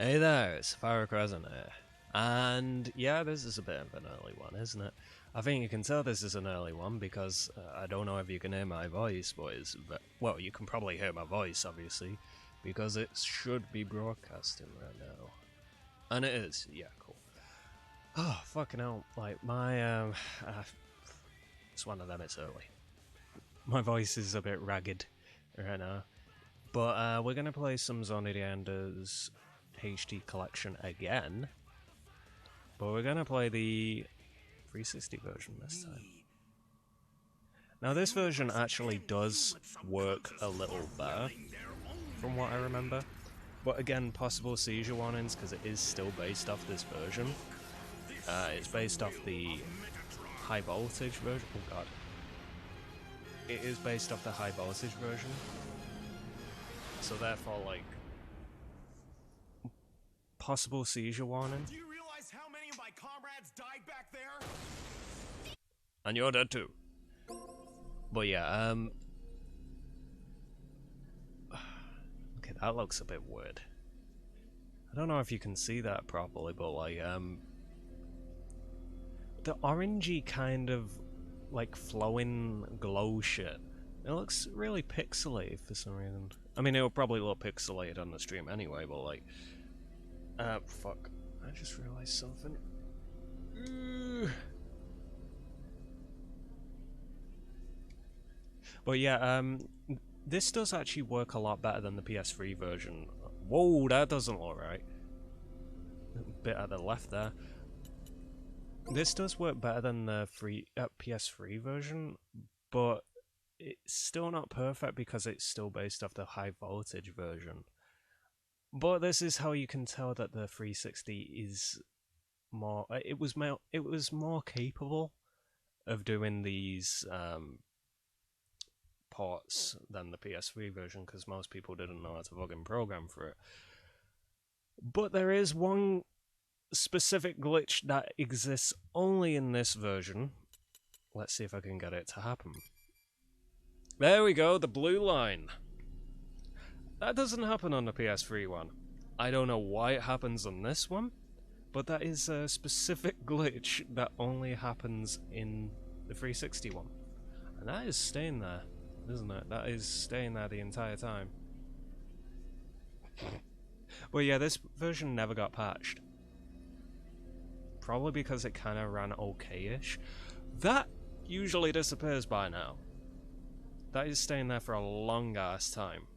Hey there, it's Sefirocrescent here. And yeah, this is a bit of an early one, isn't it? I think you can tell this is an early one because I don't know if you can hear my voice, boys. Well, you can probably hear my voice, obviously, because it should be broadcasting right now. And it is, yeah, cool. Oh, fucking hell, like, it's one of them, it's early. My voice is a bit ragged right now. But we're gonna play some Zone of the Enders HD collection again, but we're gonna play the 360 version this time. Now this version actually does work a little better from what I remember, but again, possible seizure warnings because it is still based off this version. It's based off the high voltage version. Oh god. It is based off the high voltage version, so therefore, like, possible seizure warning. Do you realize how many of my comrades died back there? And you're dead too. But yeah, okay, that looks a bit weird. I don't know if you can see that properly, but like, the orangey kind of, like, flowing glow shit, it looks really pixelated for some reason. I mean, it'll probably look pixelated on the stream anyway, but like, fuck. I just realized something. But yeah, this does actually work a lot better than the PS3 version. Whoa, that doesn't look right. A bit at the left there. This does work better than the PS3 version, but it's still not perfect because it's still based off the high voltage version. But this is how you can tell that the 360 is more. It was more capable of doing these ports than the PS3 version because most people didn't know how to fucking program for it. But there is one specific glitch that exists only in this version. Let's see if I can get it to happen. There we go, the blue line. That doesn't happen on the PS3 one. I don't know why it happens on this one, but that is a specific glitch that only happens in the 360 one. And that is staying there, isn't it? That is staying there the entire time. But yeah, this version never got patched. Probably because it kind of ran okay-ish. That usually disappears by now. That is staying there for a long-ass time.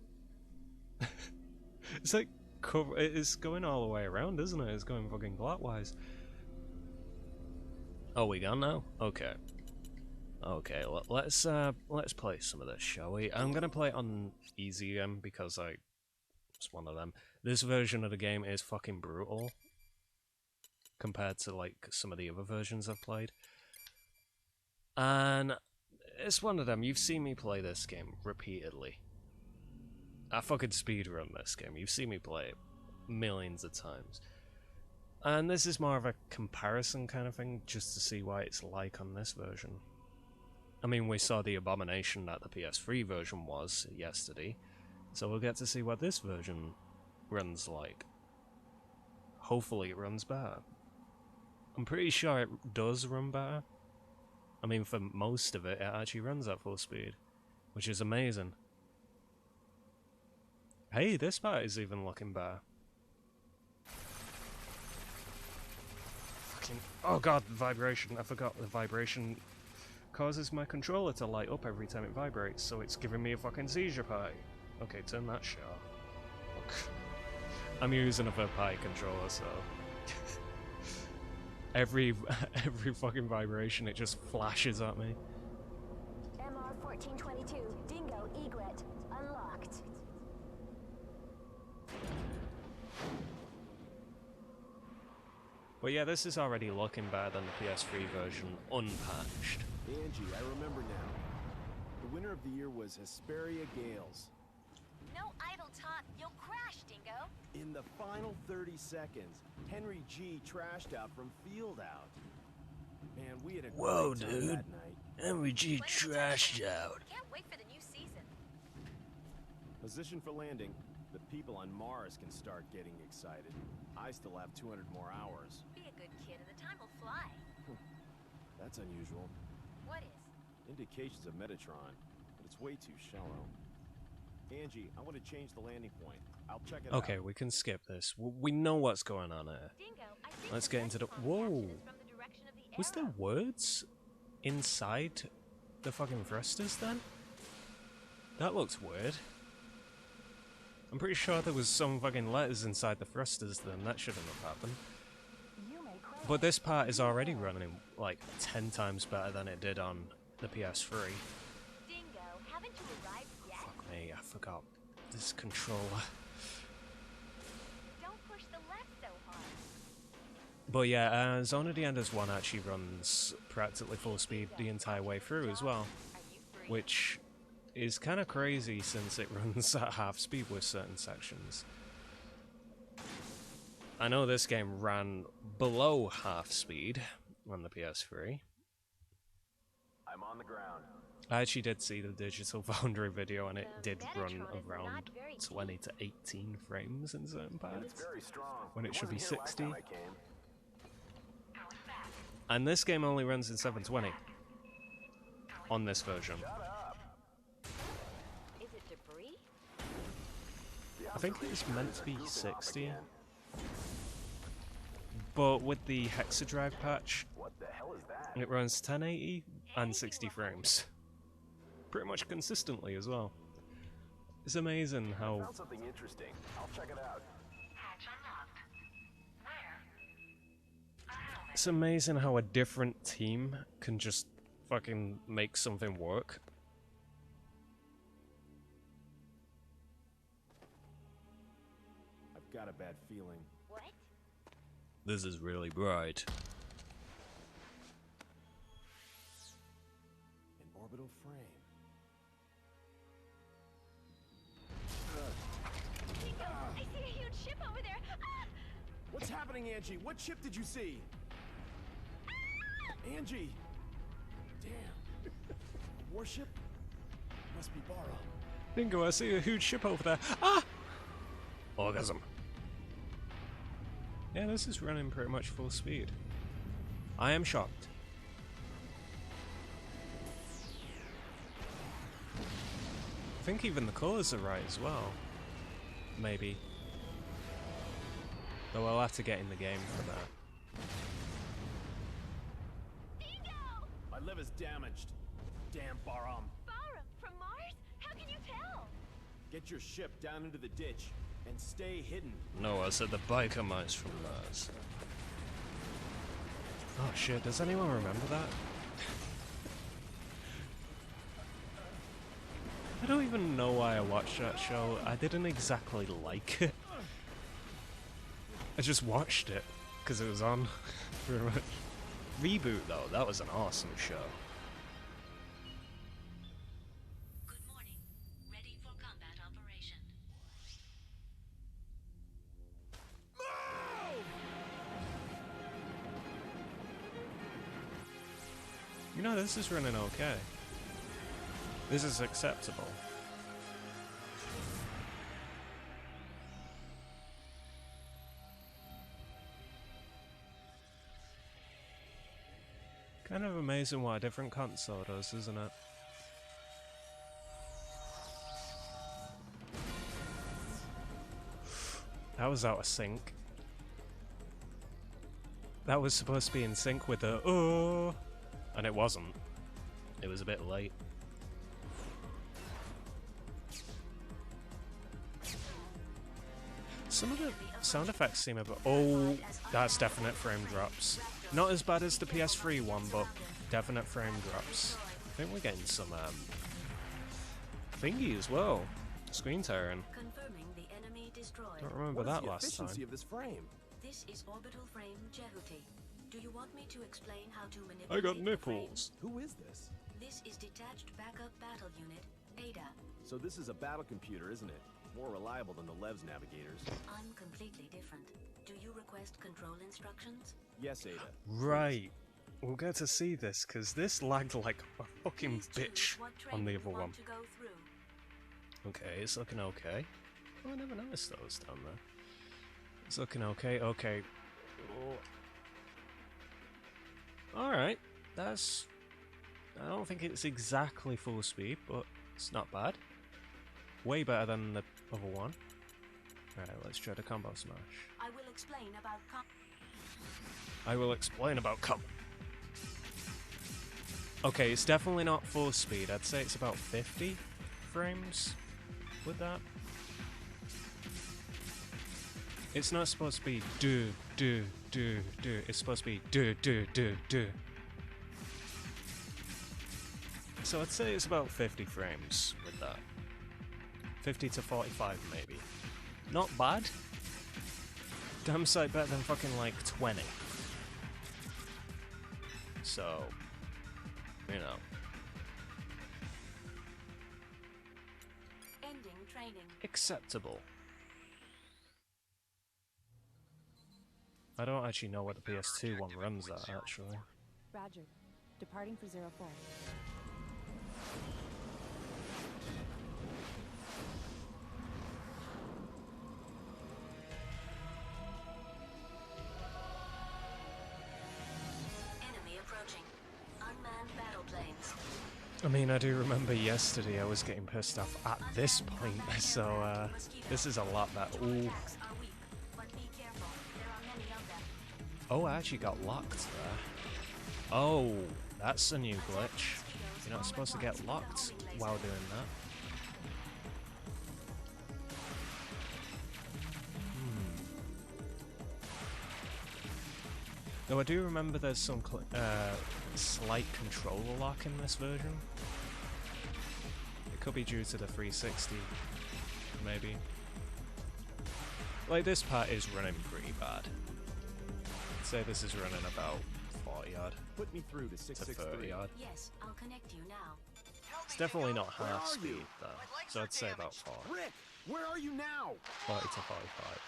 It's like, it is going all the way around, isn't it? It's going fucking clockwise. Oh, we gone now? Okay. Okay, let's play some of this, shall we? I'm gonna play it on easy again because it's one of them. This version of the game is fucking brutal compared to like some of the other versions I've played. And it's one of them. You've seen me play this game repeatedly. I fucking speedrun this game. You've seen me play it millions of times. And this is more of a comparison kind of thing, just to see what it's like on this version. I mean, we saw the abomination that the PS3 version was yesterday, so we'll get to see what this version runs like. Hopefully it runs better. I'm pretty sure it does run better. I mean, for most of it, it actually runs at full speed, which is amazing. Hey, this part is even looking better. Fucking, oh god, the vibration. I forgot the vibration causes my controller to light up every time it vibrates, so it's giving me a fucking seizure pie. Okay, turn that shit off. Look. I'm using a third-party controller, so every fucking vibration, it just flashes at me. MR 1422, Dingo Egret, unlocked. Well, yeah, this is already looking better than the PS3 version, unpatched. Angie, I remember now. The winner of the year was Hesperia Gales. No idle talk, you'll crash, Dingo. In the final 30 seconds, Henry G trashed out from field out. Man, we had a Whoa, great time dude. that night. Henry G trashed out. Can't wait for the new season. Position for landing. The people on Mars can start getting excited. I still have 200 more hours. Be a good kid and the time will fly. That's unusual. What is? Indications of Metatron, but it's way too shallow. Angie, I want to change the landing point. I'll check it out. Okay, we can skip this. We know what's going on here. Dingo, I think Let's the get into the... Metatron Whoa! reaction is from the direction of the Was there arrow. words inside the fucking thrusters then? That looks weird. I'm pretty sure there was some fucking letters inside the thrusters then. That shouldn't have happened. But this part is already running like 10 times better than it did on the PS3. Dingo, haven't you arrived yet? Fuck me, I forgot this controller. Don't push the left so hard. But yeah, Zone of the Enders 1 actually runs practically full speed the entire way through as well. Are you free? Which is kind of crazy since it runs at half speed with certain sections. I know this game ran below half speed on the PS3. I'm on the ground. I actually did see the Digital Foundry video and it The did run Metatron is around not very 20 to 18 frames in certain It's parts. very strong. When it should be wasn't here last 60. time I came. And this game only runs in 720 on this version. Is it debris? I think it's meant to be 60. But with the Hexadrive patch, What the hell is that? it runs 1080 and 60 frames. Pretty much consistently as well. It's amazing how... Found something interesting. I'll check it out. It's amazing how a different team can just fucking make something work. I've got a bad feeling. What? This is really bright. An orbital frame. Dingo, I see a huge ship over there. Ah! What's happening, Angie? What ship did you see? Angie! Damn. Warship? Must be Barra. Dingo, I see a huge ship over there. Ah! Orgasm. Yeah, this is running pretty much full speed. I am shocked. I think even the colours are right as well. Maybe. Though I'll have to get in the game for that. Dingo! My liver's damaged. Damn Baram. Barham, from Mars? How can you tell? Get your ship down into the ditch and stay hidden. No, I said the biker mice from Mars. Oh shit, does anyone remember that? I don't even know why I watched that show. I didn't exactly like it. I just watched it because it was on. Pretty much. Reboot though, that was an awesome show. Good morning. Ready for combat operation. You know, this is running okay. This is acceptable. Kind of amazing what a different console does, isn't it? That was out of sync. That was supposed to be in sync with the oh, and it wasn't. It was a bit late. Some of the sound effects seem a bit... Oh, that's definite frame drops. Not as bad as the PS3 one, but definite frame drops. I think we're getting some thingy as well. Screen tearing. Confirming the enemy destroyed. Don't remember What is that the last time. efficiency of this frame? This is orbital frame Jehuti. Do you want me to explain how to manipulate I got the frame? nipples. Who is this? This is detached backup battle unit, Ada. So this is a battle computer, isn't it? More reliable than the Lev's navigators. I'm completely different. Do you request control instructions? Yes, Ada. Right. We'll get to see this, because this lagged like a fucking Please choose bitch what train on the you other want one. to go through. Okay, it's looking okay. Oh, I never noticed those down there. It's looking okay. Okay. Alright. That's... I don't think it's exactly full speed, but it's not bad. Way better than the other one. Alright, let's try the combo smash. I will explain about I will explain about combo. Okay, it's definitely not full speed. I'd say it's about 50 frames with that. It's not supposed to be do. It's supposed to be do. So I'd say it's about 50 frames with that. 50 to 45 maybe. Not bad. Damn sight better than fucking like 20. So, you know. ending training. Acceptable. I don't actually know what the PS2 one runs at, actually. Roger. Departing for 04. Enemy approaching. Unmanned battle planes. I mean, I do remember yesterday I was getting pissed off at this point, so this is a lot better. Ooh. Attacks are weak, but be careful. There are many of them. Oh, I actually got locked there. Oh, that's a new glitch. You're not supposed to get locked while doing that. Though I do remember there's some slight controller lock in this version. It could be due to the 360, maybe. Like, this part is running pretty bad. I'd say this is running about 40 odd Put me through to to 663. 30 odd. Yes, I'll connect you now. It's definitely not Where half are speed you? though, so I'd say about 40 Rick, where are you now? to 45.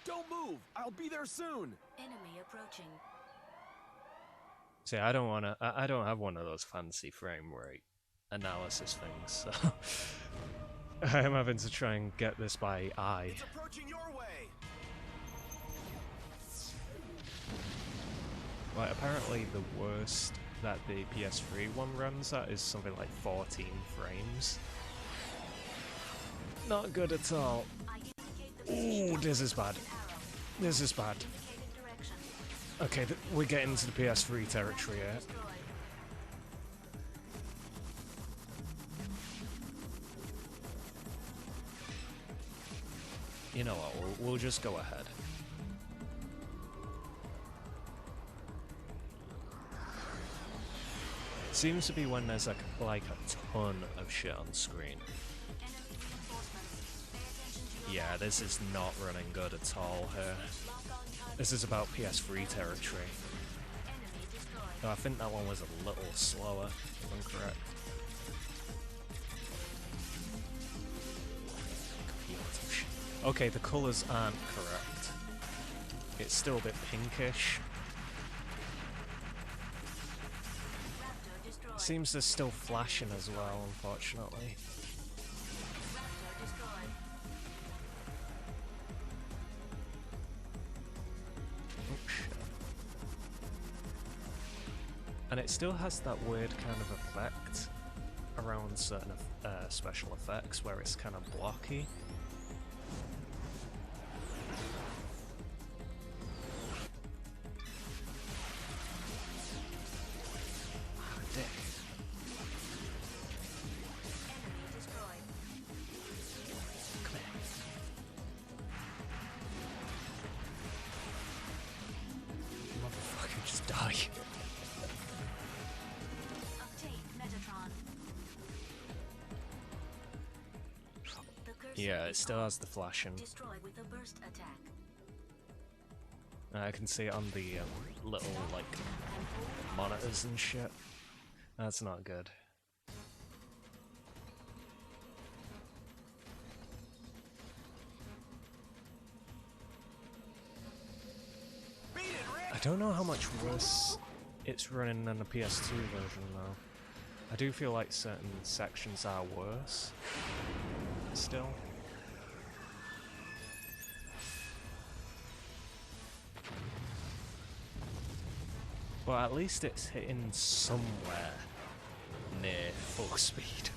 Don't move. I'll be there soon. Enemy approaching. See, I don't wanna. I don't have one of those fancy frame rate analysis things, so I'm having to try and get this by eye. It's approaching your way. Like, apparently the worst that the PS3 one runs at is something like 14 frames. Not good at all. I indicate the Ooh, position this is of bad. an arrow. This is bad. Indicated direction. Okay, we're getting into the PS3 territory here. Destroyed. You know what? We'll just go ahead. Seems to be when there's like a ton of shit on screen. Enemy reinforcements. Pay attention to your Yeah, this is not running good at all here. lock on target. This is about PS3 territory. Enemy destroyed. No, I think that one was a little slower, if I'm correct. Okay, the colours aren't correct. It's still a bit pinkish. Raptor destroyed. Seems there's still flashing as well, unfortunately. Raptor destroyed. Oh shit. And it still has that weird kind of effect around certain special effects where it's kind of blocky. Ah, dick. Enemy destroyed. Come here. Motherfucker, just die. Obtain Metatron. The cursor Yeah, it is still on. has the flashing. Destroy with a burst attack. I can see it on the little, like, monitors and shit. That's not good. Beat it, Rick. I don't know how much worse it's running than the PS2 version, though. I do feel like certain sections are worse. Still. But at least it's hitting somewhere near full speed.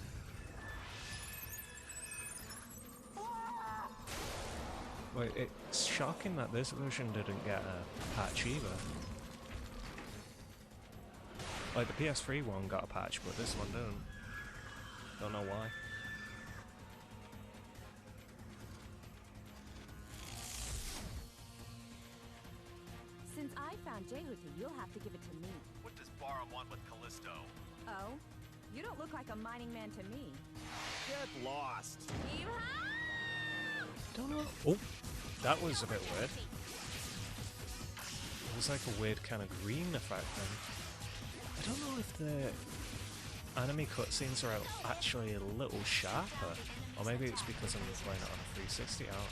Wait, it's shocking that this version didn't get a patch either. Like, the PS3 one got a patch, but this one didn't. Don't know why. Since I found Jehuti, you'll have to give it to me. What does Barum want with Callisto? Oh? You don't look like a mining man to me. Get lost. Don't know. Oh, that was a bit weird. It was like a weird kind of green effect then. I don't know if the anime cutscenes are actually a little sharper, or maybe it's because I'm playing it on a 360. I don't know.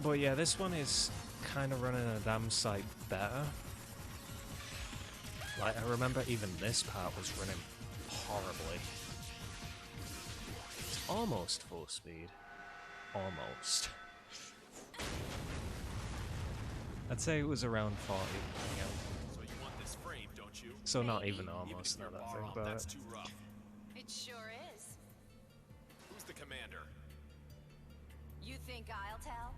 But yeah, this one is kind of running a damn sight better. Like, I remember even this part was running horribly. It's almost full speed. Almost. I'd say it was around 40. Yeah. So you want this frame, don't you? So not Maybe. even almost, now that I think Barum, about that's it. too rough. It sure is. Who's the commander? You think I'll tell?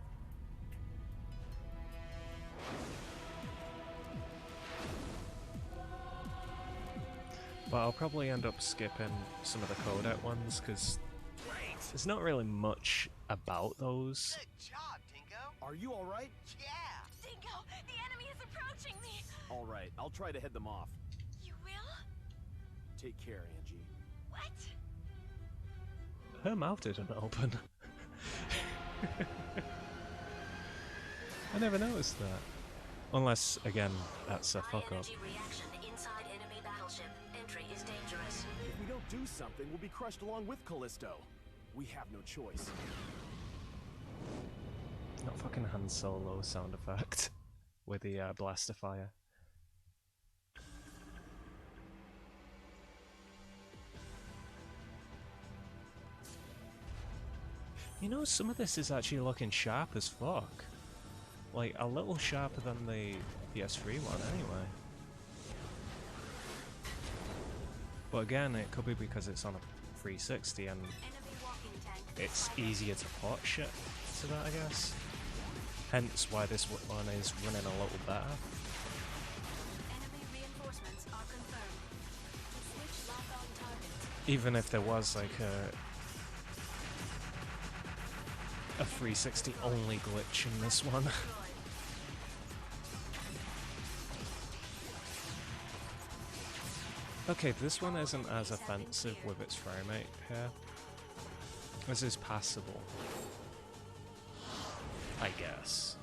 But I'll probably end up skipping some of the codec ones, because there's not really much about those. Good job, Dingo. Are you alright? Yeah. Dingo, the enemy is approaching me. Alright, I'll try to head them off. You will? Take care, Angie. What? Her mouth didn't open. I never noticed that. Unless, again, that's a fuck up. High-energy reaction inside enemy battleship. Entry is dangerous. If we don't do something, we'll be crushed along with Callisto. We have no choice. Not fucking Han Solo sound effect with the blaster fire. You know, some of this is actually looking sharp as fuck. Like, a little sharper than the PS3 one, anyway. But again, it could be because it's on a 360 and Enemy walking tank. it's easier to port shit to that, I guess. Hence why this one is running a little better. Enemy reinforcements are confirmed. Switch lock-on targets. Even if there was like a 360 only glitch in this one. Okay, this one isn't as offensive with its frame rate here. This is passable. I guess.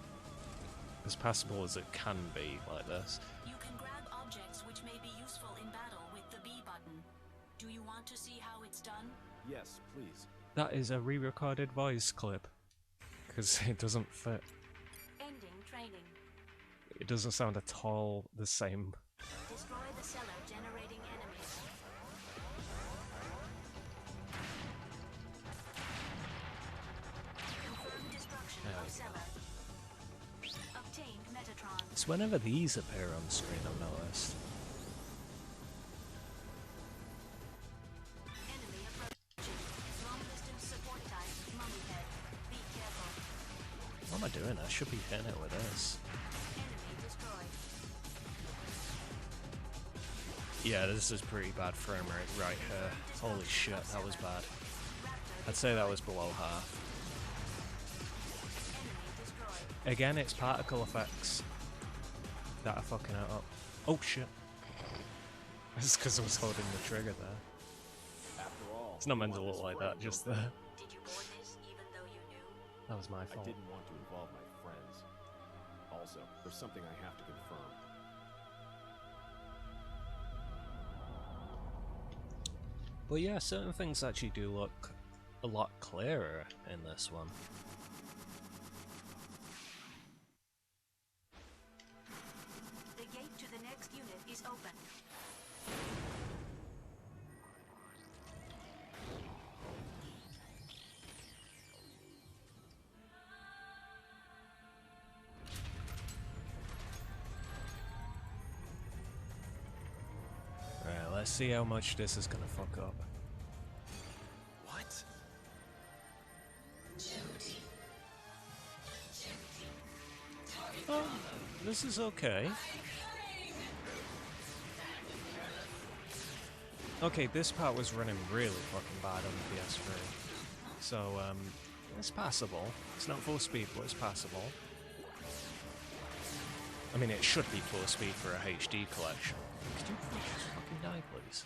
As passable as it can be like this. You can grab objects which may be useful in battle with the B button. Do you want to see how it's done? Yes, please. That is a re-recorded voice clip. Because it doesn't fit. Ending training. It doesn't sound at all the same. Destroy the cellar generating enemies. Confirm destruction of cellar. Obtained Metatron. It's whenever these appear on screen I've noticed. Enemy approaching. Long distance support type. Mummy head. Be careful. What am I doing? I should be hitting it with this. Enemy destroyed. Yeah, this is pretty bad frame rate right here. Holy shit, that was bad. I'd say that was below half. Enemy destroyed. Again, it's particle effects that are fucking it up. Oh shit. It's because I was holding the trigger there. After all, It's not we meant to want look this like frame, that, just don't there. we? Did you board this even though you knew? That was my I fault. didn't want to involve my friends. Also, there's something I have to confirm. But yeah, certain things actually do look a lot clearer in this one. Let's see how much this is gonna fuck up. What? Oh, this is okay. Okay, this part was running really fucking bad on the PS3. So, it's passable. It's not full speed, but it's passable. I mean, it should be full speed for a HD collection. Could you just fucking die, please?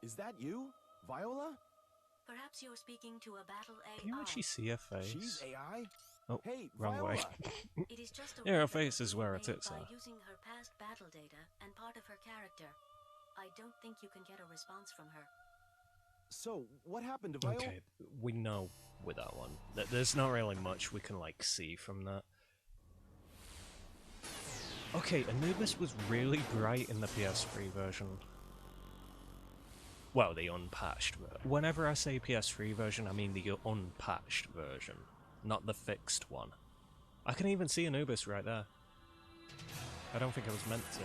Is that you, Viola? Perhaps you're speaking to a battle AI. Can you actually see her face? She's AI? Oh, Hey, wrong Viola. way. It is just a Yeah, her weapon face is where her made tits by are. using her past battle data and part of her character. I don't think you can get a response from her. So, what happened to Viola? Okay, we know with that one that there's not really much we can like see from that. Okay, Anubis was really bright in the PS3 version. Well, the unpatched. Whenever I say PS3 version, I mean the unpatched version, not the fixed one. I can even see Anubis right there. I don't think I was meant to.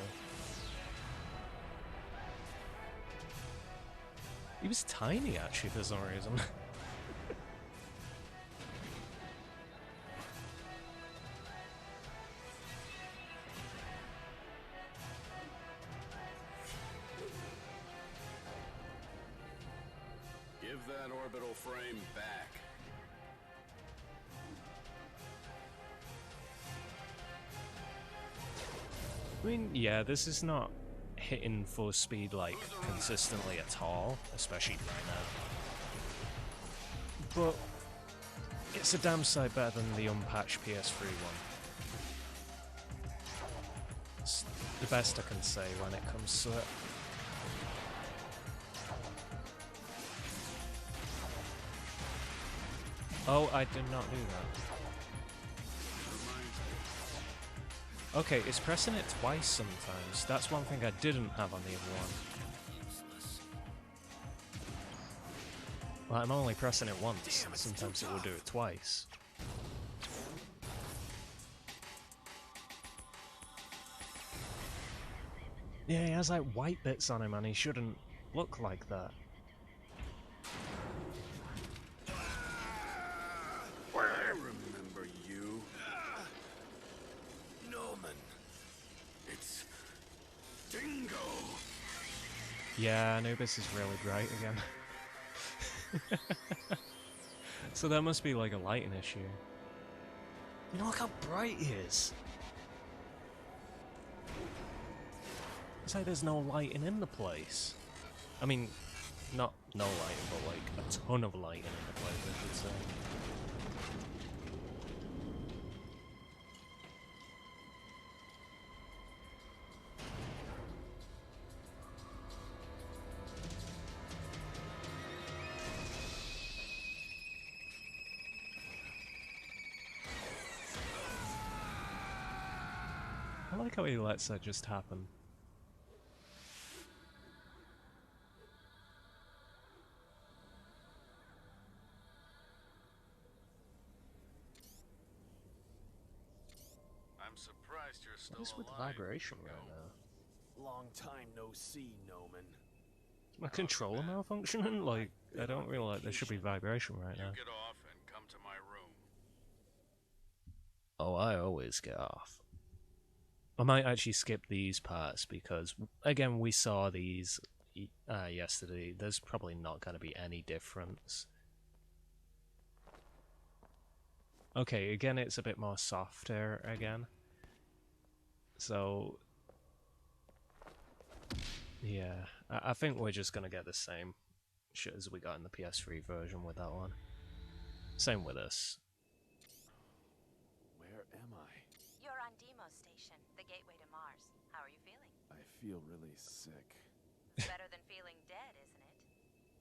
He was tiny, actually, for some reason. Give that orbital frame back. I mean, yeah, this is not hitting full speed, like, consistently at all, especially right now. But it's a damn sight better than the unpatched PS3 one. It's the best I can say when it comes to it. Oh, I did not do that. Okay, it's pressing it twice sometimes. That's one thing I didn't have on the other one. Well, I'm only pressing it once. Sometimes it will do it twice. Yeah, he has like white bits on him and he shouldn't look like that. I remember you. Norman. It's Dingo. Yeah, Anubis is really bright again. So that must be like a lighting issue. You know, look how bright he is. It's like there's no lighting in the place. I mean, not no lighting, but like a ton of lighting in the place, I should say. I like how he lets that just happen. I'm surprised you're still What is with the alive, vibration Dingo. right now? Long time no see, Noman. Is my controller malfunctioning? Like, I don't really like there should be vibration right You now. get off and come to my room. Oh, I always get off. I might actually skip these parts because, again, we saw these yesterday. There's probably not going to be any difference. Okay, again, it's a bit more softer again. So, yeah, I think we're just going to get the same shit as we got in the PS3 version with that one. Same with us. Where am I? You're on Demo Station, the gateway to Mars. How are you feeling? I feel really sick. It's better than feeling dead, isn't it?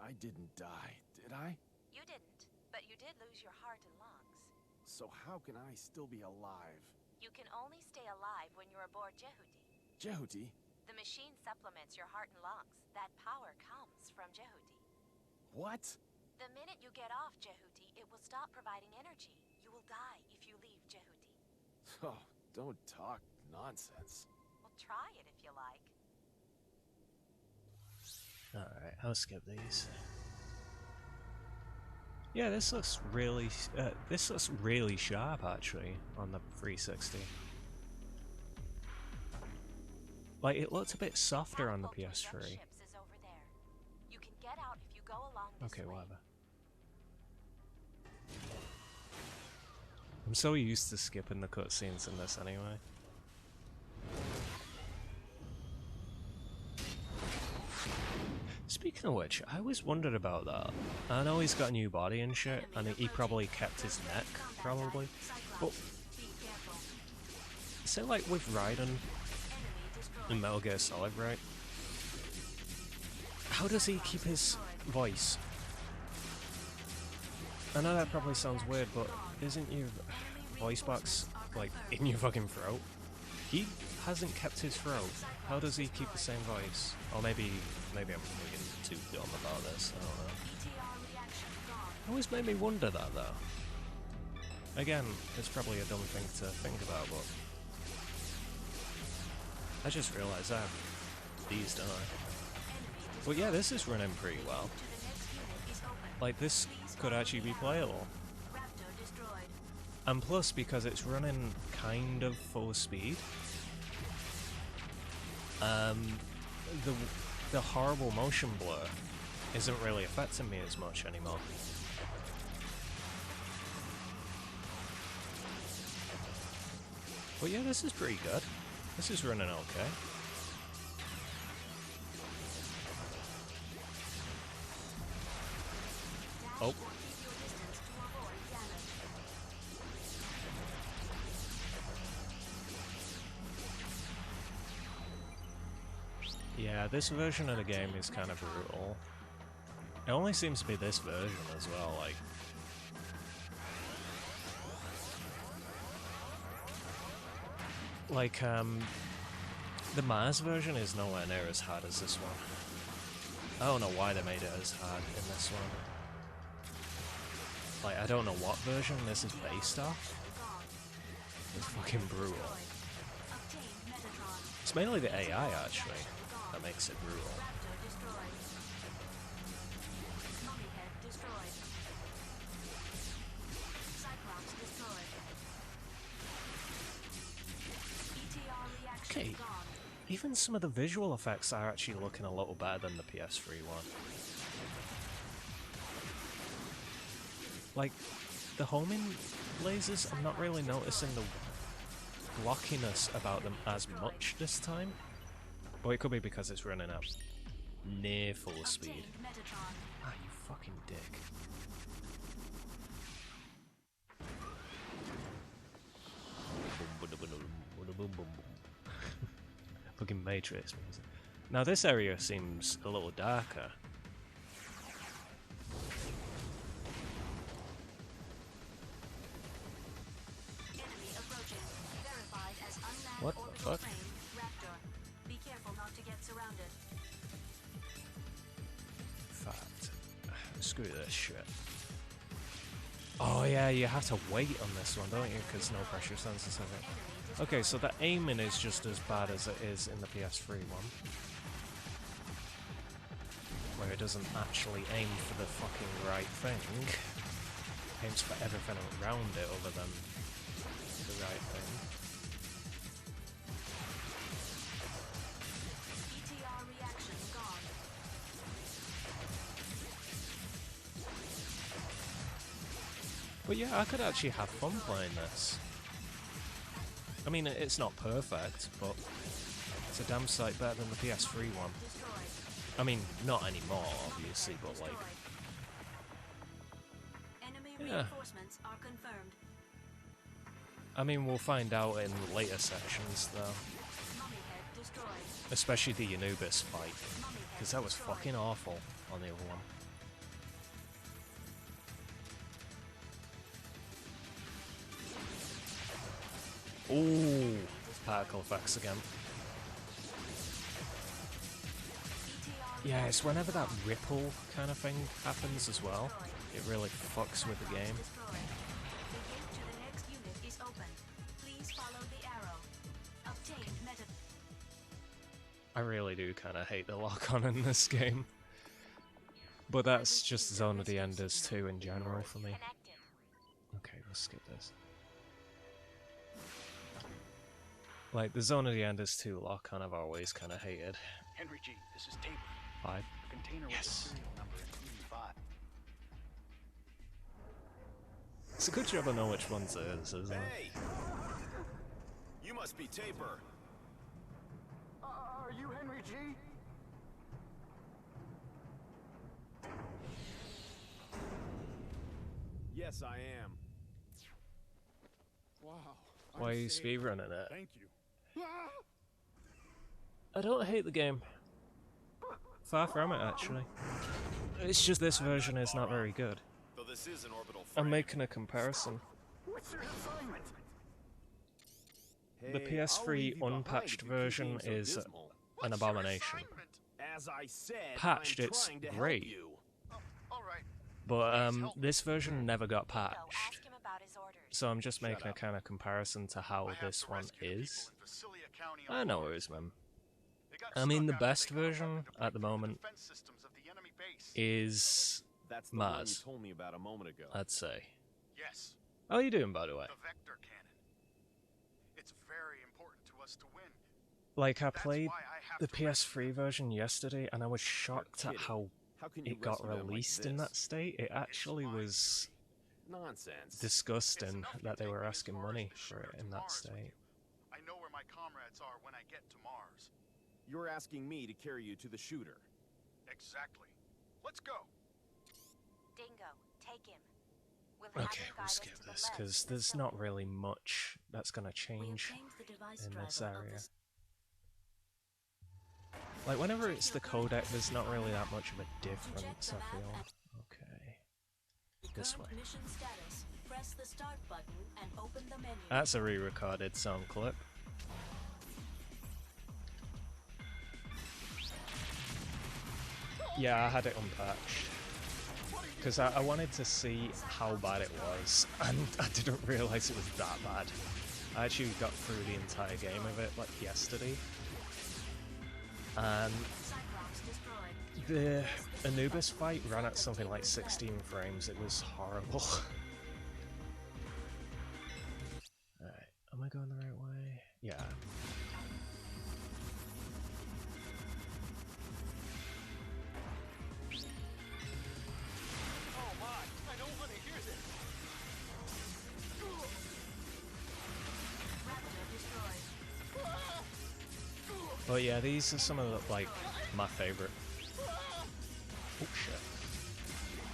I didn't die, did I? You didn't, but you did lose your heart and lungs. So how can I still be alive? You can only stay alive when you're aboard Jehuti. Jehuti? The machine supplements your heart and lungs. That power comes from Jehuti. What? The minute you get off Jehuti, it will stop providing energy. You will die if you leave Jehuti. Oh, don't talk nonsense. Well, try it if you like. Alright, I'll skip these. Yeah, this looks really sharp actually on the 360. Like, it looked a bit softer on the PS3. Is over there. You can get out if you go along this Okay, way. whatever. I'm so used to skipping the cutscenes in this anyway. Speaking of which, I always wondered about that. I know he's got a new body and shit, and he probably kept his neck, probably. But, say like with Raiden in Metal Gear Solid, right? How does he keep his voice? I know that probably sounds weird, but isn't your voice box, like, in your fucking throat? He hasn't kept his throat. How does he keep the same voice? Or maybe I'm thinking too dumb about this, I don't know. It always made me wonder that, though. Again, it's probably a dumb thing to think about, but I just realised I have these, don't I? But yeah, this is running pretty well. Like, this could actually be playable. And plus, because it's running kind of full speed, the horrible motion blur isn't really affecting me as much anymore. But yeah, this is pretty good. This is running okay. Oh. Yeah, this version of the game is kind of brutal. It only seems to be this version as well, like... the Mars version is nowhere near as hard as this one. I don't know why they made it as hard in this one. Like, I don't know what version this is based off. It's fucking brutal. It's mainly the AI, actually, that makes it brutal. Okay, even some of the visual effects are actually looking a little better than the PS3 one. Like, the homing lasers, I'm not really noticing the blockiness about them as much this time. Or it could be because it's running up near full speed. Ah, you fucking dick. Fucking Matrix music. Now this area seems a little darker. What the fuck? Be careful not to get surrounded. Fact. Screw this shit. Oh yeah, you have to wait on this one, don't you? Because no pressure sensors have it. Okay, so the aiming is just as bad as it is in the PS3 one. Where it doesn't actually aim for the fucking right thing. It aims for everything around it other than the right thing. But yeah, I could actually have fun playing this. I mean, it's not perfect, but it's a damn sight better than the PS3 one. I mean, not anymore, obviously, but like... Yeah. I mean, we'll find out in later sections, though. Especially the Anubis fight, because that was fucking awful on the other one. Ooh, particle effects again. Yeah, it's whenever that ripple kind of thing happens as well. It really fucks with the game. Destroyed. The gate to the next unit is open. Please follow the arrow. Obtained meta. I really do kind of hate the lock-on in this game. But that's just Zone of the Enders 2 in general for me. Connected. Okay, let's skip this. Like, the Zone of the Enders 2 lock-on I've always kind of hated. Henry G, this is Tabor. 5. The container Yes. with serial number 5. It's a good job I know which ones it is, isn't it? Hey! You must be Tabor. Are you Henry G? Yes, I am. Wow. Why are you speedrunning it? Thank you. I don't hate the game. Far from it, actually. It's just this version is not very good. Though this is an orbital I'm frame. making a comparison. What's your assignment? The Hey, I'll PS3 leave you behind unpatched if you keep version being so is dismal. an abomination. As I said, Patched, I'm it's trying to great. help you. All right. But this version never got Dingo, patched. ask him about his orders. So I'm just Shut making a up. kind of comparison to how I have this to one rescue the is. people in Visalia County I on know Mars. it is, man. They got I mean, stuck the after best they got a version weapon to at break the through moment defense systems of the enemy base. is That's the one you Mars, told me about a moment ago. I'd say. Yes, How are you doing, by the way? the vector cannon. It's very important to us to win. Like, I That's played why I have the to rescue PS3 version yesterday, and I was shocked at kidding. how How can you it got rescue them like released in this? that state. It actually my was Nonsense. disgusting enough you that they take were me as asking far as money the for shooter it to in that Mars with state. you. I know where my comrades are when I get to Mars. You're asking me to carry you to the shooter. Exactly. Let's go. Dingo, take him. We'll have Okay, him guide we'll us skip to the this, left because in the there's cell. not really much that's going to We change obtained the device in driver this of area. this. Like, whenever it's the codec, there's not really that much of a difference, I feel. Okay. This Current way. mission status. Press the start button and open the menu. That's a re-recorded sound clip. Yeah, I had it unpatched. Because I wanted to see how bad it was, and I didn't realise it was that bad. I actually got through the entire game of it, like, yesterday. And Cyclops destroyed. the Anubis fight ran at something like 16 frames. It was horrible. Alright, am I going the right way? Yeah. Oh my, I don't want to hear this. Raptor destroyed. But yeah, these are some of the, like, my favourite... Oh shit.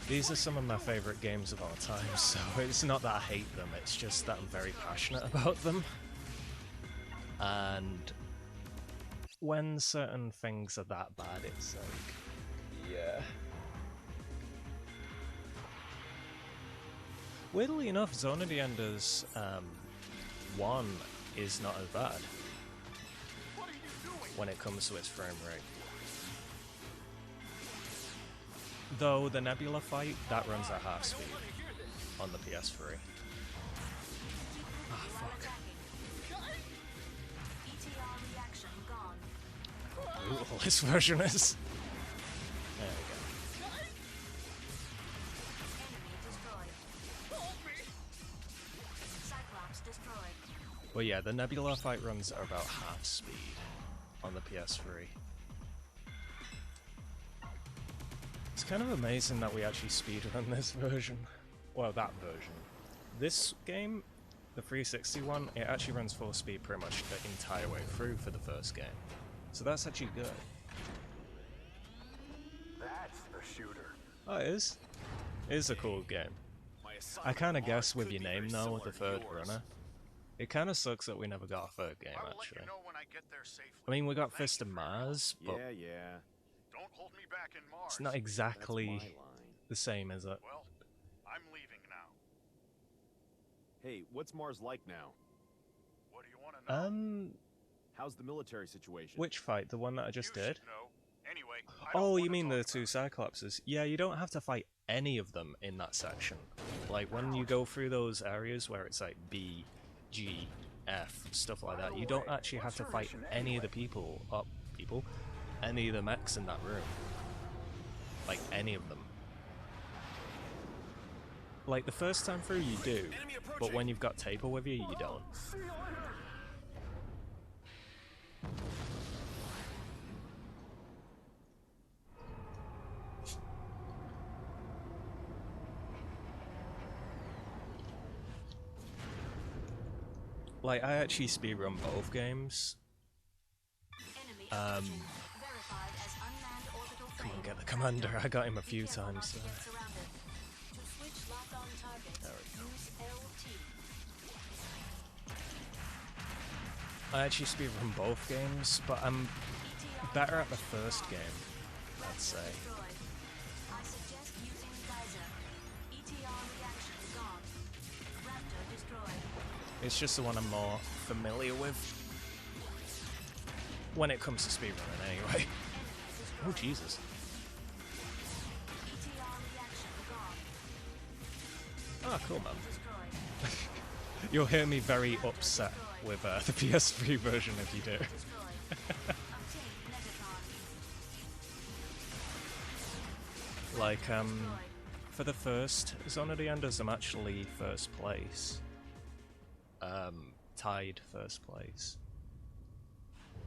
These are some of my favourite games of all time, so it's not that I hate them, it's just that I'm very passionate about them. And when certain things are that bad, it's like... yeah. Weirdly enough, Zone of the Enders 1 is not as bad when it comes to its frame rate. Though the Nebula fight, that runs at half speed on the PS3. Ah, fuck. ETR reaction gone. Brutal this version is. There we go. Enemy destroyed. Cyclops destroyed. But yeah, the Nebula fight runs at about half speed on the PS3. It's kind of amazing that we actually speedrun this version. Well, that version. This game, the 360 one, it actually runs full speed pretty much the entire way through for the first game. So that's actually good. That's the shooter. Oh, it is? It is a cool game. My I assignment kind of on Mars guess with could your be name very though, similar the to third yours. runner. It kind of sucks that we never got a third game, I will let actually. you know when I get there safely. I mean, we got Thank Fist you of for your help. Mars, but Yeah. Don't hold me back in Mars. it's not That's exactly my line. the same, is it? Well, I'm leaving now. Hey, what's Mars like now? What do you want to know? How's the military situation? Which fight? The one that I just you did? should know. Anyway, I don't Oh, want you to mean talk the about two it. Cyclopses? Yeah, you don't have to fight any of them in that section. Like, when you go through those areas where it's like B, G, F, stuff like that, you don't actually have to fight any of the any of the mechs in that room. Like, any of them. Like, the first time through you do, but when you've got Taper with you, you don't. See you later. Like, I actually speedrun both games. Enemy approaching. Verified as unmanned orbital Come on, frame. get the commander. I got him a few Be careful not times. to get surrounded. To switch lock-on targets, use LT. I actually speedrun both games, but I'm better at the first game, I'd say. Destroyed. I suggest using Geyser. ETR reaction gone. Raptor destroyed. It's just the one I'm more familiar with when it comes to speedrunning, anyway. Oh, Jesus. ETR reaction gone. Oh, cool, man. Destroyed. You'll hear me very upset with the PS3 version if you do. Destroyed. Obtained Metatron. Like, for the first Zone of the Enders, I'm actually first place. Tied first place.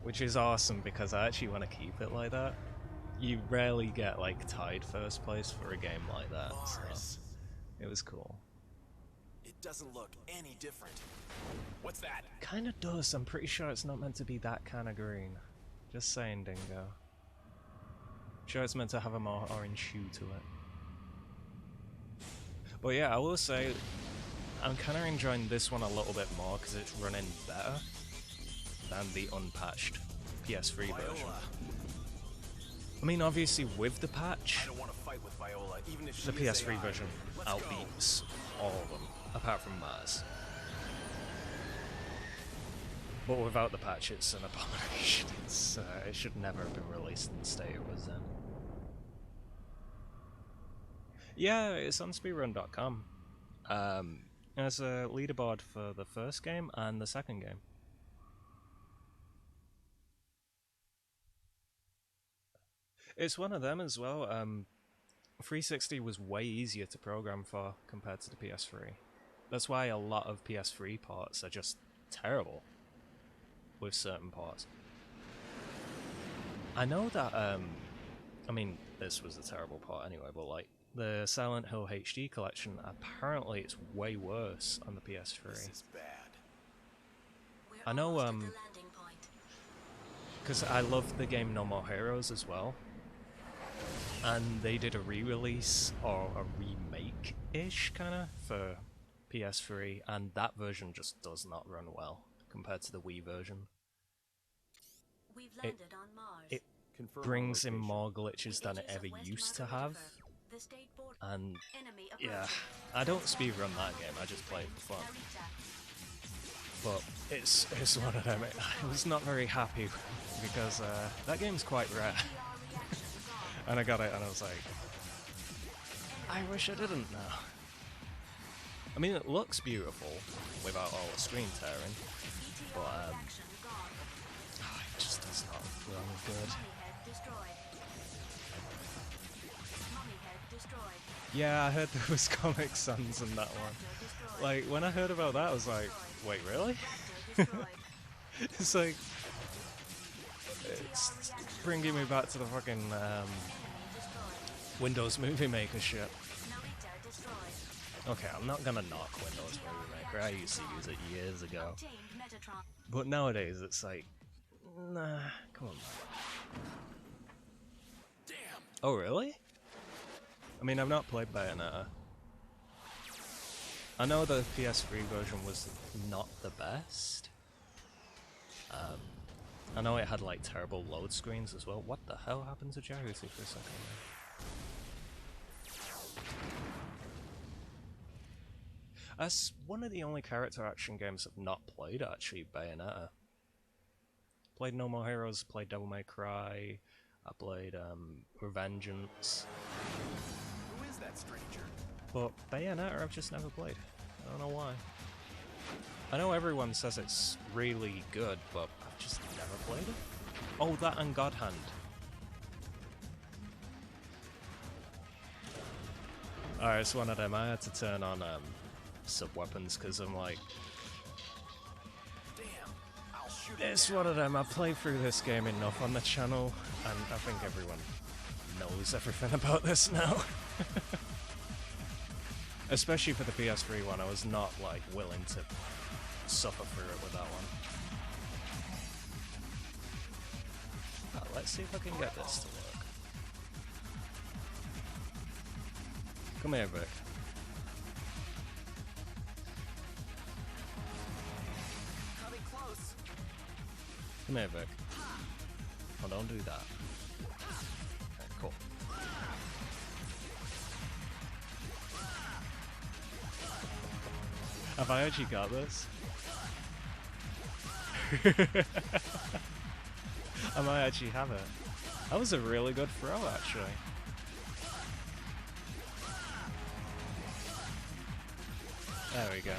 Which is awesome because I actually want to keep it like that. You rarely get, like, tied first place for a game like that, so Mars. it was cool. It doesn't look any different. What's that? Kinda does, I'm pretty sure it's not meant to be that kind of green. Just saying, Dingo. Sure it's meant to have a more orange hue to it. But yeah, I will say, I'm kind of enjoying this one a little bit more because it's running better than the unpatched PS3 version. Viola. I mean, obviously with the patch, I don't want to fight with Viola, even if she the is PS3 AI. version Let's go. outbeats all of them, apart from Mars. But without the patch, it's an abomination. It should never have been released in the state it was in. Yeah, it's on speedrun.com. There's a leaderboard for the first game and the second game. It's one of them as well. 360 was way easier to program for compared to the PS3. That's why a lot of PS3 ports are just terrible with certain ports. I know that, I mean, this was a terrible port anyway, but like, the Silent Hill HD collection, apparently it's way worse on the PS3. This is bad. We're I know, almost at the landing point. because I love the game No More Heroes as well. And they did a re-release, or a remake-ish, kinda, for PS3, and that version just does not run well compared to the Wii version. We've landed on Mars. It Confirm brings in location. more glitches than it Edges of ever West used to Margaret have, River. The state border. and Enemy yeah, approaching. I don't speedrun that game, I just play it for fun. Narita. But it's one of them. I was not very happy because that game's quite rare, ETR reaction gone. and I got it, and I was like, I wish I didn't now. I mean, it looks beautiful without all the screen tearing. ETR But, reaction gone. It just does not run good. Mummy head destroyed. Mummy head destroyed. Yeah, I heard there was Comic Sans in that one. Raptor destroyed. Like, when I heard about that, I was like, wait, really? Raptor destroyed. It's like, it's bringing me back to the fucking Enemy destroyed. Windows Movie Maker shit. Narita destroyed. Okay, I'm not gonna knock Windows Movie Maker. I used to use it years ago. Obtained Metatron. But nowadays, it's like, nah, come on, man. Damn. Oh, really? I mean, I've not played Bayonetta. I know the PS3 version was not the best. I know it had like terrible load screens as well. What the hell happened to Jehuti for a second there? That's one of the only character action games I've not played, actually, Bayonetta. Played No More Heroes, played Devil May Cry, I played Revengeance, Who is that stranger? but Bayonetta I've just never played. I don't know why. I know everyone says it's really good, but I've just never played it. Oh, that and God Hand. Alright, it's one of them. I had to turn on sub-weapons because I'm like... Damn, I'll shoot it It's down. one of them. I've played through this game enough on the channel, and I think everyone knows everything about this now. Especially for the PS3 one, I was not like willing to suffer through it with that one. Let's see if I can get this to work. Come here, Vic. Coming close. Come here, Vic. Oh, don't do that. Okay, cool. Have I actually got this? I might actually have it. That was a really good throw, actually. There we go.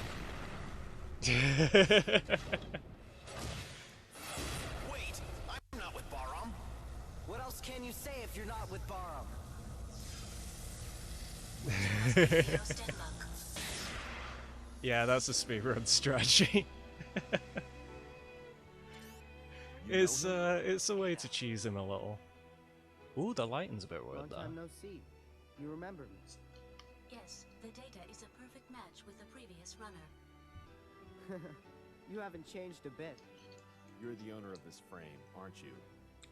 Wait, I'm not with Baram. What else can you say if you're not with Baram? Yeah, that's a speedrun strategy. It's a way to cheese him a little. Ooh, the lighting's a bit weird Long though. time no see. You remember me? Yes, the data is a perfect match with the previous runner. You haven't changed a bit. You're the owner of this frame, aren't you?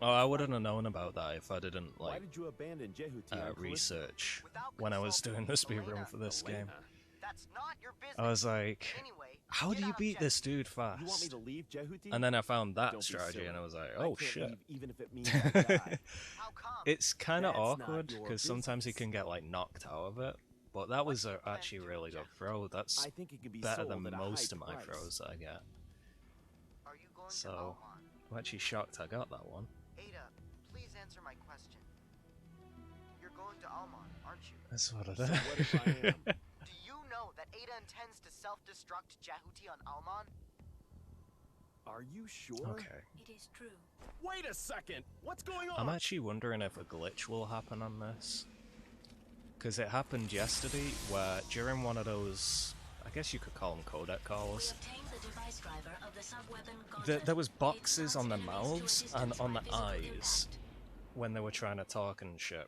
Oh, I wouldn't have known about that if I didn't Why like did you abandon Jehuti on Callisto? research Without when I was consulting doing the speedrun Elena. for this game. Elena? That's not your business. I was like, Anyway, how get do you out of beat this Jehu. dude You want me fast? to leave Jehuti? And then I found that Don't be strategy silly. and I was like, I oh can't shit. leave even if it means I die. How come? It's kind of That's not awkward your because sometimes he business. can get like knocked out of it. But that was a actually really good throw. That's I think it can be better sold than at a most high of my price. throws that I get. Are you going to So, Almon? I'm actually shocked I got that one. Ada, please answer my question. You're going to Almon, aren't you? That's what it So is. what if I am? Do you know that Ada intends to self-destruct Jehuti on Almon? Are you sure? Okay. It is true. Wait a second! What's going on? I'm actually wondering if a glitch will happen on this. Because it happened yesterday where during one of those, I guess you could call them codec We calls, obtained the device driver of the sub-weapon Gauntlet. there was It boxes on the grants enemies to mouths and assistance on the by physical eyes impact. when they were trying to talk and shit.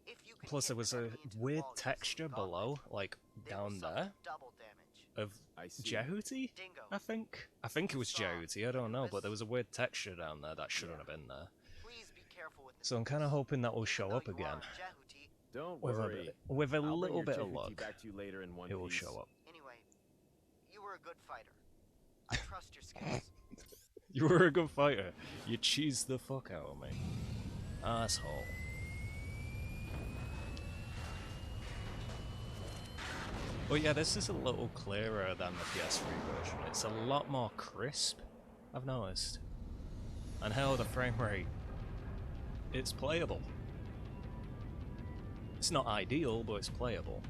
If you can Plus hit there was an a enemy into the weird wall using texture the gauntlet, below, like they will down suffer there, double damage. of I see. Jehuti? Dingo. I think it was Saw. Jehuti, I don't know, but there was a weird texture down there that shouldn't have been there. Please be careful with the So I'm kind of hoping that will show Even up though you are again. Jehuti, Don't With worry. a I'll bring little your bit of Jehuti luck, back to you later in one it will piece. show up. anyway, you were a good fighter. I trust your skills. You were a good fighter. You cheesed the fuck out of me. Asshole. But yeah, this is a little clearer than the PS3 version. It's a lot more crisp, I've noticed. And hell, the frame rate, it's playable. It's not ideal, but it's playable.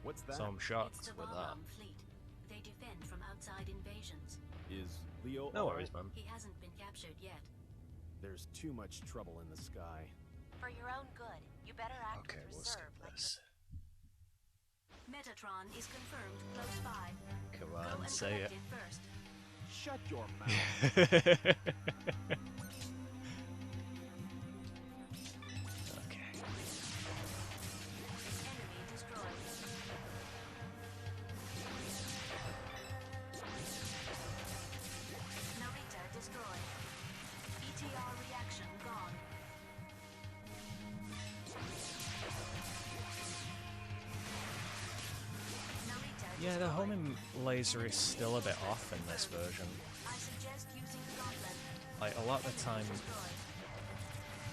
What's that? So I'm It's shocked the with that. Balam fleet. They defend from outside invasions. Is Leo No all worries, right? man. He hasn't been captured yet. There's too much trouble in the sky. For your own good, you better act Okay, with we'll skip reserve like this. Metatron is confirmed close by. Come Go on, and say collect it. it first. Shut your mouth. Okay. Enemy destroyed. Narita destroyed. ETR reaction gone. Narita Yeah, the destroyed. homing laser is still a bit off in this version. I suggest using the gauntlet. Like, a lot of the time, Destroyed.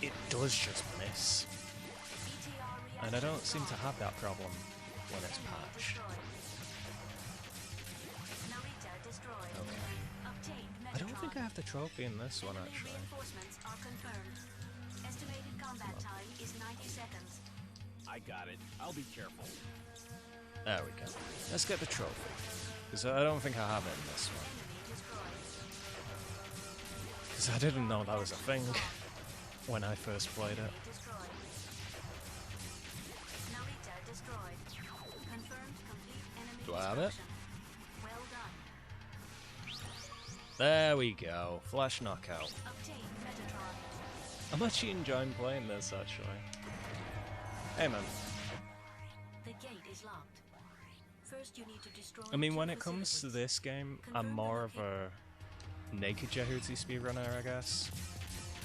it does just miss. ETR And I don't reaction seem to gone. have that problem when it's Enemy patched. destroyed. Narita destroyed. Okay. Obtained I don't think I Metatron. have the trophy in this one, Enemy actually. reinforcements are confirmed. Estimated combat time is 90 seconds. I got it. I'll be careful. There we go. Let's get the trophy. Because I don't think I have it in this one. Enemy destroyed. Because I didn't know that was a thing when I first played it. Destroyed. Narita destroyed. Confirmed complete enemy Do I have it? destruction. Well done. There we go. Flash knockout. Obtain Metatron. I'm actually enjoying playing this, actually. Hey, man. The gate is locked. First you need to destroy I mean, two when it comes to facilities. this game, I'm more of a naked Jehuti speedrunner, I guess.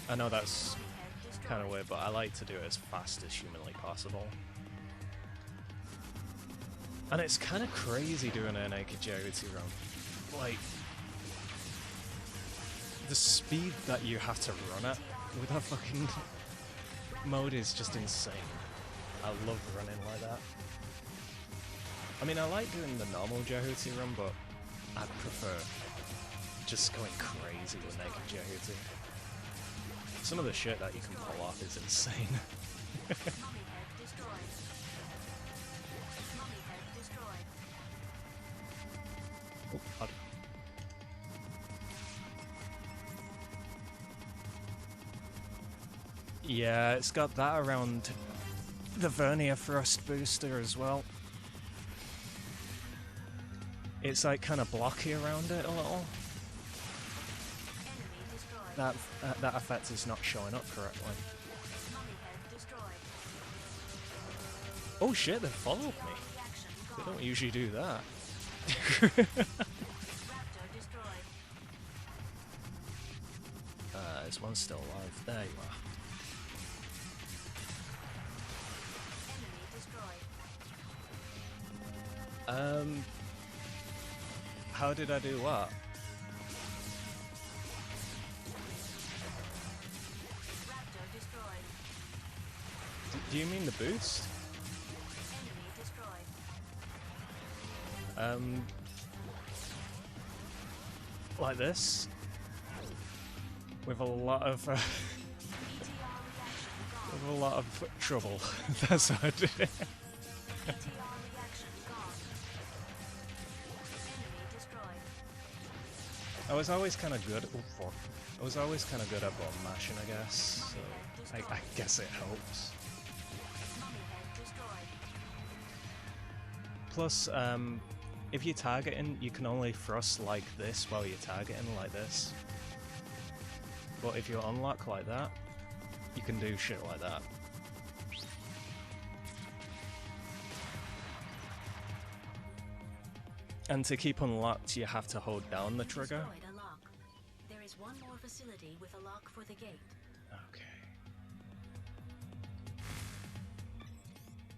I know that's Head destroyed. kind of weird, but I like to do it as fast as humanly possible. And it's kind of crazy doing a naked Jehuti run. Like, the speed that you have to run at with that fucking mode is just insane. I love running like that. I mean, I like doing the normal Jehuti run, but I prefer just going crazy with naked Jehuti. Some of the shit that you can pull off is insane. Mummy head destroyed. Mummy head destroyed. Oh, pardon. Yeah, it's got that around the vernier thrust booster as well. It's like kind of blocky around it a little. Enemy destroyed. That effect is not showing up correctly. Mummy head destroyed. Oh shit, they followed me. Reaction They gone. don't usually do that. Raptor destroyed. There's one still alive. There you are. Enemy destroyed. How did I do what? Raptor destroyed. Do you mean the boost? Enemy destroyed. Like this? With a lot of, ETR reaction gone. with a lot of trouble. That's how I did it. ETR reaction gone. Enemy destroyed. I was always kind of good. Oh fuck! I was always kind of good at button mashing, I guess. So I guess it helps. Mummy head destroyed. Plus, if you're targeting, you can only thrust like this while you're targeting like this. But if you unlock like that, you can do shit like that. And to keep unlocked, you have to hold down the trigger. Destroyed a lock. There is one more facility with a lock for the gate. Okay.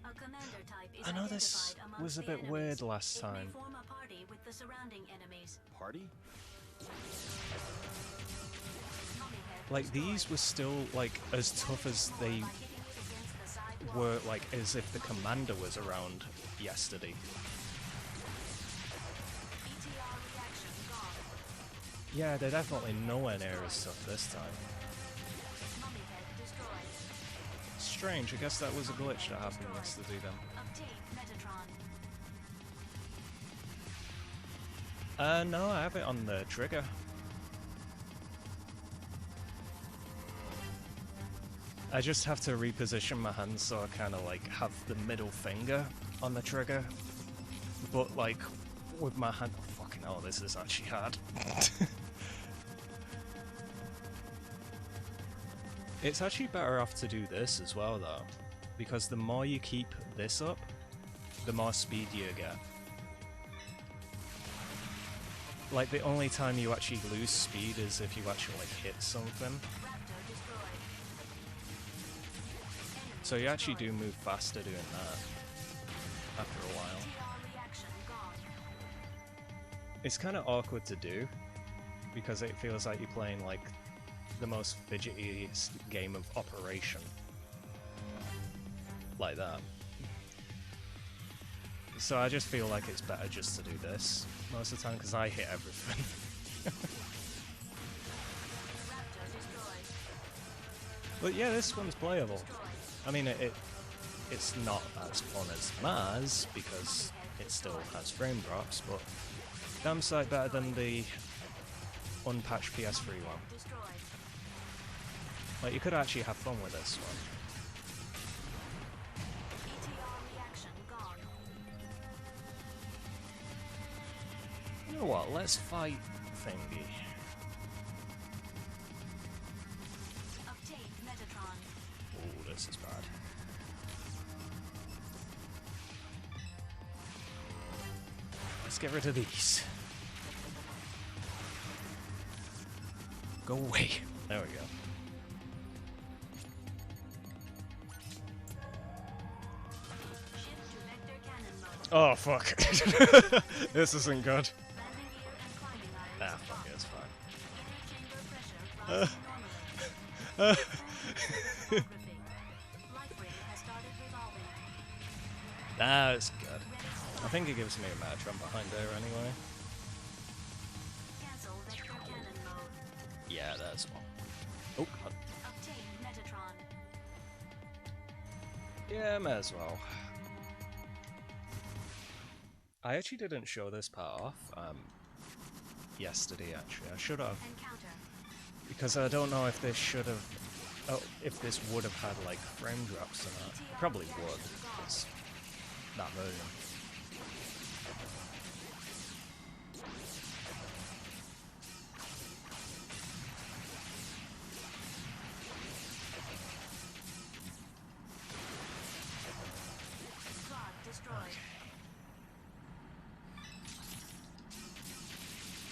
A commander type is I know this identified amongst was a the bit enemies. weird last It time. may form a party with the surrounding enemies. Party? Mummy head Like, destroyed. these were still, like, as tough as they By hitting it against the side wall. were, like, as if the commander was around yesterday. ETR reaction gone. Yeah, they're definitely nowhere near as tough this time. Mummy head destroyed. Strange, I guess that was a glitch that happened yesterday then. Obtain Metatron. No, I have it on the trigger. I just have to reposition my hand so I kind of like have the middle finger on the trigger. But like with my hand, oh, fucking hell, this is actually hard. It's actually better off to do this as well though, because the more you keep this up, the more speed you get. Like the only time you actually lose speed is if you actually hit something. Raptor destroyed. So you actually do move faster doing that after a while. ETR reaction gone. It's kind of awkward to do because it feels like you're playing like the most fidgetiest game of Operation. Like that. So I just feel like it's better just to do this most of the time because I hit everything. But yeah, this one's playable. I mean, it's not as fun as Mars because it still has frame drops, but damn sight better than the unpatched PS3 one. Like, you could actually have fun with this one. You know what? Let's fight Thingy. Oh, this is bad. Let's get rid of these. Go away. There we go. Oh fuck. This isn't good. Ah, fuck it, it's fine. Ah, it's good. I think it gives me a match run behind there anyway. Yeah, that's one. Oh, God. Yeah, may as well. I actually didn't show this part off yesterday, actually. I should have. Because I don't know if this should have... Oh, if this would have had, like, frame drops or not. It probably would, because that version.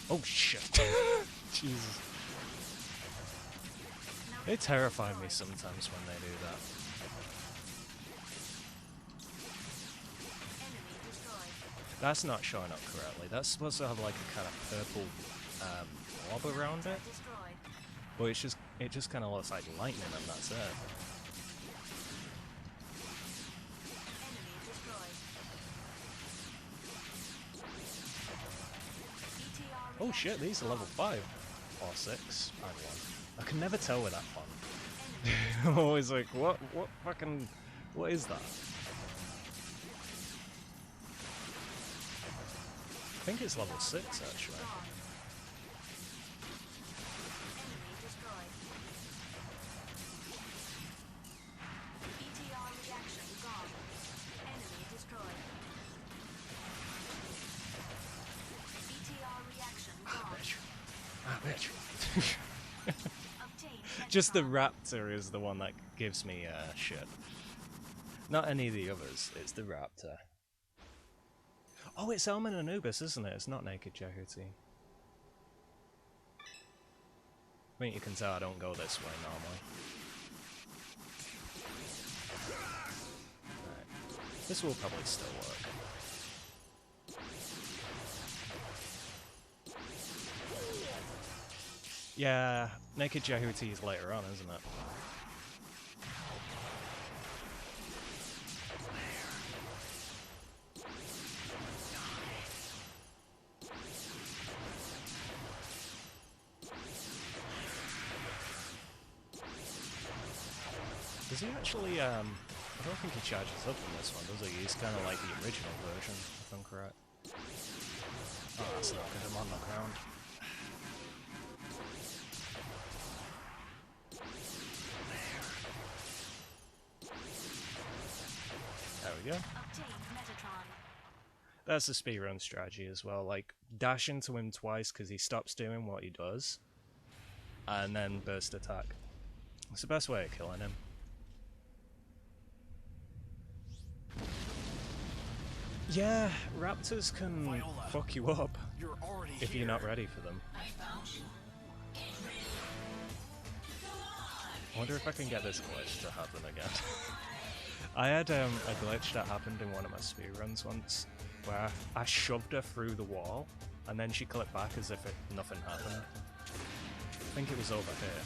Oh shit. Jesus. They terrify me sometimes when they do that. That's not showing up correctly. That's supposed to have like a kind of purple orb around it. But it just kind of looks like lightning and that's it. Oh shit, these are level 5 or 6 and 1. I can never tell with that one. I'm always like, what is that? I think it's level 6 actually. Just the raptor is the one that gives me shit. Not any of the others, it's the raptor. Oh, it's Elman Anubis, isn't it? It's not Naked Jehuti. I mean, you can tell I don't go this way normally. Right. This will probably still work. Yeah, Naked Jehuti is later on, isn't it? Does he actually, I don't think he charges up in this one, does he? He's kind of like the original version, if I'm correct. Oh, that's not good, I'm on the ground. There we go. That's the speedrun strategy as well, like, dash into him twice because he stops doing what he does, and then burst attack. It's the best way of killing him. Yeah, raptors can Viola, fuck you up if here. you're not ready for them. I wonder if I can get this glitch to happen again. I had a glitch that happened in one of my speedruns once, where I shoved her through the wall, and then she clipped back as if nothing happened. I think it was over here.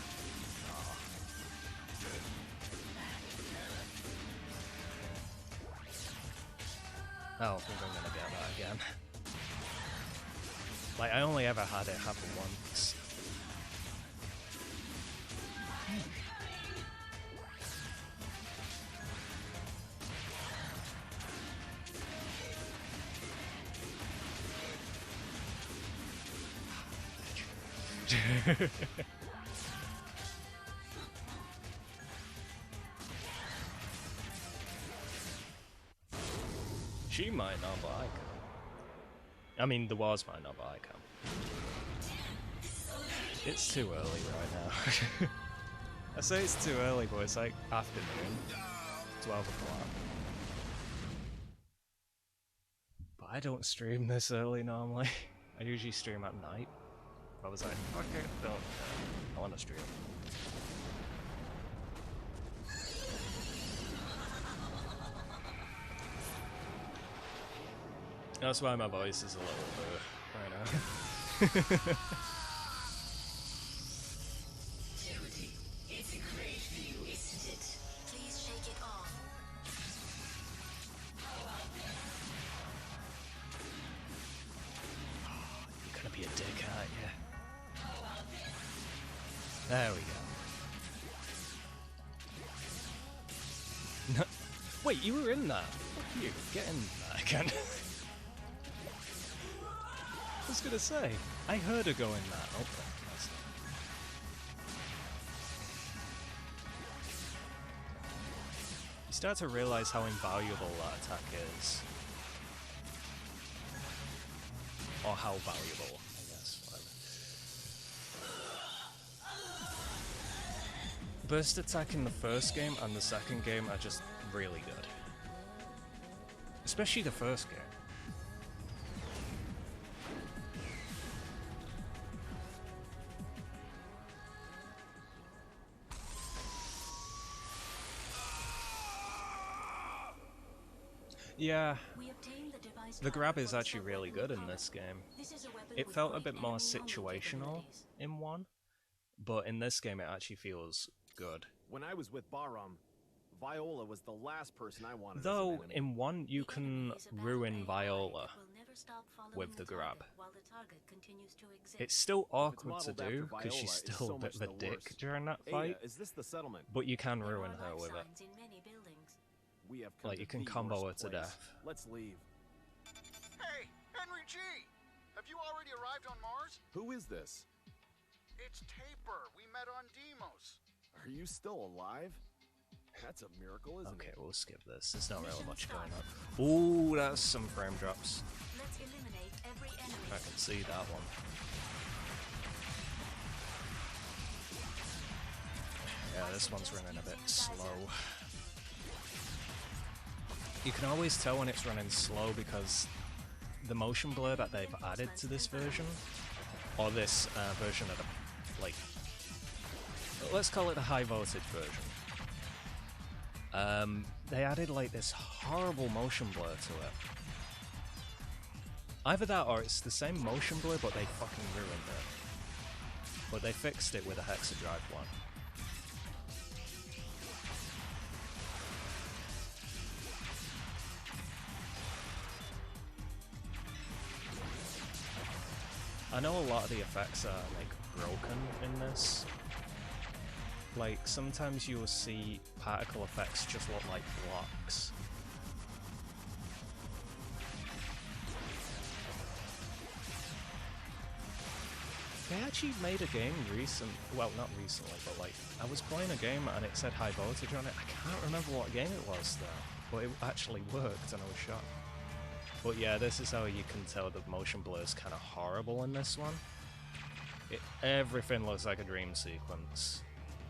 I don't think I'm gonna get that again. Like, I only ever had it happen once. She might not, but I can. I mean, the wars might not, but I can. It's too early right now. I say it's too early, but it's like afternoon. 12 o'clock. But I don't stream this early normally. I usually stream at night. I was like, fuck it, I want to stream. That's why my voice is a little right now. It's a great view, isn't it? Please shake it off. You're gonna be a dick, aren't you? There we go. No, wait, you were in that? Fuck you, get in that again. I was gonna say, I heard her go in that. Okay, that's not. You start to realise how invaluable that attack is. Or how valuable, I guess. Whatever. Burst attack in the first game and the second game are just really good. Especially the first game. Yeah, the grab is actually really good in this game. It felt a bit more situational in 1, but in this game it actually feels good. When I was with Bahram, Viola was the last person I wanted. Though in 1 you can ruin Viola with the grab. It's still awkward to do because she's still a bit of a dick during that fight, is this the settlement? but you can ruin her with it. We have come Like, to you can the combo worst her to place. death. Let's leave. Hey, Henry G! Have you already arrived on Mars? Who is this? It's Taper. We met on Deimos. Are you still alive? That's a miracle, isn't Okay, it? we'll skip this. There's not really much going on. Ooh, that's some frame drops. Let's eliminate every enemy. I can see that one. Yeah, this one's running a bit slow. You can always tell when it's running slow because the motion blur that they've added to this version, or this version of the, like, let's call it the high voltage version. They added like this horrible motion blur to it. Either that or it's the same motion blur but they fucking ruined it. But they fixed it with a hexadrive one. I know a lot of the effects are like broken in this. Like sometimes you'll see particle effects just look like blocks. They actually made a game well not recently, but like I was playing a game and it said high voltage on it. I can't remember what game it was though, but it actually worked and I was shocked. But yeah, this is how you can tell the motion blur is kind of horrible in this one. Everything looks like a dream sequence.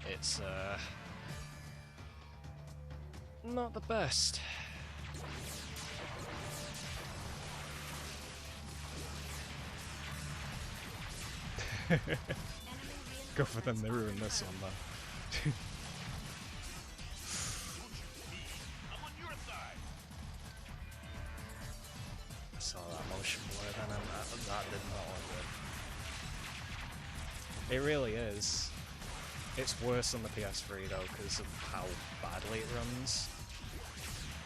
It's not the best. Go for the mirror in this one, man. I saw that motion blur then, and that did not look good. It really is. It's worse on the PS3 though, because of how badly it runs.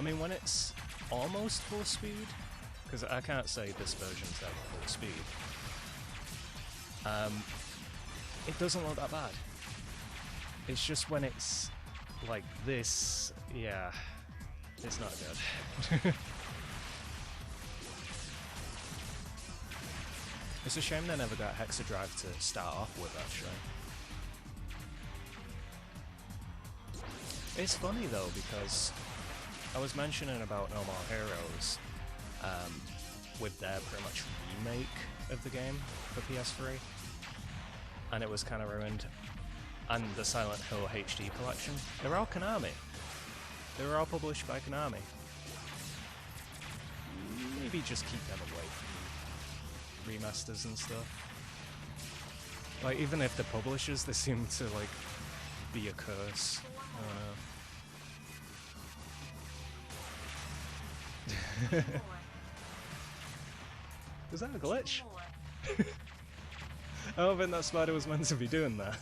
I mean, when it's almost full speed, because I can't say this version's at full speed, it doesn't look that bad. It's just when it's like this, yeah, it's not good. It's a shame they never got Hexadrive to start off with, actually. It's funny though, because I was mentioning about No More Heroes with their pretty much remake of the game for PS3, and it was kind of ruined. And the Silent Hill HD collection, they're all Konami. They were all published by Konami. Maybe just keep them away from remasters and stuff. Like, even if they're publishers, they seem to, like, be a curse. I don't know. Was that a glitch? I don't think that spider was meant to be doing that.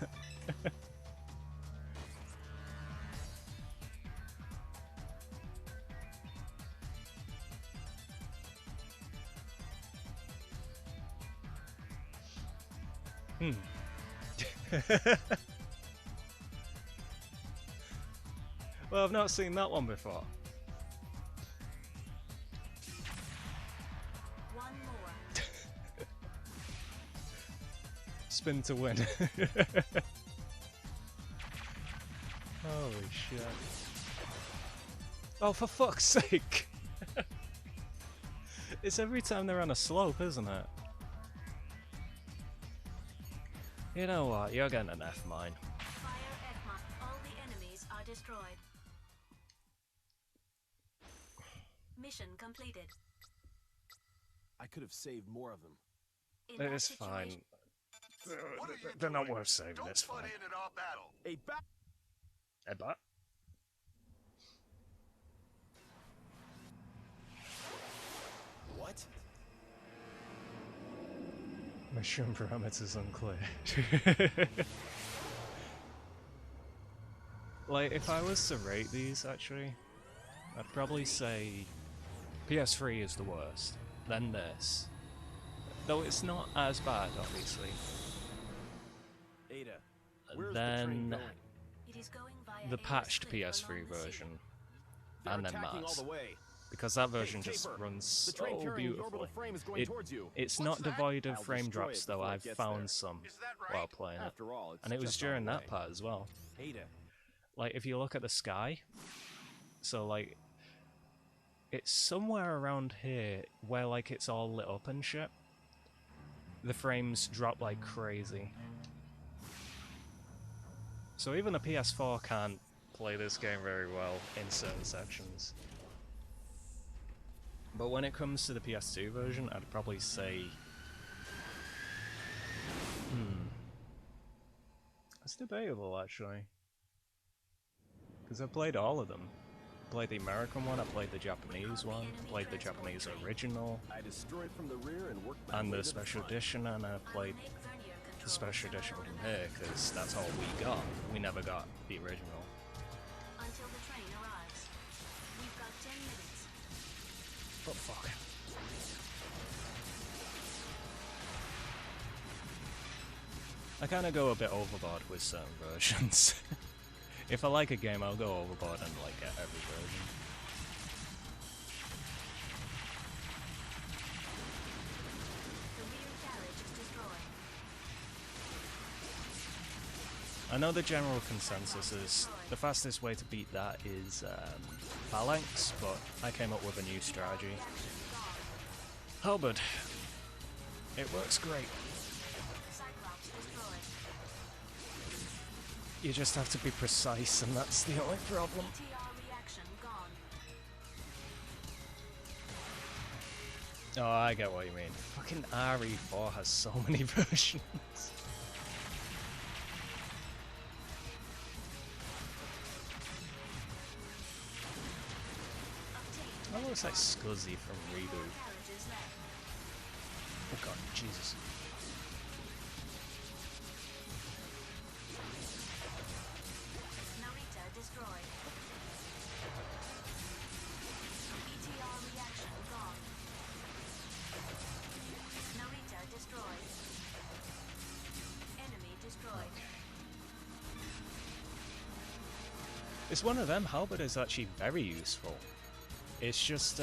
Well, I've not seen that one before. One more. Spin to win. Holy shit. Oh, for fuck's sake! It's every time they're on a slope, isn't it? You know what, you're getting an F mine. Fire Ekma. All the enemies are destroyed. Mission completed. I could have saved more of them. In that It's fine. situation- What are you They're not doing? worth saving, Don't it's butt fine. in at our battle. A back. Hey, but What? mission parameters unclear. Like, if I was to rate these, actually, I'd probably say PS3 is the worst, then this. Though it's not as bad, obviously. Ada, where's the train Then going? It is going via the air patched slip PS3 along the sea. version, They're and then attacking all Mars. the way. Because that Hey, version just Caper, runs the train so carrying the orbital beautifully. frame is going towards you. It's What's not that? devoid of I'll frame destroy drops it though, before it I've gets found there. some Is that right? while playing it. After all, it's And it was just on during the that way. part as well. Ada, Like, if you look at the sky, so like, it's somewhere around here where like it's all lit up and shit. The frames drop like crazy. So even a PS4 can't play this game very well in certain sections. But when it comes to the PS2 version, I'd probably say... That's debatable, actually. Because I played all of them. Played the American one, I played the Japanese one, played the Japanese original, I destroyed from the rear and worked my and way the to special front. edition, and I played Make vernier the control special edition separable from here, because that's all we got. We never got the original. until the train arrives. We've got 10 minutes. But fuck. I kind of go a bit overboard with certain versions. If I like a game, I'll go overboard and like get every version. The rear carriage is destroyed. I know the general consensus is the fastest way to beat that is phalanx, but I came up with a new strategy. Halberd. It works great. Cyclops destroyed. You just have to be precise, and that's the only problem. TR reaction gone. Oh, I get what you mean. Fucking RE4 has so many versions. Obtained. That looks like Scuzzy from Reboot. Carriages left. Oh god, Jesus. Narita destroyed. ETR reaction gone. Narita destroyed. Enemy destroyed. It's one of them. Halberd is actually very useful. It's just,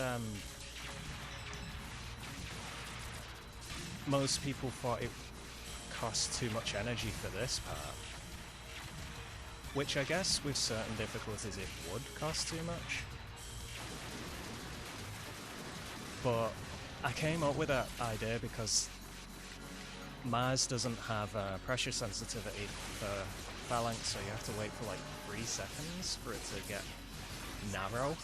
most people thought it cost too much energy for this part. Which I guess with certain difficulties it would cost too much. But I came up with that idea because Mars doesn't have pressure sensitivity for phalanx, so you have to wait for like 3 seconds for it to get narrow.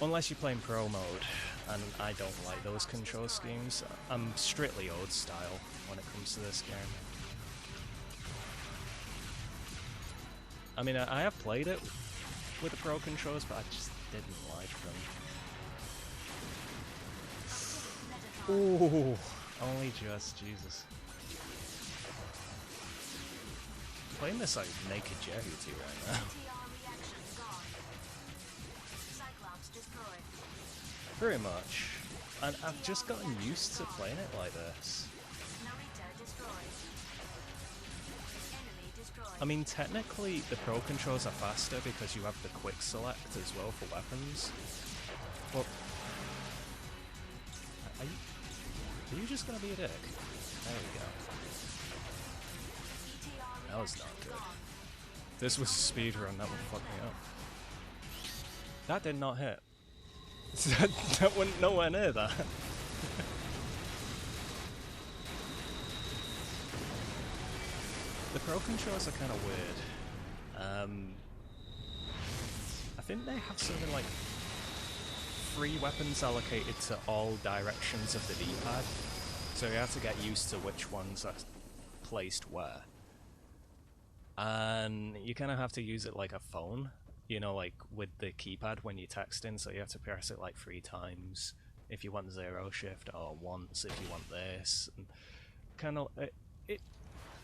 Unless you're playing pro mode, and I don't like those control schemes. I'm strictly old style when it comes to this game. I mean, I have played it with the pro controls, but I just didn't like them. Ooh, only just, Jesus. Playing this like naked Jehuti right now. Pretty much. And I've just gotten used to playing it like this. I mean, technically the pro controls are faster because you have the quick select as well for weapons. But are you just gonna be a dick? There we go. That was not good. If this was a speedrun, that would fuck me up. That did not hit. that went nowhere near that. The pro controls are kind of weird. I think they have something like 3 weapons allocated to all directions of the D-pad, so you have to get used to which ones are placed where. And you kind of have to use it like a phone, you know, like with the keypad when you're texting, so you have to press it like 3 times if you want 0 shift, or once if you want this. And kind of,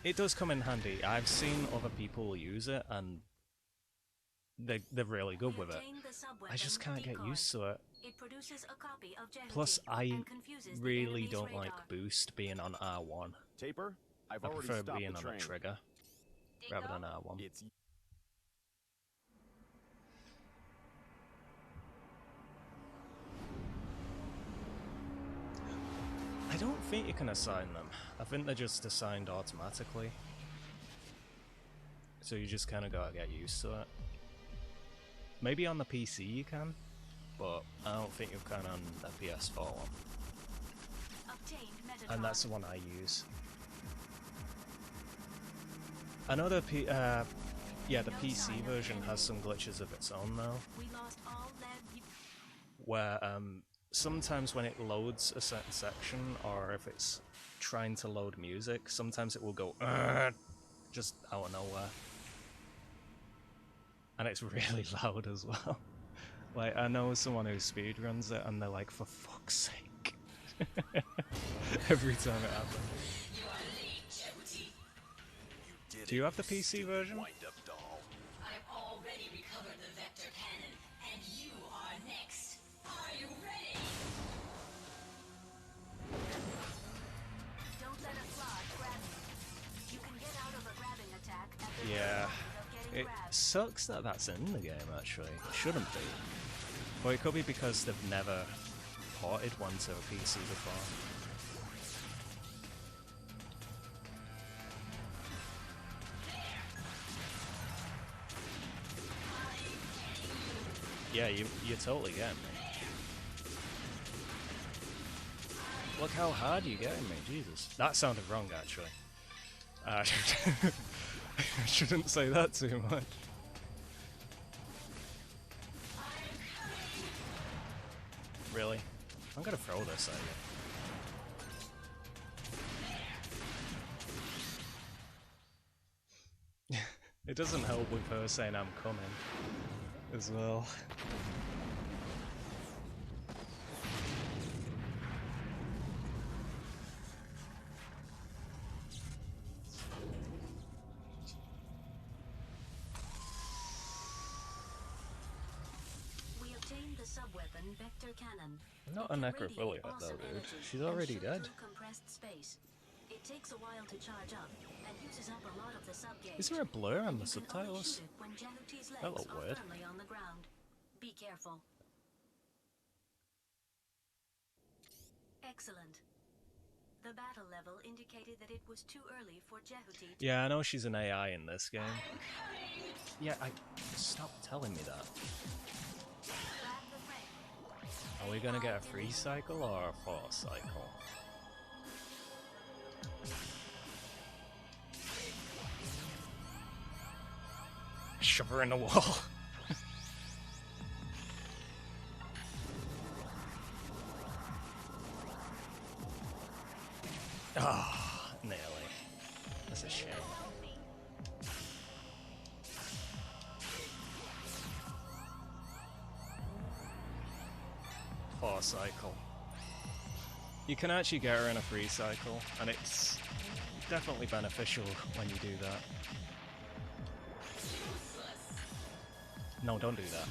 it does come in handy. I've seen other people use it and they're really good with it. I just can't get used to it. Plus, I really don't like boost being on R1. Taper, I prefer being on a trigger rather than R1. I don't think you can assign them. I think they're just assigned automatically. So you just kind of gotta get used to it. Maybe on the PC you can, but I don't think you can on the PS4 one. And that's the one I use. I know the PC version has some glitches of its own though, where sometimes when it loads a certain section, or if it's trying to load music, sometimes it will go just out of nowhere. And it's really loud as well. Like, I know someone who speedruns it and they're like, for fuck's sake. Every time it happens. Do you have the PC version? I've already recovered the vector cannon, and you are next. Are you ready? Don't let a flood grab you. You can get out of a grabbing attack at the Yeah. It sucks that that's in the game, actually. It shouldn't be. Or it could be because they've never ported one to a PC before. Yeah, you're totally getting me. Look how hard you're getting me, Jesus. That sounded wrong, actually. I shouldn't say that too much. Really? I'm gonna throw this at you. It doesn't help with her saying I'm coming as well. sub-weapon vector cannon. Not a necrophiliac though, dude. She's already dead. It takes a while to charge up and uses up a lot of the sub-gauge. Is there a blur on the subtitles? That look weird. On the ground. Be careful. Excellent. The battle level indicated that it was too early for Jehuti to... Yeah, I know she's an AI in this game. Yeah, stop telling me that. Grab the frame. Are we gonna get a free cycle or a force cycle? Shove her in the wall. Ah, oh, nearly. That's a shame. Force cycle. You can actually get her in a free cycle, and it's definitely beneficial when you do that. No, don't do that.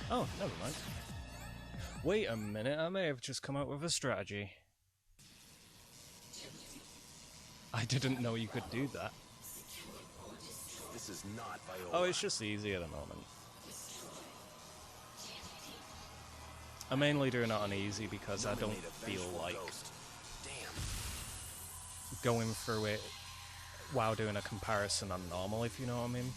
Oh, never mind. Wait a minute, I may have just come up with a strategy. I didn't know you could do that. This is not Viola. Oh, it's just easy at the moment. I'm mainly doing it on easy because I don't feel like going through it while doing a comparison on normal, if you know what I mean.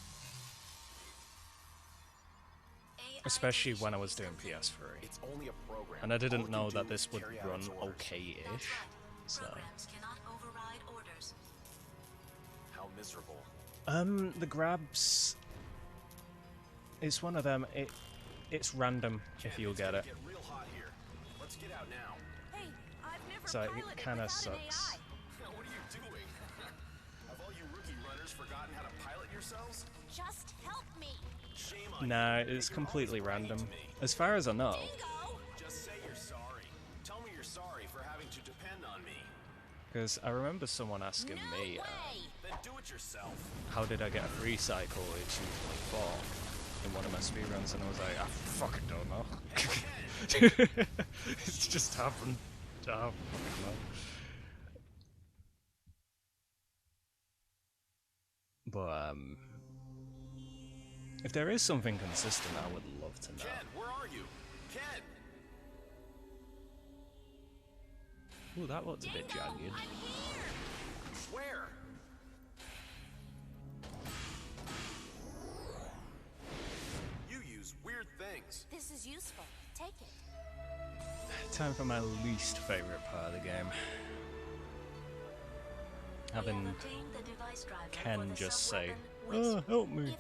Especially when I was doing PS3. It's only a program. And I didn't know that this would run okay-ish. So. Programs cannot override orders. How miserable. The grabs. It's one of them. It's random if you'll get it. Get real hot here. Let's get out now. Hey, I've never So it piloted kind of without an sucks. AI. What are you doing? Have all you rookie runners forgotten how to pilot yourselves? Just help me. Shame on Nah, you. it's You're completely always bragging random. to me. As far as I know. Bingo! Just say you're sorry. Tell me you're sorry for having to depend on me. Because I remember someone asking me, Then do it yourself. how did I get a free cycle? It's usually 4 in one of my speedruns, and I was like, I fucking don't know. It's just happened. I don't fucking know. But, if there is something consistent, I would love to know. Ken, where are you? Ken! Ooh, that looked a bit jagged. I'm here! Where? You use weird things. This is useful. Take it. Time for my least favourite part of the game. Having Ken just say, "Oh, help me,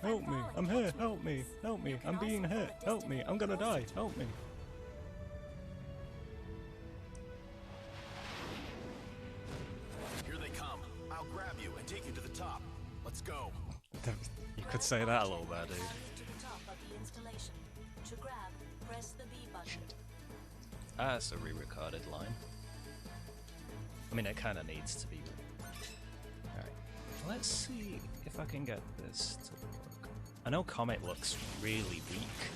I'm here, help me, I'm being hit, help me, I'm gonna die, help me." Here they come. I'll grab you and take you to the top. Let's go. You could say that a little bit, dude. To grab, press the B button. That's a re-recorded line. I mean, it kind of needs to be. Alright, let's see if I can get this to work. I know Comet looks really weak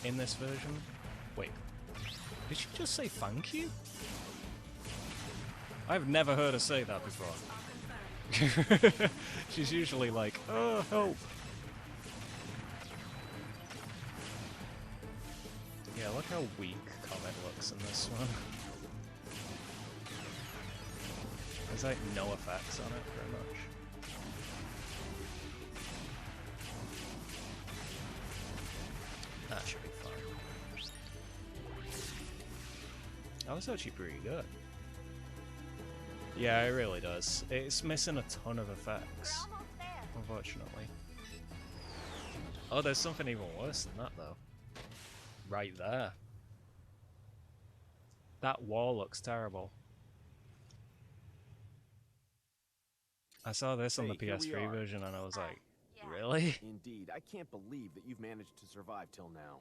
in this version. Wait, did she just say thank you? I've never heard her say that before. She's usually like, oh, help. Yeah, look how weak Comet looks in this one. There's like no effects on it, pretty much. That should be fine. That was actually pretty good. Yeah, it really does. It's missing a ton of effects, unfortunately. Oh, there's something even worse than that, though. Right there. That wall looks terrible. I saw this on the Hey, here we PS3 are. version and I was like, really? Indeed, I can't believe that you've managed to survive till now.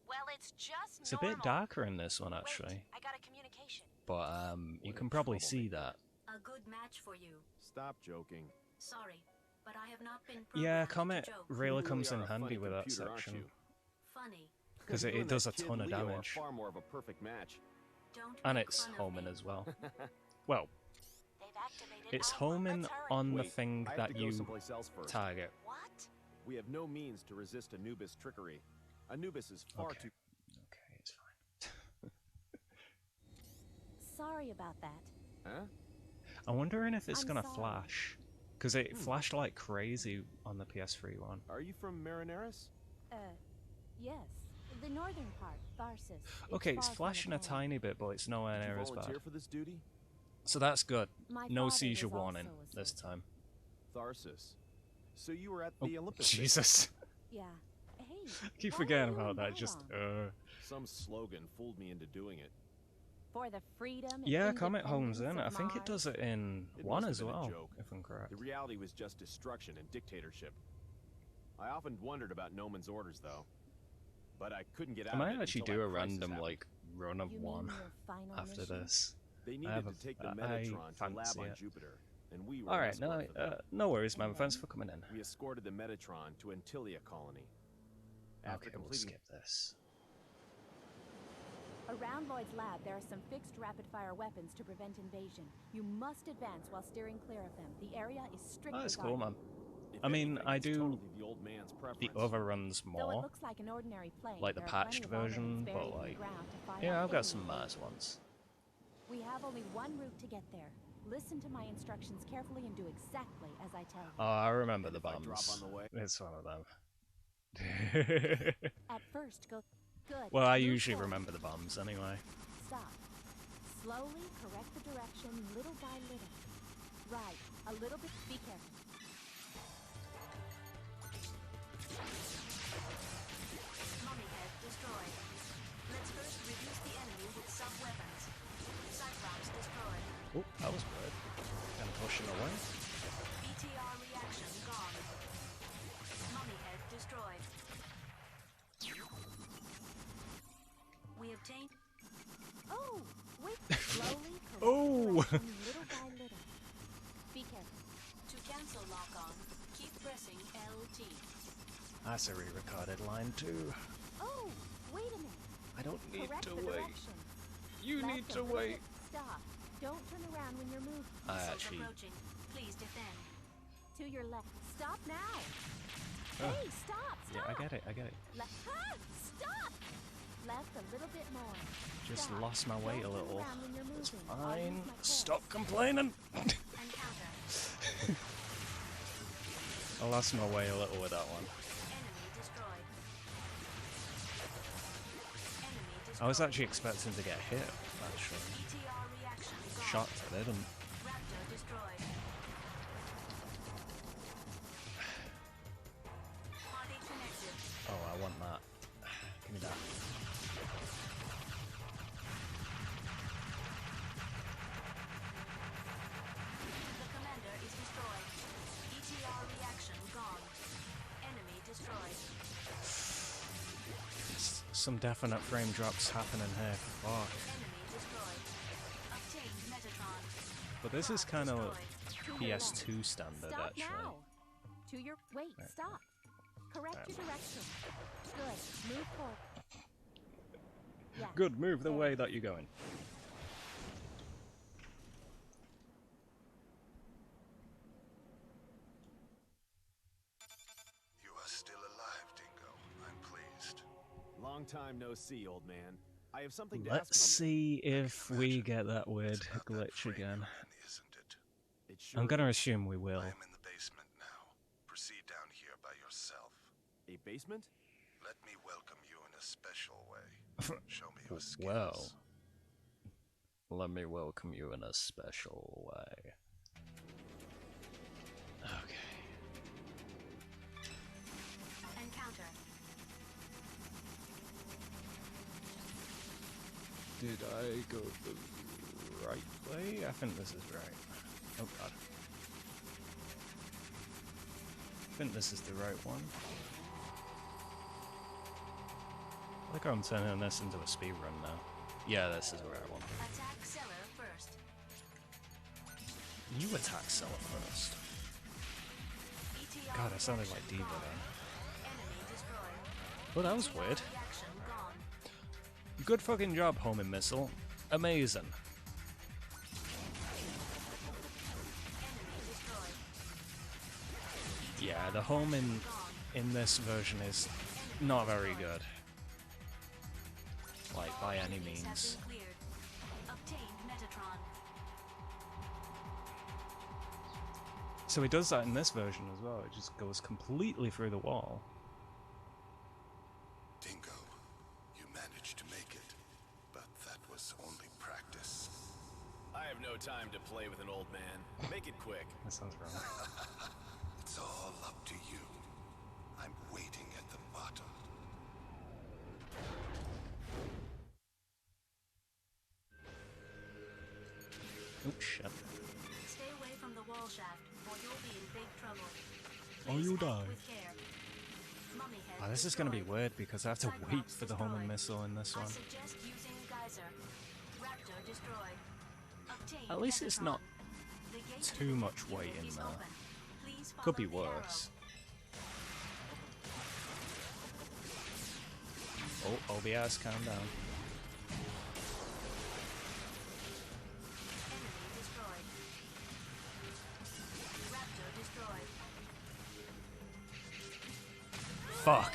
Well, it's just It's a normal. bit darker in this one, actually. Wait, I got a communication. But, you can probably see that. A good match for you. Stop joking. Sorry, but I have not been Yeah, programmed Comet to joke. really You comes are in a funny handy with that computer, aren't section. you? Funny. Because You it and does a that kid ton of Leo are damage. far more of a perfect match. Don't And make it's fun of homing me. as well. Well, They've activated it's our- homing Let's hurry. on the Wait, thing I have that to go you someplace else first. target. What? We have no means to resist Anubis' trickery. Anubis is far too... Okay, it's fine. Sorry about that. Huh? I'm wondering if it's I'm gonna sorry. flash. Because it flashed like crazy on the PS3 one. Are you from Marineris? Yes. The northern part, Tharsis. Okay, it's far from flashing a at home. tiny bit, but it's nowhere Did you near as bad. volunteer for this duty? So that's good. My No father seizure was warning also a this soldier. time. Tharsis. So you were at Oh, the Olympics. Jesus. Yeah. Hey. Keep why forgetting are you about in that. Just, Babylon? Some slogan fooled me into doing it. For the freedom and Yeah, Comet homes in. independence I think of it does Mars? it in It one must as have been a well, joke. if I'm correct. The reality was just destruction and dictatorship. I often wondered about Noman's orders, though. But I couldn't get out I of might it actually until do that a crisis random, happened. like, run of You one mean your final after mission? this. They I needed have to take the I Metatron to a lab fancy on it. Jupiter, and we were Alright, an no, escort for them. no worries, man. Thanks for coming in. We escorted the Metatron to Antilia colony. After Okay, we'll completing skip this. Around Lloyd's lab, there are some fixed rapid-fire weapons to prevent invasion. You must advance while steering clear of them. The area is strictly Oh, that's cool, guarded. man. If I mean, anything, I it's do totally the old man's the preference. overruns Though it more, looks like an ordinary plane, like the there are patched plenty of version, armaments buried but in the like, ground to fire yeah, off I've got any some Mars invasion. ones. We have only one route to get there. Listen to my instructions carefully and do exactly as I tell you. Oh, I remember And the if I drop bombs. on the way? It's one of them. At first, go... Good. Well, I Move usually forward. remember the bombs anyway. Stop. Slowly correct the direction little by little. Right. A little bit. Be careful. Mummy head destroyed. Let's first reduce the enemy with sub-weapons. Cyclops destroyed. Oh, that was weird. And pushing away. BTR reaction gone. Mummy head destroyed. We obtained... Oh, wait. Slowly correct Oh. the direction little by little. Be careful. To cancel lock-on, keep pressing LT. That's a re-recorded line too. Oh, wait a minute. I don't need Correct to the wait. direction. You Left need a to little wait. bit. Stop. Don't turn around when you're moving. I Missiles actually... approaching. Please defend. To your left. Stop now. Oh. Hey, stop. Yeah, Stop. I get it, I get it. Left. Ah, stop. Left a little bit more. Just Stop. lost my way a Don't turn little. around when you're It's moving. I'll fine. use my Stop curbs. complaining. Encounter. I lost my way a little with that one. Enemy destroyed. Enemy destroyed. I was actually expecting to get hit, actually. BTR reaction gone. Shocked I didn't. Raptor destroyed. Party connected. Oh, I want that. Give me that. The commander is destroyed. ETR reaction gone. Enemy destroyed. Some definite frame drops happening here. Fuck. Enemy destroyed. Obtained Metatron. But this is kind of To your left. PS2 standard, Stop actually. now. To your... Wait, Right. stop. Correct Right. your direction. Good. Move forward. Yeah. Good, move the there. way that you're going. You are still alive, Dingo. I'm pleased. Long time no see, old man. I have something to Let's ask see if we get that weird It's about that glitch frame again. you're in, isn't it? you. It sure I'm gonna is. assume we will. I am in the basement now. Proceed down here by yourself. A basement? Let me welcome you in a special way. Show me your skills. Well, let me welcome you in a special way. Okay. Encounter. Did I go the right way? I think this is right. Oh god. I think this is the right one. I think I'm turning this into a speed run now. Yeah, this is the right one. Attack seller first. You attack Seller first. ETR God, I sounded like reaction Diva gone. then. Enemy destroyed. Well, that was ETR weird. reaction gone. Good fucking job, homing missile. Amazing. Enemy destroyed. Yeah, the homing in this version is not very good. Like, by any means. So he does that in this version as well, it just goes completely through the wall. Dingo, you managed to make it, but that was only practice. I have no time to play with an old man. Make it quick. That sounds wrong. It's all up to you. I'm waiting at the bottom. Oh shit. Stay away from the wall shaft, or you'll be in big trouble. Or you'll die. With care. Mummy head Oh, this is gonna be destroyed. weird because I have to Cyclops wait for the homing destroyed. missile in this I one. suggest using geyser. Raptor destroyed. Obtain At least it's Megatron. not The gate to too the much next weight unit in is there. open. Please Could be follow the worse. arrow. Oh, OBS, calm down. Enemy destroyed. Raptor destroyed. Fuck.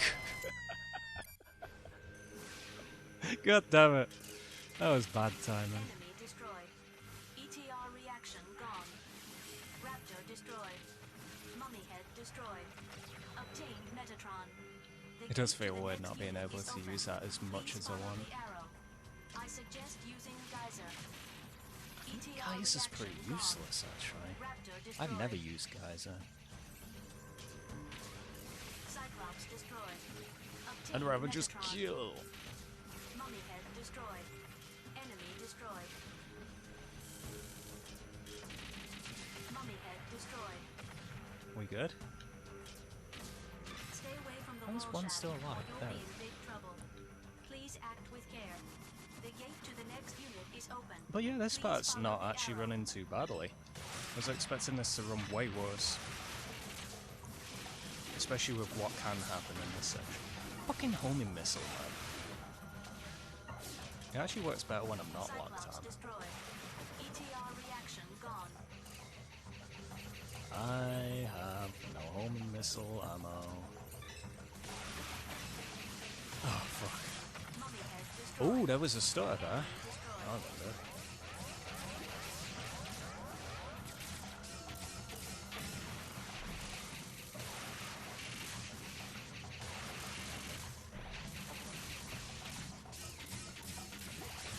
God damn it. That was bad timing. Enemy destroyed. ETR reaction gone. Raptor destroyed. Mummy head destroyed. Obtained Metatron. The It does gate to feel the weird next not being unit able is to open. use that as much Please as I follow want. the arrow. I suggest using geyser. ETR Guys is reaction pretty gone. useless actually. Raptor destroyed. I've never used Geyser. Cyclops destroyed. I'd Obtained rather just Metatron. kill. Mummy head destroyed. Enemy destroyed. Mummy head destroyed. We good? Stay away from the How is wall one shaft, still or alive? you'll There. be in big trouble. Please act with care. The gate to the next unit is open. But yeah, this Please part's follow not the actually arrow. running too badly. I was expecting this to run way worse. Especially with what can happen in this section. Fucking homing missile, man. It actually works better when I'm not locked Cyclops on. destroyed. ETR reaction gone. I have no homing missile ammo. Oh, fuck. Mummy head destroyed. Oh, there was a stutter there. Destroyed. Oh, that did.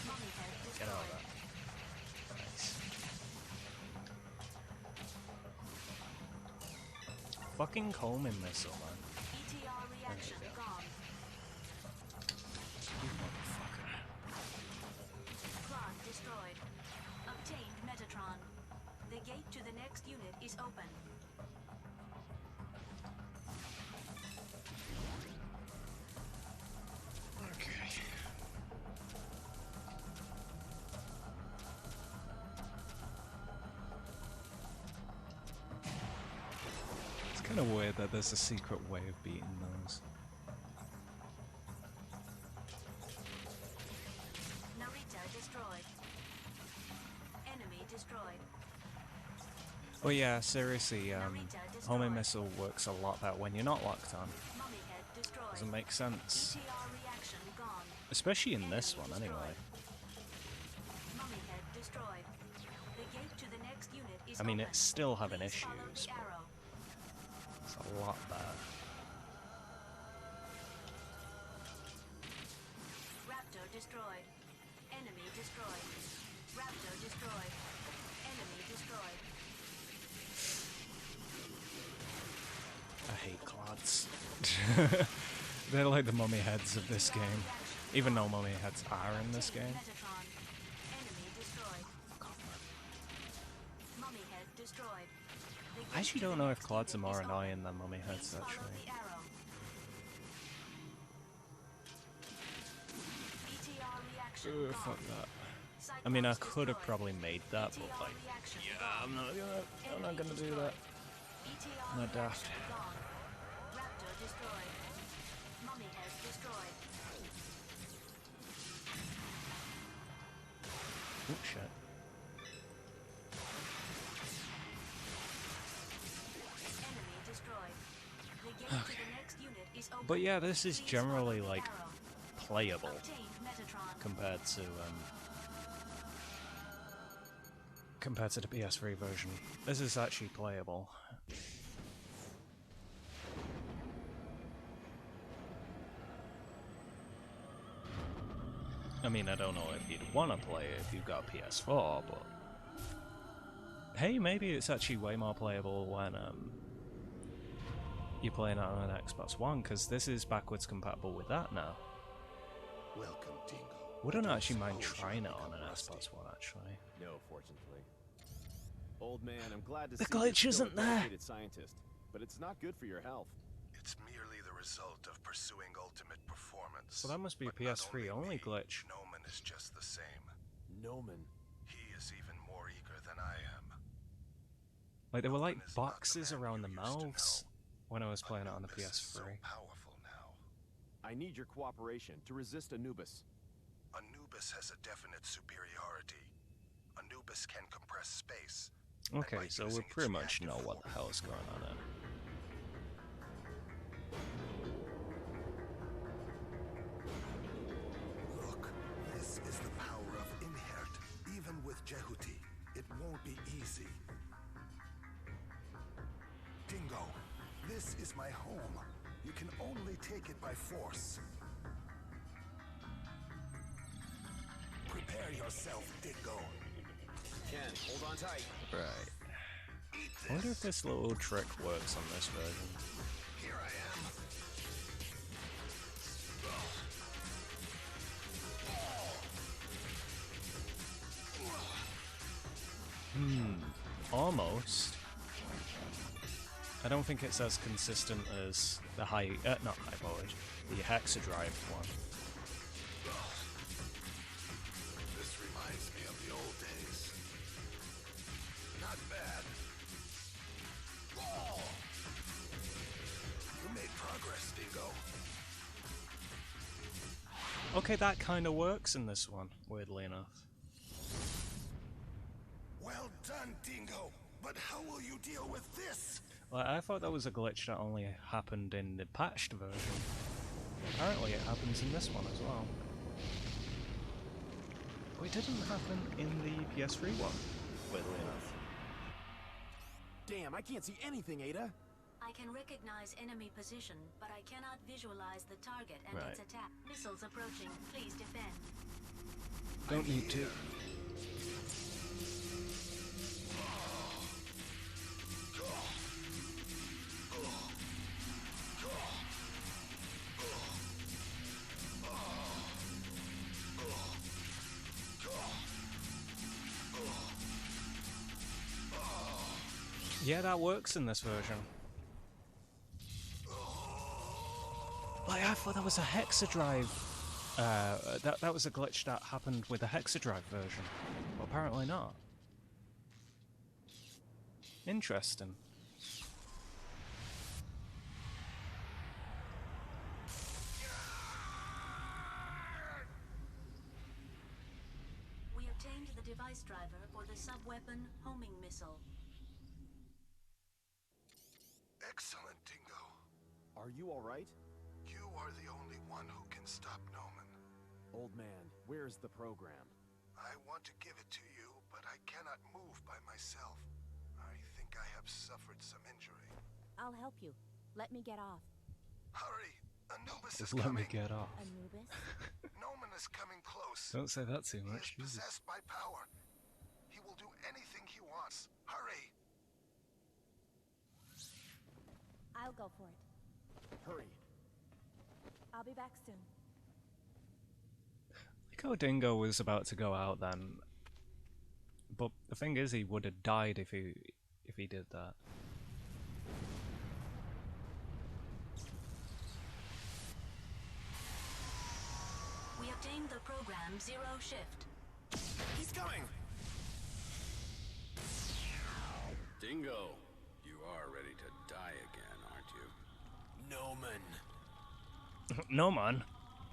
Mummy head Get out of destroyed. that. Nice. Fucking homing missile, man. ETR reaction go. gone. You motherfucker. Plant destroyed. Obtained Metatron. The gate to the next unit is open. Okay. It's kind of weird that there's a secret way of beating those. Narita destroyed. Enemy destroyed. But yeah, seriously, Narita destroyed. homing missile works a lot better when you're not locked on. Mummy head destroyed. Doesn't make sense. ETR reaction gone. Especially in this one, anyway. Mummy head destroyed. The gate to the next unit is I mean, open. it's still having Please follow issues, the but arrow. it's a lot better. Raptor destroyed. Enemy destroyed. Raptor destroyed. Enemy destroyed. I hate clods. They're like the mummy heads of this game. Even though mummy heads are in this game. Metatron. Enemy destroyed. Mummy head destroyed. The I gate actually to don't the know if next clods are unit more is annoying open. than mummy heads, Please follow actually. the arrow. ETR reaction Fuck gone. that. I mean, I Cyclops could have destroyed. probably made that, but ETR like, reaction yeah, gone. I'm not Enemy gonna do destroyed. that. ETR I'm not daft. reaction gone. Raptor destroyed. Mummy head destroyed. Oh shit. Enemy destroyed. The gate to the next But yeah, this is generally like playable compared to the PS3 version. This is actually playable. I mean, I don't know if you'd want to play it if you've got a PS4, but hey, maybe it's actually way more playable when you're playing it on an Xbox One, because this is backwards compatible with that now. Welcome, Dingo. Wouldn't actually mind trying it on an Xbox One, actually. No, fortunately. Old man, I'm glad to The see you're glitch still isn't a there. dedicated scientist, but it's not good for your health. It's merely the result of pursuing ultimate performance. So that must be a PS3 only glitch. Noman is just the same. Noman. He is even more eager than I am. Like, there were like Noman is not boxes the man around the you used to mouths when I was playing it on the Anubis is PS3. so powerful now. I need your cooperation to resist Anubis. Anubis has a definite superiority. Anubis can compress space. Okay, so we pretty much know what the hell is going on there. Look, this is the power of Inhert. Even with Jehuti, it won't be easy. Dingo, this is my home. You can only take it by force. Prepare yourself, Dingo. Ken, hold on tight. Right. I wonder if this little trick works on this version. Here I am. Almost. I don't think it's as consistent as the not high voltage, the hexadrive one. This reminds me of the old days. Not bad. You made progress, Dingo. Okay, that kind of works in this one, weirdly enough. Well done, Dingo. But how will you deal with this? Like, I thought that was a glitch that only happened in the patched version. Apparently it happens in this one as well. But it didn't happen in the PS3 one, weirdly enough. Damn, I can't see anything, Ada. I can recognize enemy position, but I cannot visualize the target and its attack. Missiles approaching. Please defend. Don't need to. Yeah, that works in this version. Like, I thought that was a hexadrive. That was a glitch that happened with the hexadrive version. But apparently not. Interesting. We obtained the device driver for the sub-weapon homing missile. Excellent, Dingo. Are you alright? You are the only one who can stop Noman. Old man, where's the program? I want to give it to you, but I cannot move by myself. I think I have suffered some injury. I'll help you. Let me get off. Hurry! Anubis is Let coming. me get off. Anubis? Noman is coming close. Don't say that too much. He is possessed by power. He will do anything he wants. Hurry! I'll go for it. Hurry. I'll be back soon. Like how Dingo was about to go out then. But the thing is, he would have died if he did that. We obtained the program Zero Shift. He's coming! Dingo, you are ready to die again, aren't you? Noman. No, man.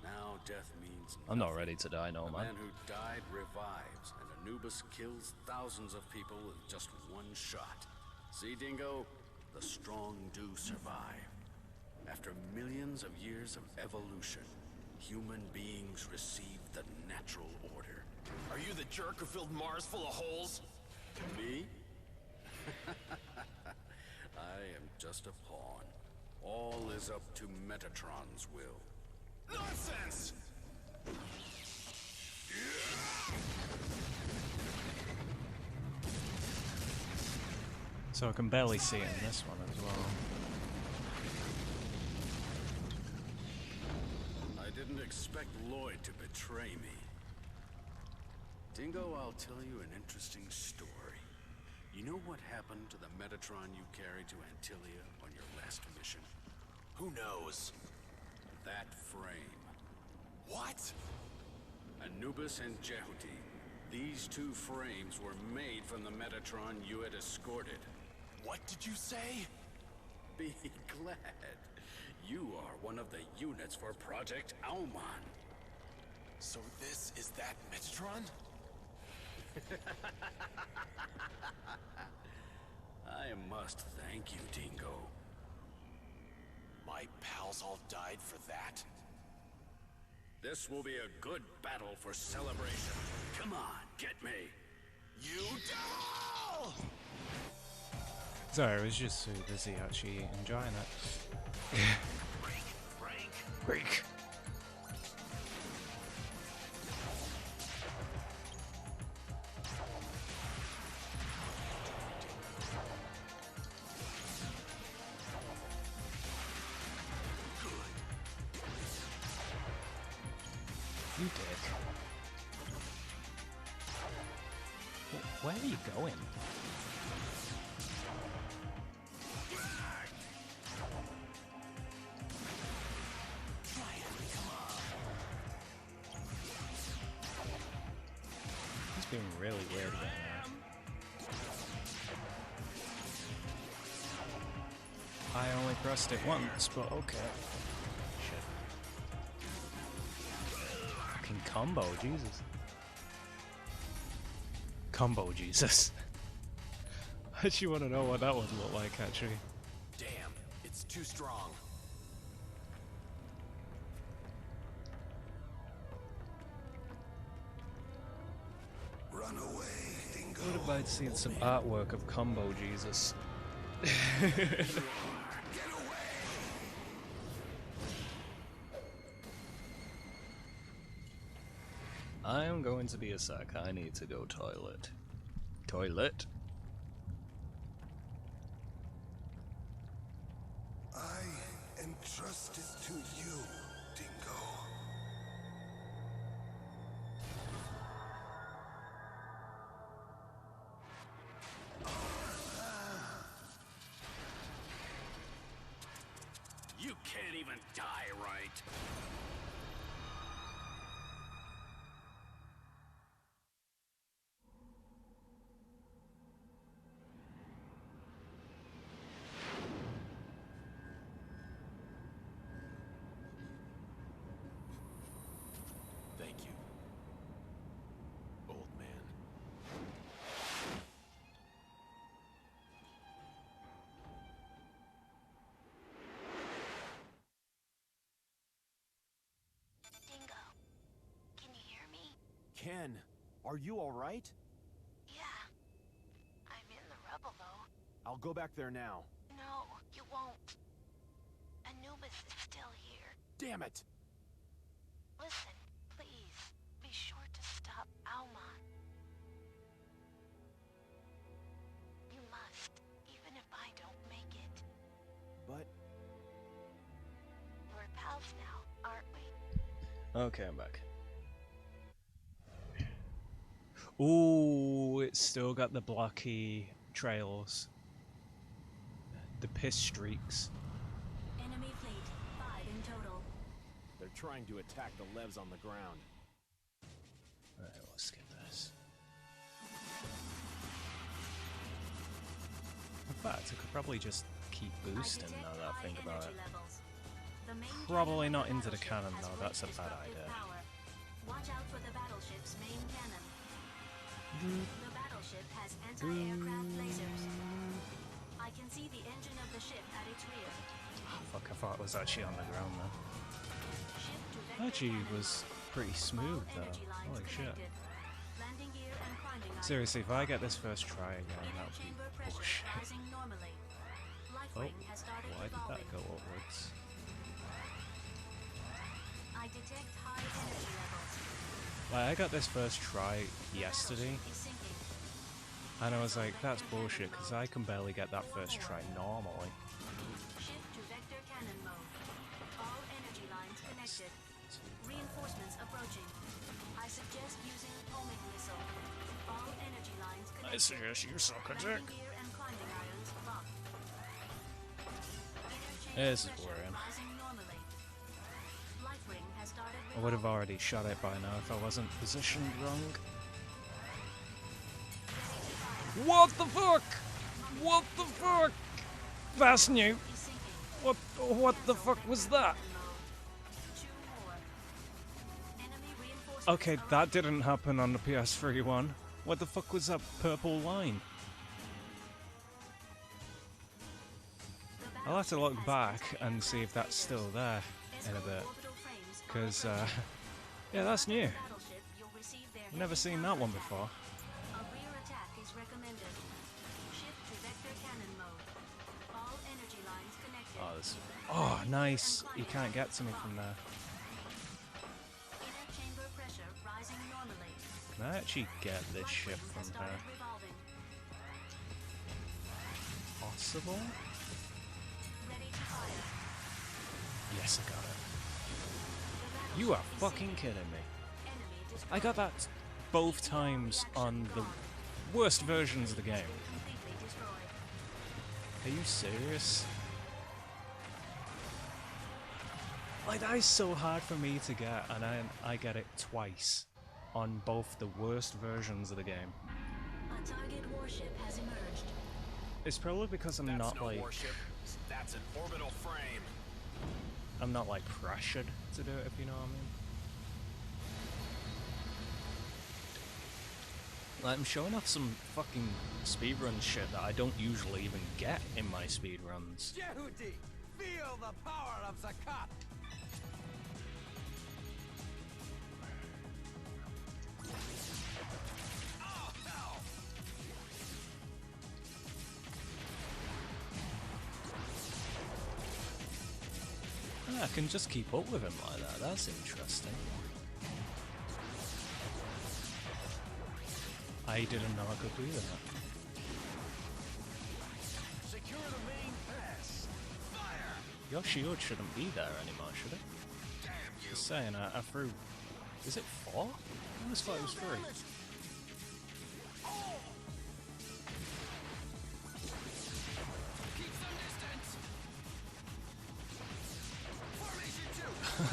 Now death means nothing. I'm not ready to die, no, The man. man who died revives, and Anubis kills thousands of people with just one shot. See, Dingo? The strong do survive. After millions of years of evolution, human beings received the natural order. Are you the jerk who filled Mars full of holes? Me? I am just a pawn. All is up to Metatron's will. Nonsense! So I can barely see it in this one as well. I didn't expect Lloyd to betray me. Dingo, I'll tell you an interesting story. You know what happened to the Metatron you carried to Antilia on your last mission? Who knows? That frame. What? Anubis and Jehuti. These two frames were made from the Metatron you had escorted. What did you say? Be glad. You are one of the units for Project Auman. So this is that Metatron? I must thank you, Dingo. My pals all died for that? This will be a good battle for celebration. Come on, get me. You devil! Sorry, I was just so busy actually enjoying it. Break. You dick. Where are you going? He's being really weird right now. I only pressed it once, but okay. Shit. Fucking combo, Jesus. Combo, Jesus. I actually want to know what that would look like, actually. Damn, it's too strong. Run away, Dingo. What if I'd seen some artwork of Combo Jesus? I am going to be a sec. I need to go toilet. Toilet? I entrust it to you, Dingo. You can't even die right. Thank you, old man. Dingo, can you hear me? Ken, are you alright? Yeah. I'm in the rubble, though. I'll go back there now. No, you won't. Anubis is still here. Damn it! Listen, please, be sure to stop Auman. You must, even if I don't make it. But We're pals now, aren't we? Okay, I'm back. Ooh, it's still got the blocky trails. The piss streaks. Enemy fleet, 5 in total. they're trying to attack the Levs on the ground. Alright, let's skip this. In fact, I could probably just keep boosting now that I think about it. Probably not into the cannon though, that's a bad idea. Watch out for the battleship's main cannon. The battleship has anti-aircraft lasers. I can see the engine of the ship at its rear. Fuck, I thought it was actually on the ground then. Actually, it was pretty smooth though. Holy shit. Seriously, if I get this first try again, that would be bullshit. Oh, why did that go upwards? Like, I got this first try yesterday, and I was like, that's bullshit, because I can barely get that first try normally. Shift to vector cannon mode. All energy lines connected. Reinforcements approaching. I suggest using homing missile. All energy lines connected. I suggest you suck a dick. Landing gear and climbing irons locked. This is boring. I would have already shot it by now if I wasn't positioned wrong. What the fuck? What the fuck? That's new. What the fuck was that? Okay, that didn't happen on the PS3 one. What the fuck was that purple line? I'll have to look back and see if that's still there in a bit. Because, yeah, that's new. I've never seen that one before. Oh, this. Oh, nice. You can't get to me from there. Can I actually get this ship from her? Possible? Yes, I got it. You are fucking kidding me. I got that both times on the worst versions of the game. Are you serious? Like, that is so hard for me to get, and I get it twice on both the worst versions of the game. A target warship has emerged. It's probably because I'm not like... warship. That's an orbital frame. I'm not like pressured to do it, if you know what I mean. Like, I'm showing off some fucking speedrun shit that I don't usually even get in my speedruns. Yehudi, feel the power of Zakat. I can just keep up with him like that. That's interesting. I didn't know I could do that. Secure the main pass. Fire! Your shield shouldn't be there anymore, should it? Damn you! Just saying, I threw... Is it 4? I always thought it was 3.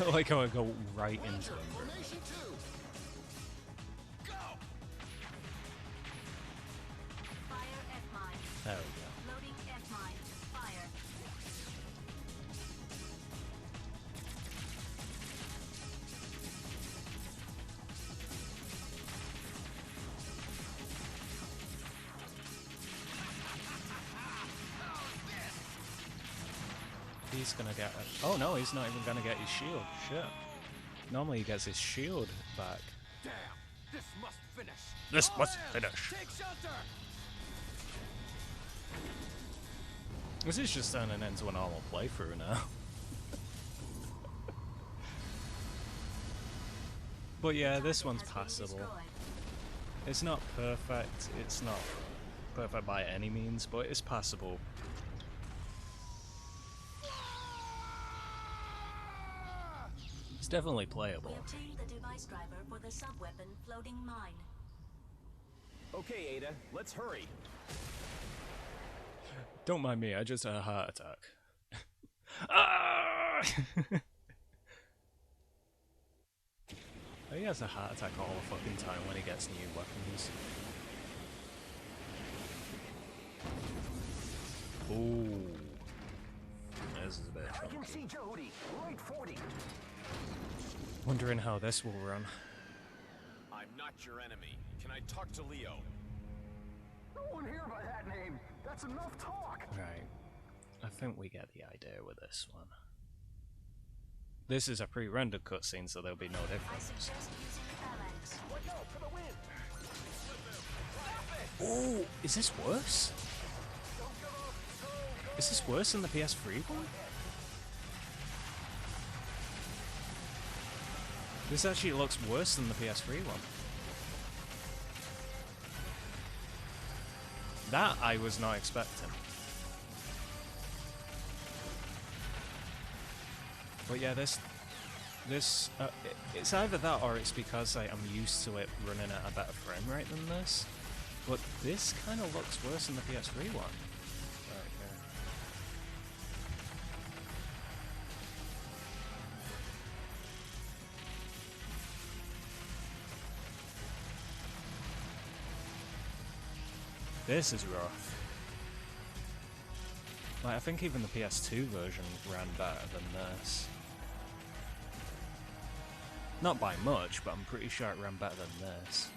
I like how I go right into him. Formation 2. Go! Fire F-mine. There we go. Loading F-mine. Fire. He's gonna get it. Oh no, he's not even gonna get his shield. Shit. Normally he gets his shield back. Damn! This must finish. This must finish. Take shelter. This is just turning into a normal playthrough now. But yeah, this one's passable. It's not perfect. It's not perfect by any means, but it's passable. It's definitely playable. We obtained the device driver for the sub-weapon floating mine. Okay, Ada, let's hurry. Don't mind me, I just had a heart attack. Ah! He has a heart attack all the fucking time when he gets new weapons. Ooh. This is a bit funky. I can see Jody. Right 40. Wondering how this will run. I'm not your enemy. Can I talk to Leo? No one here by that name. That's enough talk. Right. I think we get the idea with this one. This is a pre-rendered cutscene, so there'll be no I difference. suggest using phalanx. Oh, is this worse? Is this worse than the PS3 one? This actually looks worse than the PS3 one. That I was not expecting. But yeah, it's either that or it's because I'm used to it running at a better frame rate than this. But this kind of looks worse than the PS3 one. Right here. This is rough. Like, I think even the PS2 version ran better than this. Not by much, but I'm pretty sure it ran better than this.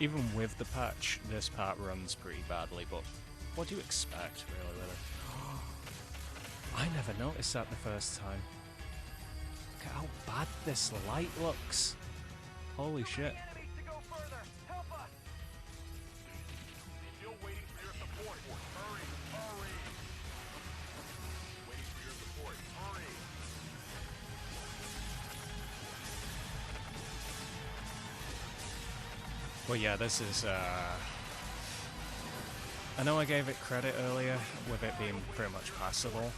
Even with the patch, this part runs pretty badly, but what do you expect, really, with it? I never noticed that the first time. Look at how bad this light looks. Holy shit. Well, yeah, this is, I know I gave it credit earlier with it being pretty much passable.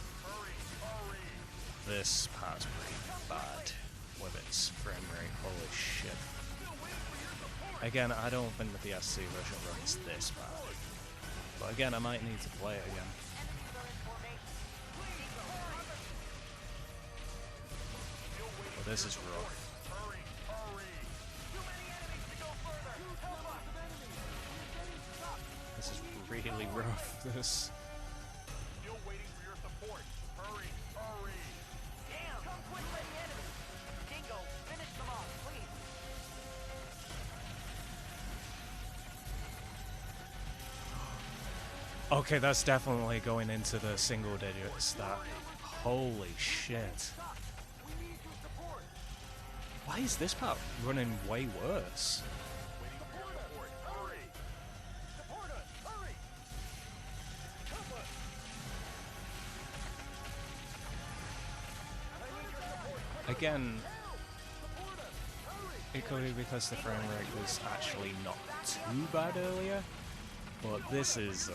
This part's pretty bad with its frame rate, holy shit. Again, I don't think the PS2 version runs this bad. But again, I might need to play it again. But this is rough. This is really rough, this. Still waiting for your support. Hurry, hurry. Damn, come quick by the enemy. Dingo, finish them off, please. Okay, that's definitely going into the single digits. That, holy shit. Why is this part running way worse? Again, it could be because the frame rate was actually not too bad earlier, but this is,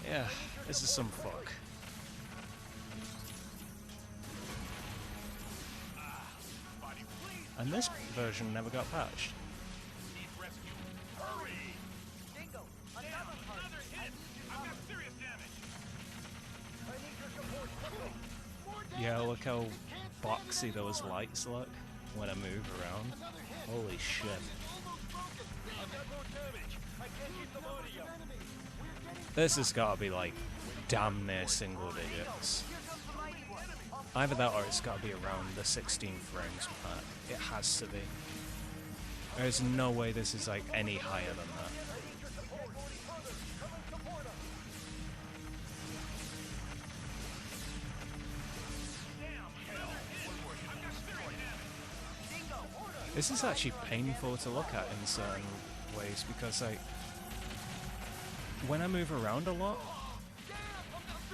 yeah, this is some fuck. And this version never got patched. Yeah, look how boxy those lights look when I move around. Holy shit. This has got to be like damn near single digits. Either that or it's got to be around the 16 frames per part. It has to be. There's no way this is like any higher than that. This is actually painful to look at in certain ways because, like, when I move around a lot,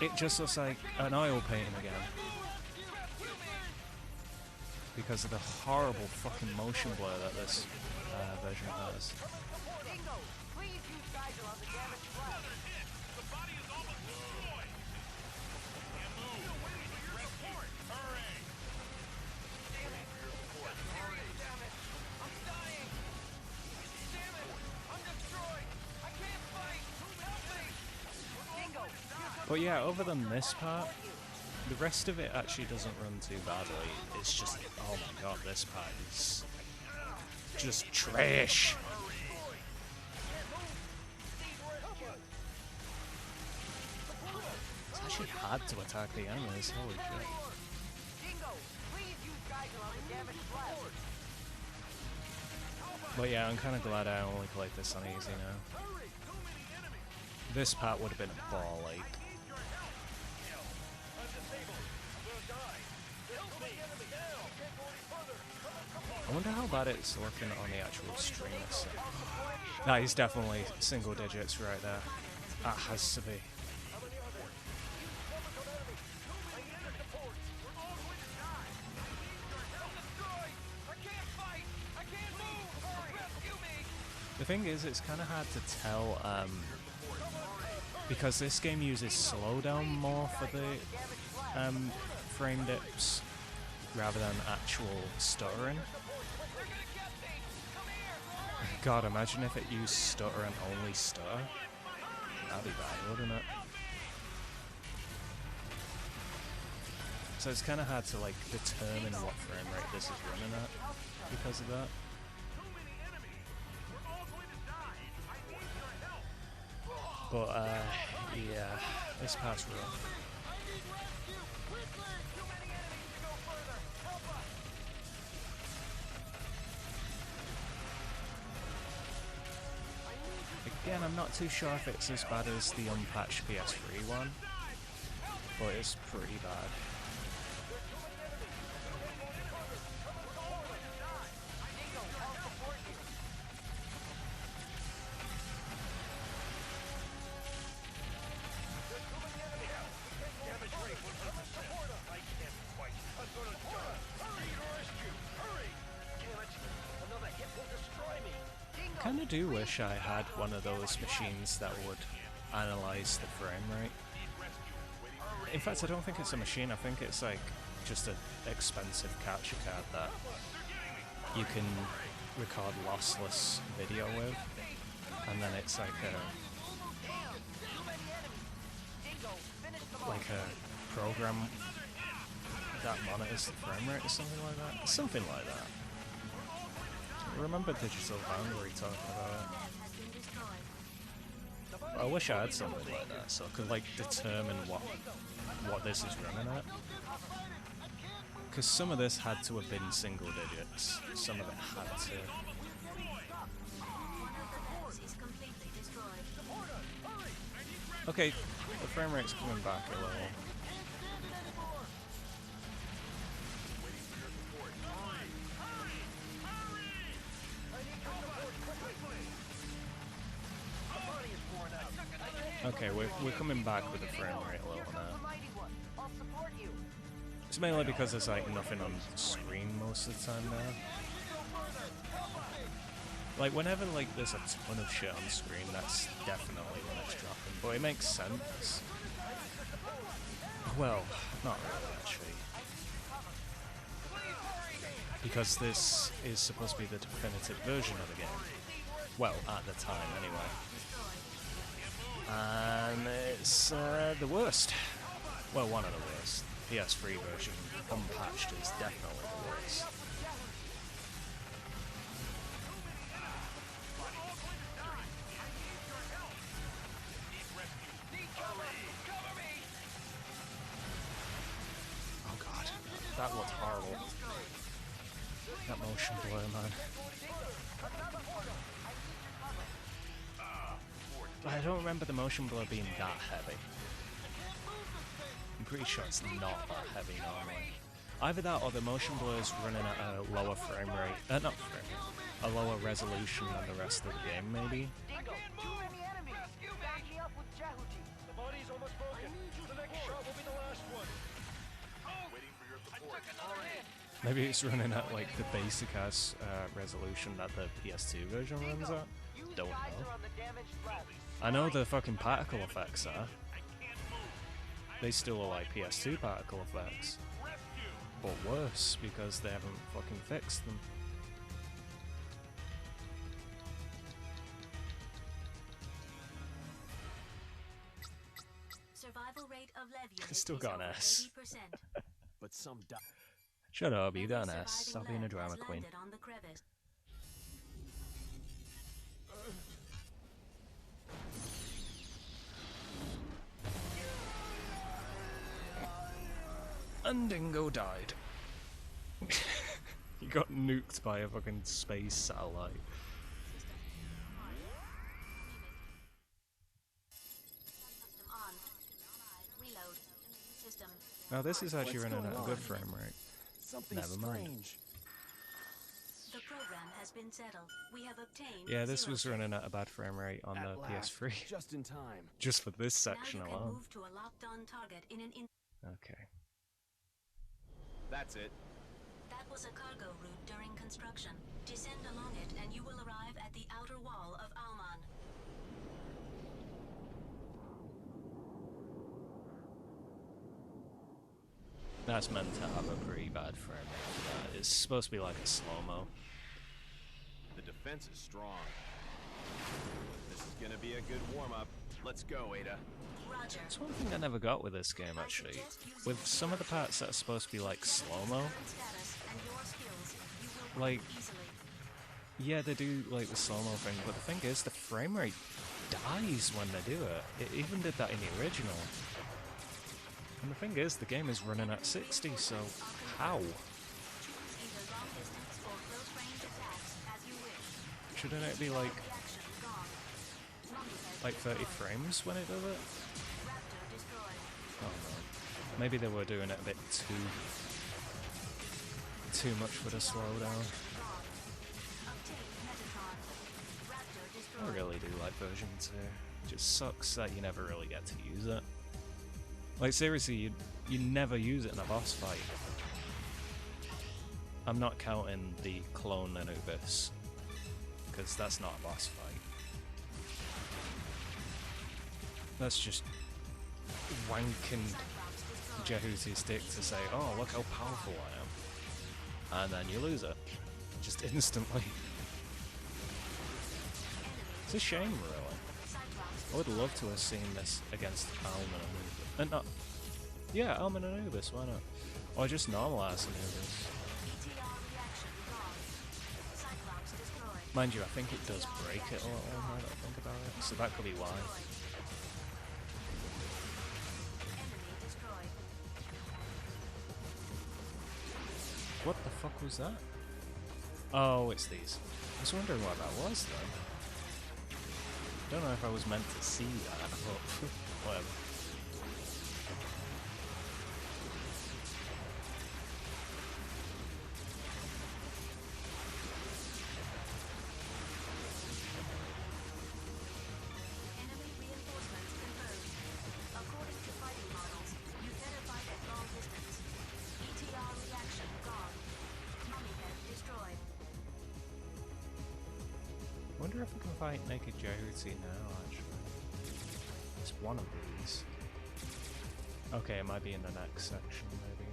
it just looks like an oil painting again. Because of the horrible fucking motion blur that this version has. But yeah, other than this part, the rest of it actually doesn't run too badly. It's just, oh my god, this part is just trash. It's actually hard to attack the enemies, holy shit. But yeah, I'm kind of glad I only played this on easy now. This part would have been a ball ache. I wonder how bad it's looking on the actual stream. That is definitely single digits right there. That has to be. The thing is, it's kind of hard to tell, because this game uses slowdown more for the frame dips, rather than actual stuttering. God, imagine if it used stutter and only stutter. That'd be bad, wouldn't it? So it's kind of hard to like determine what frame rate this is running at because of that. But yeah, this part's rough. Again, I'm not too sure if it's as bad as the unpatched PS3 one, but it's pretty bad. I kinda do wish I had one of those machines that would analyze the frame rate. In fact, I don't think it's a machine, I think it's like just an expensive capture card that you can record lossless video with, and then it's like a program that monitors the frame rate or something like that. Something like that. I remember Digital Foundry talking about it. I wish I had something like that, so I could like determine what this is running at. Because some of this had to have been single digits. Some of it had to. Okay, the frame rate's coming back a little. Okay, we're coming back with the frame rate a little now. It's mainly because there's like nothing on screen most of the time now. Like whenever like there's a ton of shit on screen, that's definitely when it's dropping. But it makes sense. Well, not really actually. Because this is supposed to be the definitive version of the game. Well, at the time anyway. And it's the worst. Well, one of the worst. PS3 version, unpatched, is definitely the worst. Oh god, that looked horrible. That motion blur, man. I don't remember the motion blur being that heavy. I'm pretty sure it's not that heavy normally. Either that or the motion blur is running at a lower frame rate. Not frame rate. A lower resolution than the rest of the game, maybe? Maybe it's running at like the basic ass resolution that the PS2 version runs at? Don't know. I know the fucking particle effects are. They still are like PS2 particle effects. But worse, because they haven't fucking fixed them. Survival rate of Levian Still got an S. But some Shut up, you got an S. Stop being a drama queen. And Dingo died. He got nuked by a fucking space satellite. Now this is actually What's running at going a good on? frame rate. Something Never mind. strange. The program has been settled. We have obtained Yeah, this zero was check. running at a bad frame rate on At the last, PS3. just in time. Just for this Now section you can alone. move to a locked-on target in an Okay. That's it. That was a cargo route during construction. Descend along it and you will arrive at the outer wall of Alman. That's meant to have a pretty bad frame rate. It's supposed to be like a slow-mo. The defense is strong. This is gonna be a good warm-up. Let's go, Ada. Roger. It's one thing I never got with this game, actually. With some of the parts that are supposed to be like slow-mo, Status and your skills, you will like, easily. yeah, they do like the slow-mo thing, but the thing is, the frame rate dies when they do it. It even did that in the original. And the thing is, the game is running at 60, so how? Choose either long distance or close range attacks as you wish. Shouldn't it be like Reaction gone. Mummy head 30 destroyed. frames when it does it? Raptor destroyed. Oh no. Maybe they were doing it a bit too much for the slowdown. Gone. Obtain Metatron. Raptor I destroyed. really do like version 2. It just sucks that you never really get to use it. Like seriously, you never use it in a boss fight. I'm not counting the clone Anubis, because that's not a boss fight. That's just wanking Jehuti's stick to say, oh, look how powerful I am. And then you lose it. Just instantly. It's a shame, really. I would love to have seen this against Alman Anubis. No. Yeah, Alman Anubis, why not? Or just normal ass Anubis. ETR reaction gone. Cyclops destroyed. Mind you, I think it does break it a little now that I think about it, so that could be why. Enemy destroyed. What the fuck was that? Oh, it's these. I was wondering what that was then. Don't know if I was meant to see that, but whatever. Enemy reinforcements confirmed. According to fighting models, you better fight at long distance. ETR reaction gone. Mummy head destroyed. Wonder if I can fight Naked Jehuti now, actually. It's one of these. Okay, it might be in the next section, maybe.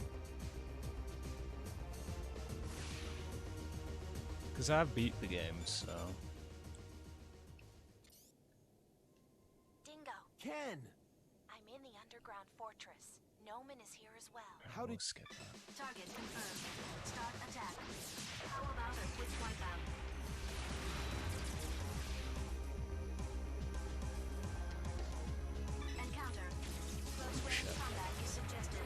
Because I've beat the game, so... Dingo, Ken! I'm in the underground fortress. Noman is here as well. How we'll did... skip that. Target confirmed. Start attack. How about a quick wipeout? Encounter. Close range Shit. combat is suggested.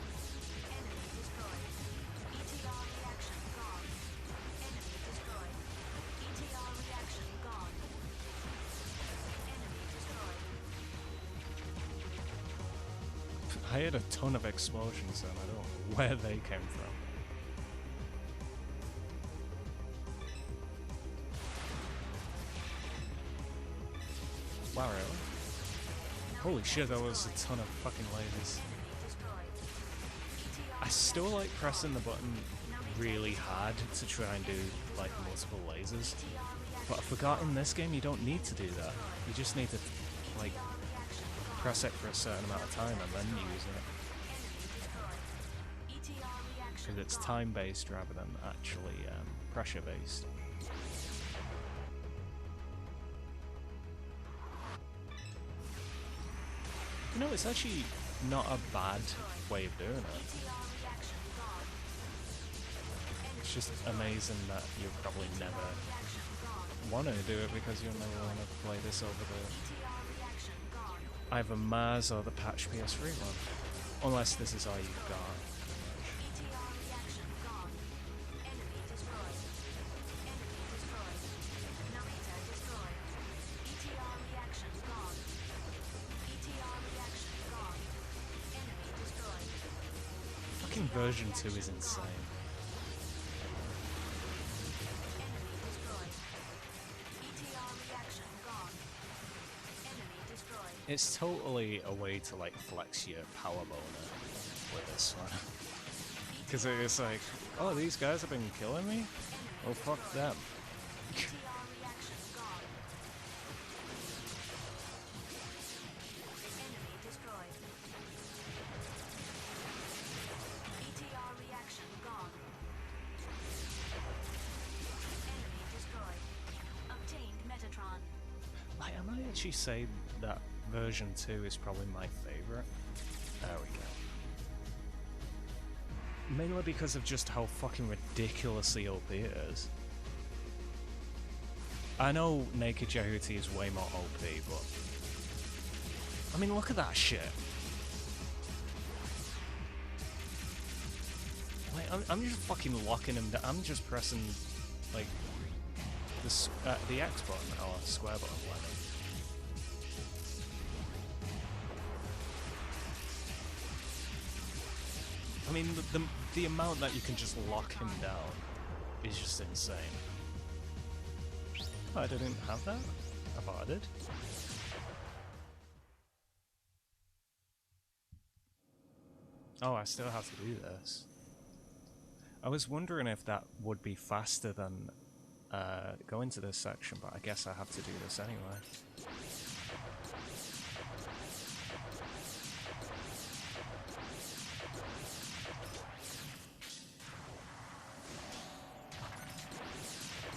Enemy destroyed. ETR reaction gone. Enemy destroyed. ETR reaction gone. Enemy destroyed. I had a ton of explosions and I don't know where they came from. Wow, really? Holy shit, that was a ton of fucking lasers. Enemy destroyed. ETR I still like pressing the button really hard to try and do like multiple lasers. But I forgot in this game you don't need to do that. You just need to like press it for a certain amount of time and then use it. Because it's time based rather than actually pressure based. You know, it's actually not a bad way of doing it. It's just amazing that you'll probably never want to do it because you'll never want to play this over the either Mars or the patch PS3 one. Unless this is all you've got. version 2 is insane. Enemy destroyed. ETR reaction gone. Enemy destroyed. It's totally a way to like flex your power boner with this one. Because it's like, oh, these guys have been killing me? Oh, fuck them. ETR reaction gone. Enemy destroyed. ETR reaction gone. Enemy destroyed. Obtained Metatron. Like, I might actually say that version 2 is probably my favorite. There we go. Mainly because of just how fucking ridiculously OP it is. I know Naked Jehuti is way more OP, but... I mean, look at that shit. Like, I'm just fucking locking him down. I'm just pressing, like, the X button, or square button, whatever. I mean, the amount that you can just lock him down is just insane. Oh, I didn't have that? I thought I did. Oh, I still have to do this. I was wondering if that would be faster than going to this section, but I guess I have to do this anyway.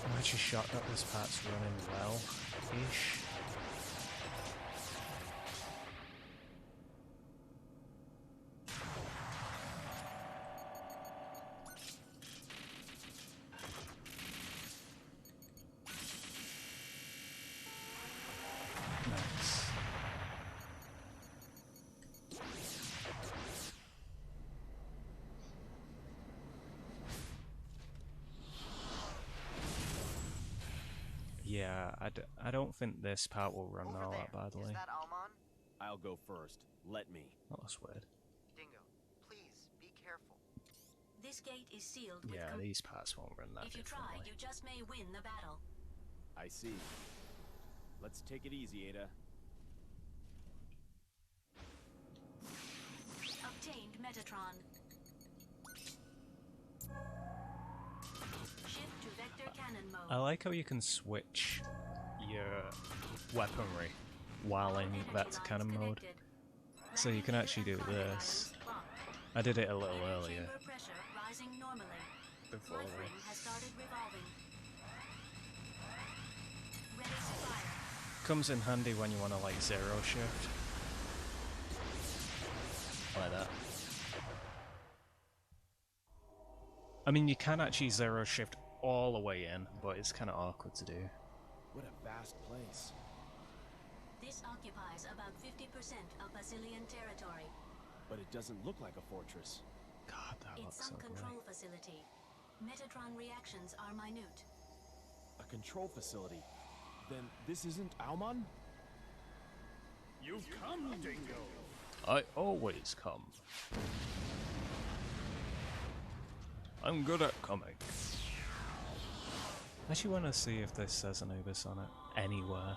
I'm actually shocked that this part's running well-ish. Nice. Yeah, I don't think this part will run all that badly. Is that Alman? I'll go first. Let me. Oh, that's weird. Dingo, please be careful. This gate is sealed with Yeah, these parts won't run that If you try, differently. you just may win the battle. I see. Let's take it easy, Ada. Obtained Metatron. Shift to vector cannon mode. I like how you can switch your weaponry while in vector cannon mode. So you can actually do this. I did it a little earlier. Chamber pressure rising normally. Before Life ring has started revolving. Ready to fire. Comes in handy when you want to like zero shift. Like that. I mean, you can actually zero shift all the way in, but it's kind of awkward to do. What a vast place. This occupies about 50% of Basilian territory. But it doesn't look like a fortress. God, that It's looks some ugly. control facility. Metatron reactions are minute. A control facility. Then this isn't Alman? You've come, Dingo. I always come. I'm good at coming. I actually want to see if this says Anubis on it anywhere.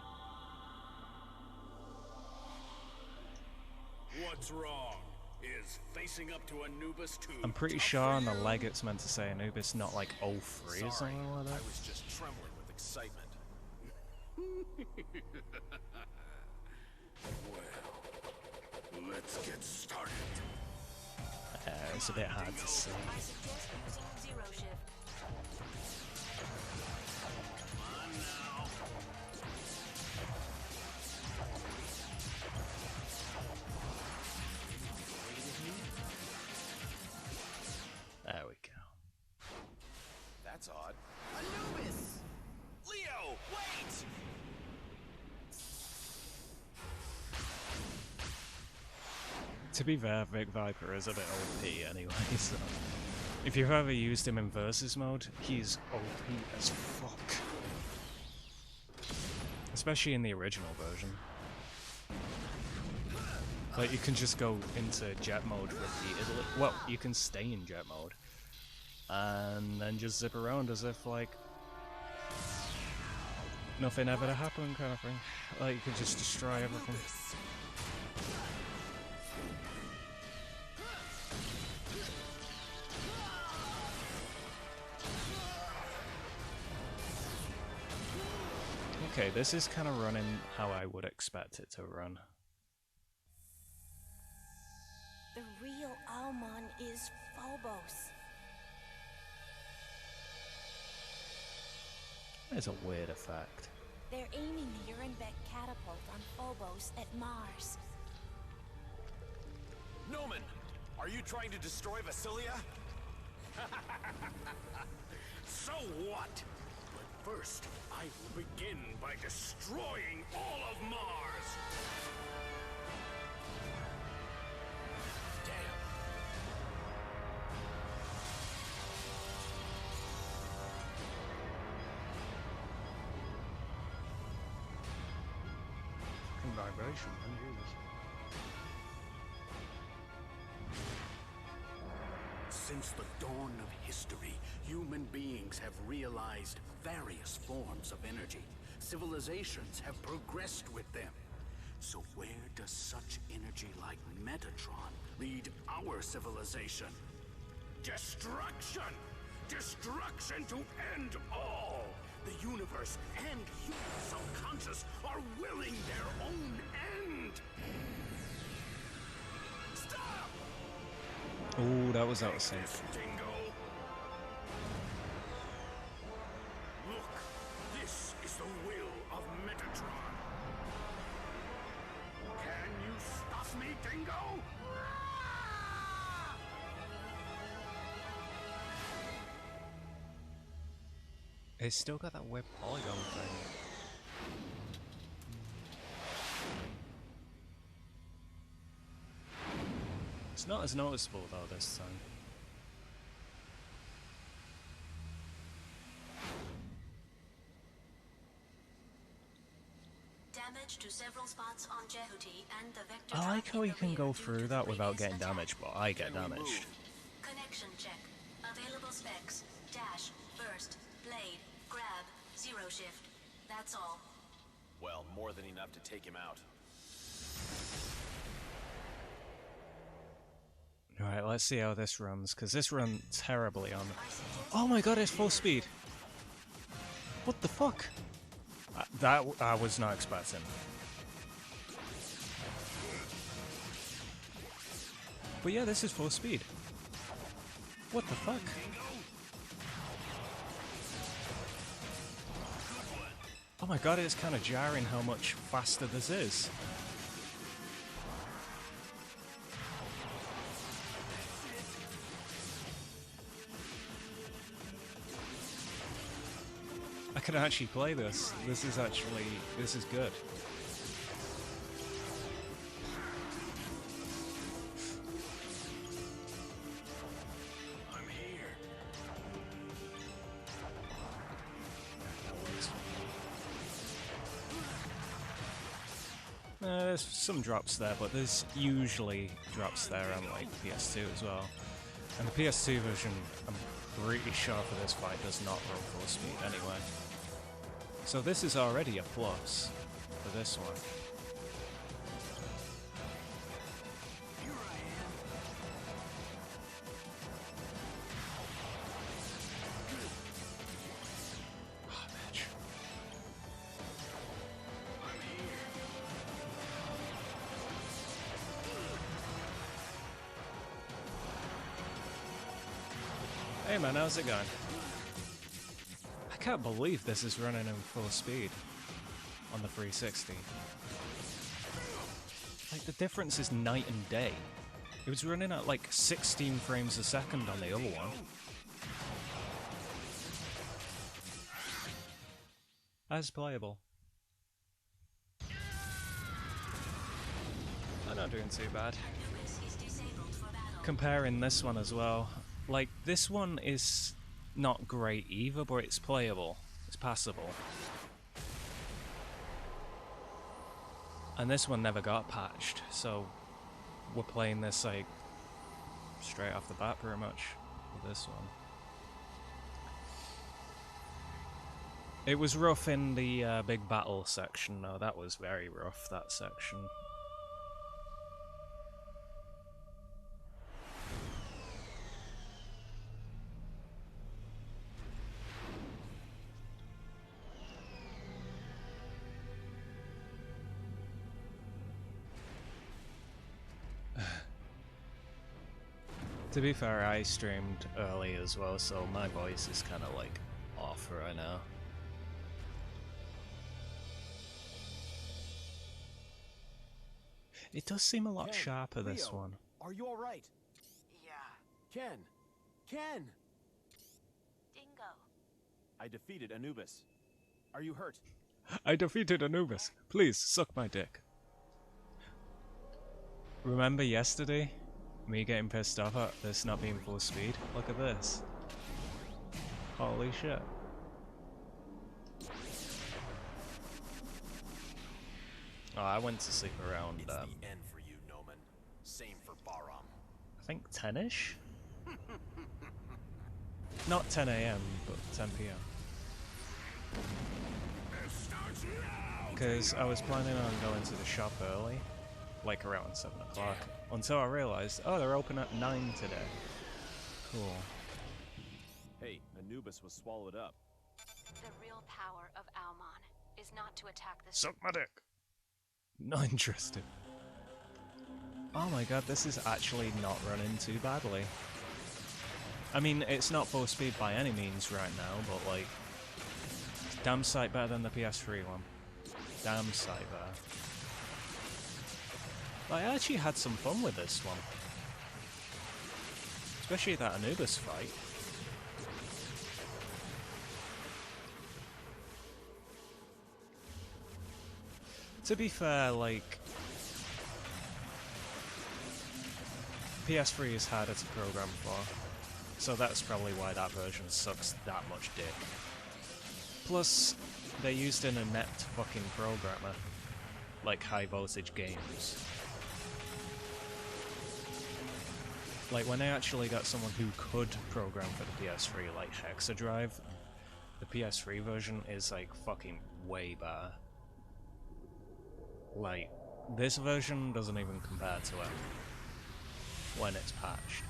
What's wrong? Is facing up to Anubis too I'm pretty tough sure for on the you? leg it's meant to say Anubis, not like 03 or something like that. I was just trembling with excitement. Well, let's get started. It's a bit hard to see. I suggest using zero shift. Come on now. There we go. That's odd. Anubis! Leo, wait! To be fair, Vic Viper is a bit OP anyway, so... If you've ever used him in versus mode, he's OP as fuck. Especially in the original version. Like, you can just go into jet mode repeatedly. Well, you can stay in jet mode. And then just zip around as if, like, nothing ever happened kind of thing. Like, you can just destroy everything. Okay, this is kind of running how I would expect it to run. The real Almon is Phobos. There's a weird effect. They're aiming the Urenbeck catapult on Phobos at Mars. Noman, are you trying to destroy Vasilia? So what? But first, I will begin by destroying all of Mars! Damn. Fucking vibration, man, Jesus. Since the dawn of history, human beings have realized various forms of energy. Civilizations have progressed with them. So where does such energy like Metatron lead our civilization? Destruction! Destruction to end all! The universe and human subconscious are willing their own end! Stop! Oh, that was out of sync. Dingo! Look, this is the will of Metatron. Can you stop me, Dingo? It's still got that weird polygon thing. It's not as noticeable though this time. Damage to several spots on Jehuti and the vector I like trap how in you the can rear go due through to that the without previous getting attack. damaged, but I get damaged. Connection check. Available specs. Dash, burst, blade, grab, zero shift. That's all. Well, more than enough to take him out. Alright, let's see how this runs, because this runs terribly on... Oh my god, it's full speed! What the fuck? That I was not expecting. But yeah, this is full speed. What the fuck? Oh my god, it's kind of jarring how much faster this is. I can actually play this. This is good. I'm here. There's some drops there, but there's usually drops there on like the PS2 as well. And the PS2 version, I'm pretty sure for this fight does not run full speed anyway. So this is already a plus for this one. Here I am. Oh, bitch. I'm here. Hey man, how's it going? I can't believe this is running in full speed on the 360. Like, the difference is night and day. It was running at like 16 frames a second on the other one. As playable. I'm not doing too bad. Comparing this one as well. Like, this one is not great either, but it's playable. It's passable. And this one never got patched, so we're playing this like straight off the bat pretty much with this one. It was rough in the big battle section though, that was very rough, that section. To be fair, I streamed early as well, so my voice is kind of like off right now. It does seem a lot sharper, this Leo, one. Are you alright? Yeah. Ken! Dingo. I defeated Anubis. Are you hurt? I defeated Anubis. Please, suck my dick. Remember yesterday? Me getting pissed off at this not being full speed? Look at this. Holy shit. Oh, I went to sleep around, It's the end for you, Noman. Same for Baram. I think 10-ish? Not 10 AM, but 10 PM. Because I was planning on going to the shop early, like around 7 o'clock, until I realised, oh, they're open at 9 today. Cool. Hey, Anubis was swallowed up. The real power of Almon is not to attack the... Suck my dick! Not interested. Oh my god, this is actually not running too badly. I mean, it's not full speed by any means right now, but like, it's damn sight better than the PS3 one. Damn sight better. Like, I actually had some fun with this one. Especially that Anubis fight. To be fair, like, PS3 is harder to program for, so that's probably why that version sucks that much dick. Plus, they're used in a inept fucking programmer, like high voltage games. Like, when they actually got someone who could program for the PS3, like Hexadrive, the PS3 version is like fucking way better. Like, this version doesn't even compare to it when it's patched.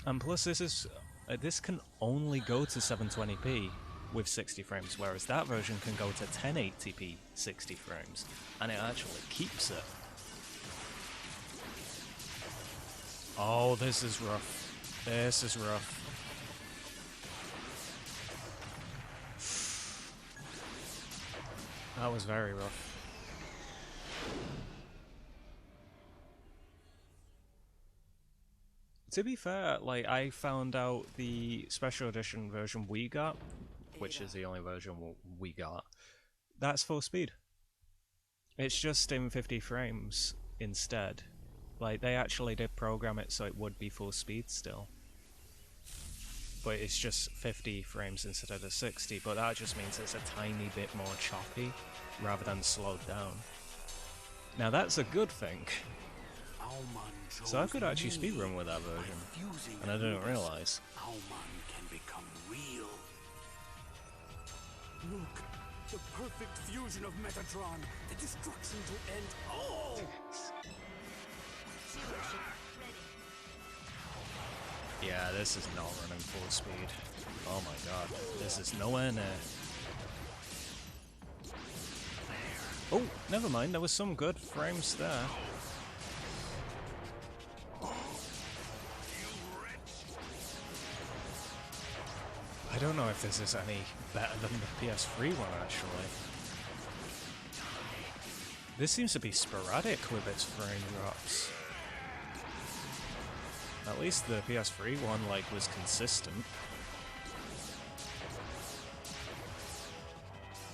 And plus this can only go to 720p with 60 frames, whereas that version can go to 1080p 60 frames, and it actually keeps it. Oh, this is rough. This is rough. That was very rough. To be fair, like, I found out the special edition version we got, which is the only version we got, that's full speed. It's just in 50 frames instead. Like, they actually did program it so it would be full speed still. But it's just 50 frames instead of the 60, but that just means it's a tiny bit more choppy, rather than slowed down. Now that's a good thing. So I could actually speedrun with that version, and I didn't realise. Almon can become real. Look, the perfect fusion of Metatron, the destruction to end all! Yeah, this is not running full speed. Oh my god, this is nowhere near. Oh, never mind, there was some good frames there. I don't know if this is any better than the PS3 one, actually. This seems to be sporadic with its frame drops. At least the PS3 one, like, was consistent.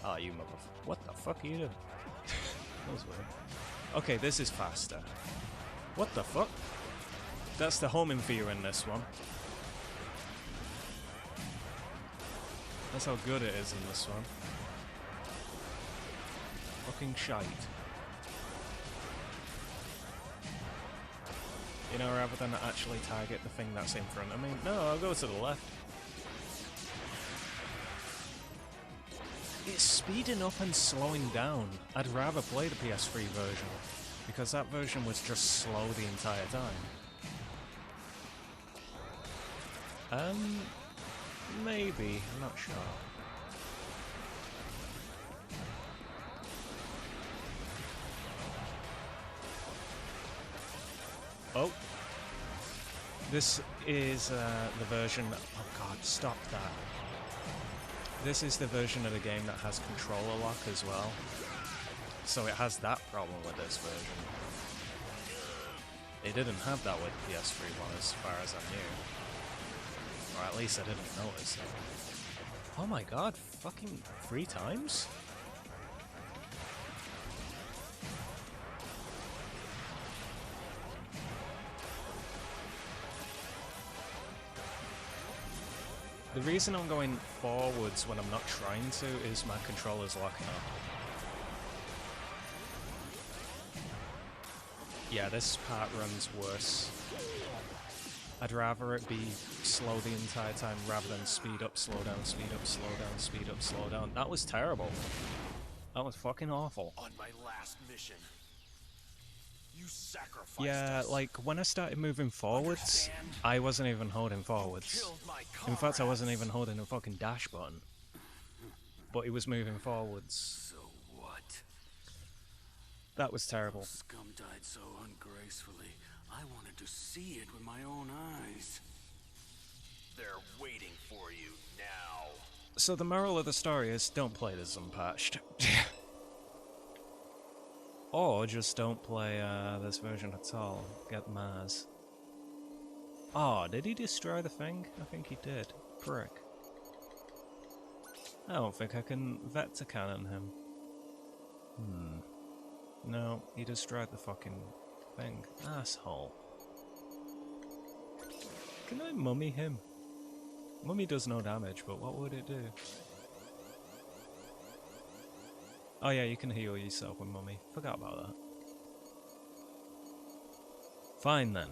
Ah, you motherfucker. What the fuck are you doing? That was weird. Okay, this is faster. What the fuck? That's the homing view in this one. That's how good it is in this one. Fucking shite. You know, rather than actually target the thing that's in front of me. No, I'll go to the left. It's speeding up and slowing down. I'd rather play the PS3 version, because that version was just slow the entire time. Maybe, I'm not sure. Oh. This is the version... Oh god, stop that. This is the version of the game that has controller lock as well. So it has that problem with this version. It didn't have that with the PS3 one as far as I knew. Or at least I didn't notice it. Oh my god, fucking 3 times? The reason I'm going forwards when I'm not trying to is my controller's locking up. Yeah, this part runs worse. I'd rather it be slow the entire time rather than speed up, slow down, speed up, slow down, speed up, slow down. That was terrible. That was fucking awful. On my last mission, you sacrificed Yeah, us. like when I started moving forwards, Understand? I wasn't even holding forwards. Killed my In fact, I wasn't comrades. even holding a fucking dash button. But it was moving forwards. So what? That was terrible. Scum died so ungracefully. I wanted to see it with my own eyes. They're waiting for you now. So the moral of the story is don't play this unpatched. Or just don't play this version at all. Get Mars. Oh, did he destroy the thing? I think he did. Prick. I don't think I can vector cannon him. No, he destroyed the fucking thing. Asshole. Can I mummy him? Mummy does no damage, but what would it do? Oh yeah, you can heal yourself with mummy. Forgot about that. Fine then.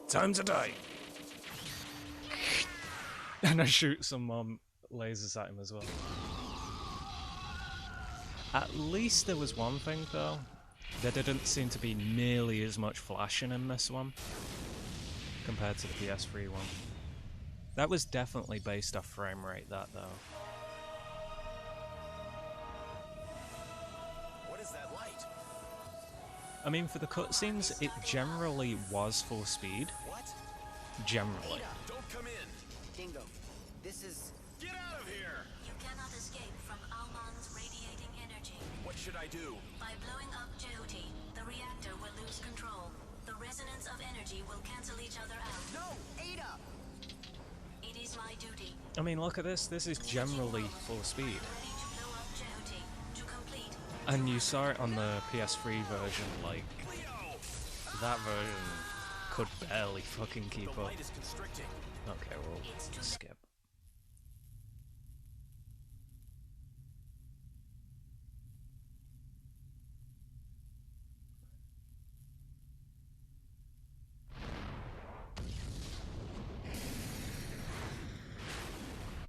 Time to die! And I shoot some lasers at him as well. At least there was one thing though. There didn't seem to be nearly as much flashing in this one compared to the PS3 one. That was definitely based off frame rate, that though. What is that light? I mean, for the cutscenes, it generally was full speed. What? Generally. Don't come in. Dingo, this is... Get out of here! You cannot escape from Alman's radiating energy. What should I do? By blowing up Jehudi, the reactor will lose control. The resonance of energy will cancel each other out. No! Ada! It is my duty. I mean, look at this. This is generally full speed. Ready to blow up Jehudi. To complete. And you saw it on the PS3 version, like, that version could barely fucking keep The up. light is constricting. Okay, we'll skip.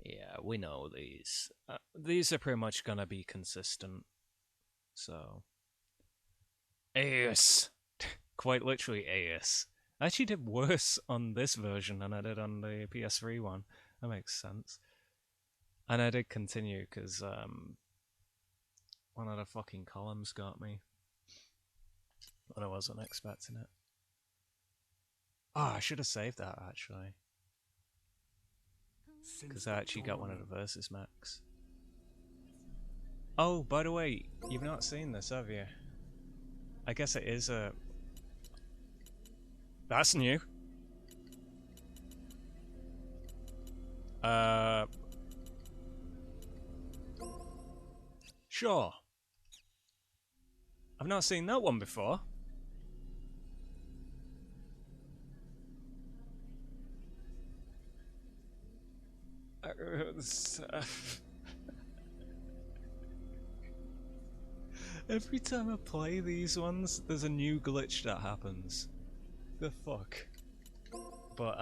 Yeah, we know these. These are pretty much gonna be consistent. So, Ace, quite literally Ace. I actually did worse on this version than I did on the PS3 one. That makes sense. And I did continue because one of the fucking columns got me, but I wasn't expecting it. Oh, I should have saved that actually, because I actually got one of the versus max. Oh, by the way, you've not seen this, have you? I guess it is a... That's new. Sure. I've not seen that one before. Every time I play these ones, there's a new glitch that happens. The fuck? But,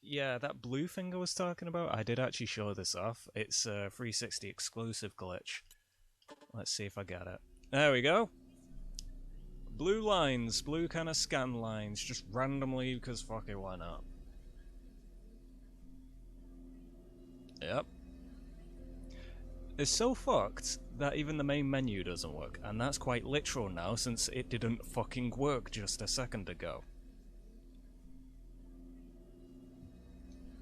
yeah, that blue thing I was talking about, I did actually show this off. It's a 360 exclusive glitch. Let's see if I get it. There we go! Blue lines, blue kind of scan lines, just randomly, because fuck it, why not? Yep. It's so fucked that even the main menu doesn't work, and that's quite literal now since it didn't fucking work just a second ago.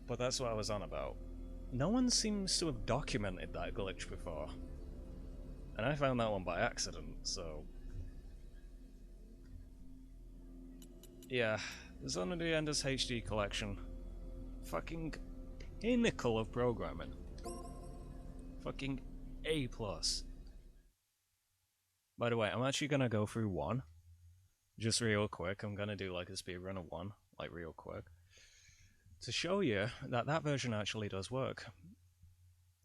But that's what I was on about. No one seems to have documented that glitch before. And I found that one by accident, so... yeah, Zone of the Enders HD collection. Fucking pinnacle of programming. Fucking A+. By the way, I'm actually gonna go through one. Just real quick, I'm gonna do like a speedrun of one, like real quick. To show you that that version actually does work.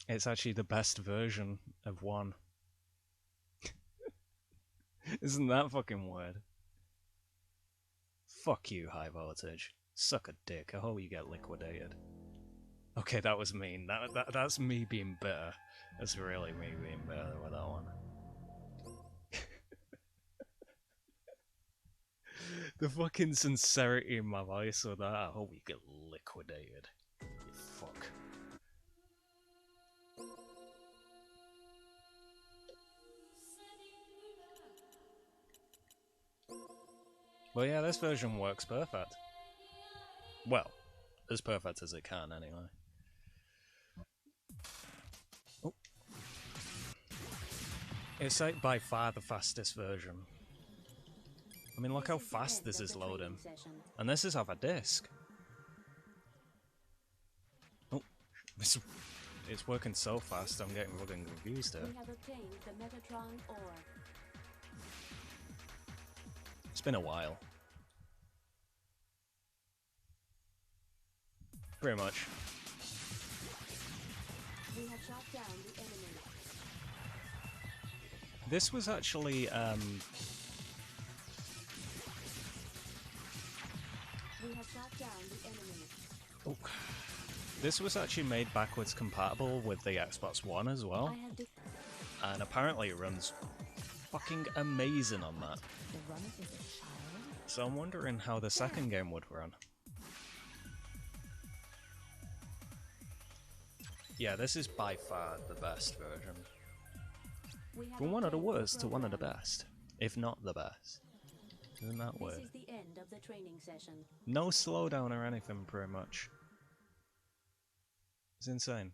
It's actually the best version of one. Isn't that fucking weird? Fuck you, High Voltage. Suck a dick. I hope you get liquidated. Okay, that was mean. That's me being bitter. That's really me being bitter with that one. The fucking sincerity in my voice with that. I hope you get liquidated. You fuck. Well, yeah, this version works perfect. Well, as perfect as it can, anyway. Oh. It's like by far the fastest version. I mean, look how fast this is loading. And this is off a disc. Oh, it's working so fast, I'm getting fucking confused here. We have obtained the Metatron ore. It's been a while. Pretty much. We have shot down the enemy. This was actually, We have shot down the enemy. oh. This was actually made backwards compatible with the Xbox One as well. And apparently it runs fucking amazing on that. So I'm wondering how the second game would run. Yeah, this is by far the best version. From one of the worst to one of the best, if not the best. Isn't that weird? This is the end of the training session. No slowdown or anything, pretty much. It's insane.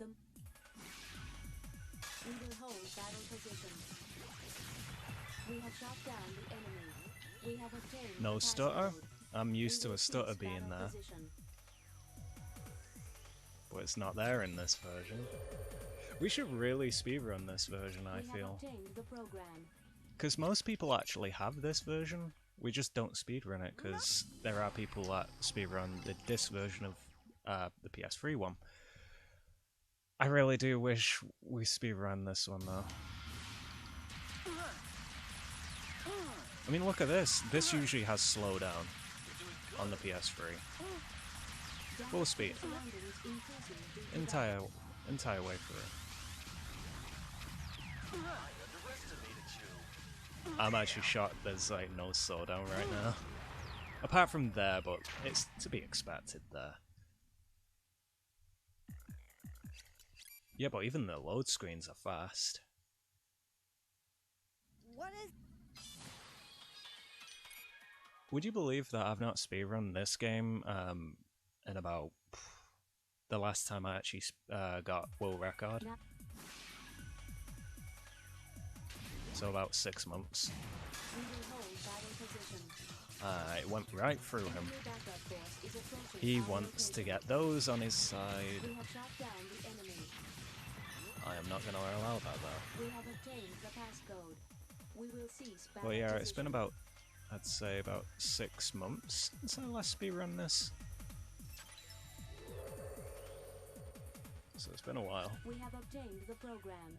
We will hold battle position. We have shot down the enemy. We have obtained No the stutter? passcode. I'm used We to will a stutter cease being battle there. position. But it's not there in this version. We should really speedrun this version, I feel. We have obtained the program. Because most people actually have this version. We just don't speedrun it because there are people that speedrun this version of the PS3 one. I really do wish we speedrun this one though. I mean, look at this. This usually has slowdown on the PS3. Full speed. Entire way through. I'm actually shocked there's like no slowdown right now. Apart from there, but it's to be expected there. Yeah, but even the load screens are fast. What is... Would you believe that I've not speedrun this game in about the last time I actually got world record? So about 6 months. It went right through him. He wants to get those on his side. I am not going to allow that though. Well, yeah, it's been about, I'd say about 6 months since I last speedrun this. So it's been a while. We have obtained the program.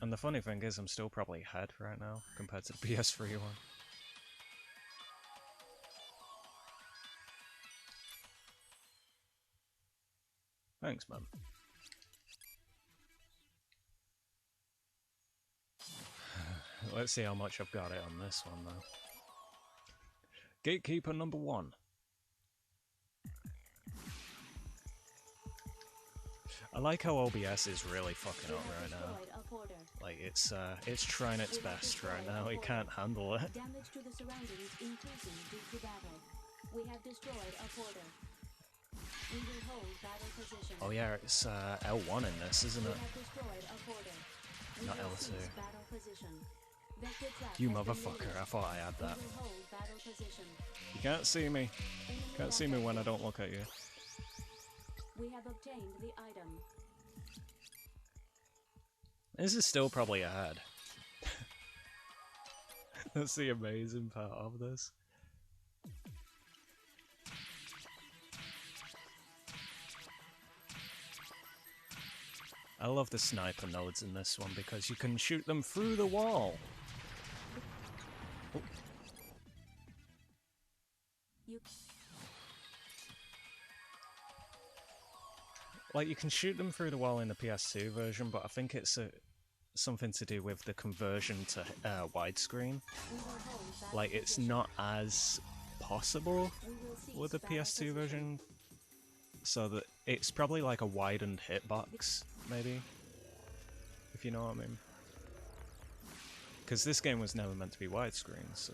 And the funny thing is, I'm still probably ahead right now compared to the PS3 one. Thanks, man. Let's see how much I've got it on this one, though. Gatekeeper number 1. I like how OBS is really fucking up right now. Like, it's trying its best right now. It can't handle it. Damage to the surroundings increasing due to battle. We have destroyed a porter. We will hold battle position. Oh yeah, it's L1 in this, isn't it? We have destroyed a porter. We Not will L2. seize battle position. Vector trap You has been motherfucker, released. I thought I had that. We will hold battle position. You can't see me. Enemy Can't see me backup when I force. don't look at you. We have obtained the item. This is still probably ahead. That's the amazing part of this. I love the sniper nodes in this one because you can shoot them through the wall. Oh. Like, you can shoot them through the wall in the PS2 version, but I think it's something to do with the conversion to widescreen. Like, it's not as possible with the PS2 version, so that it's probably like a widened hitbox, maybe, if you know what I mean. Because this game was never meant to be widescreen, so...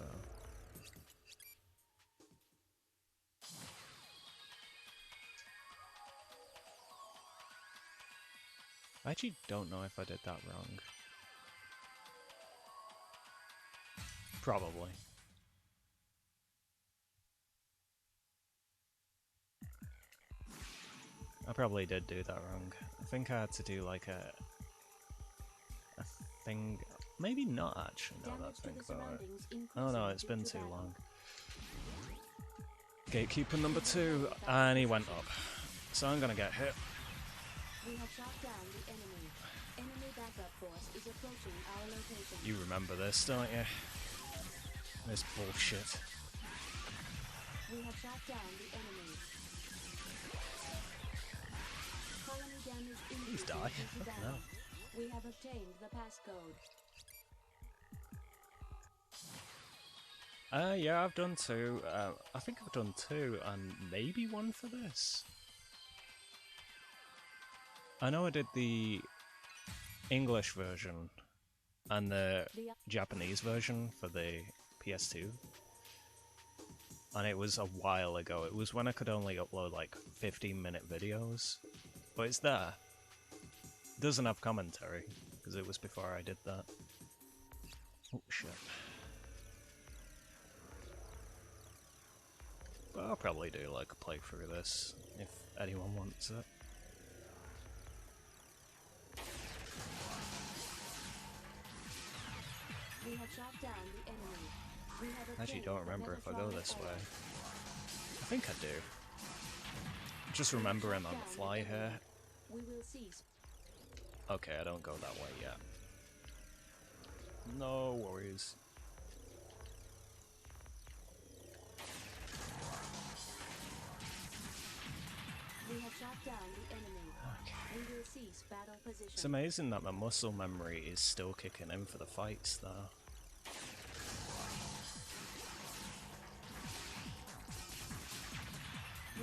I actually don't know if I did that wrong. Probably. I probably did do that wrong. I think I had to do like a thing... Maybe not actually, now that I think about it. Oh no, it's been too long. Gatekeeper number 2, and he went up. So I'm gonna get hit. We have shot down the enemy. Enemy backup force is approaching our location. You remember this, don't you? This bullshit. We have shot down the enemy. Colony damage Please increasing die. due to Fucking battle. hell. We have obtained the passcode. Yeah, I've done 2. I think I've done 2 and maybe 1 for this. I know I did the English version and the Japanese version for the PS2. And it was a while ago. It was when I could only upload like 15-minute videos. But it's there. It doesn't have commentary, because it was before I did that. Oh shit. But I'll probably do like a playthrough of this, if anyone wants it. We have shot down the enemy. We have I actually obtained don't the remember if I go Metatron this ore. way. I think I do. Just remembering on the fly here. We will cease. Okay, I don't go that way yet. No worries. We have shot down the enemy. Okay. We will cease battle position. It's amazing that my muscle memory is still kicking in for the fights, though.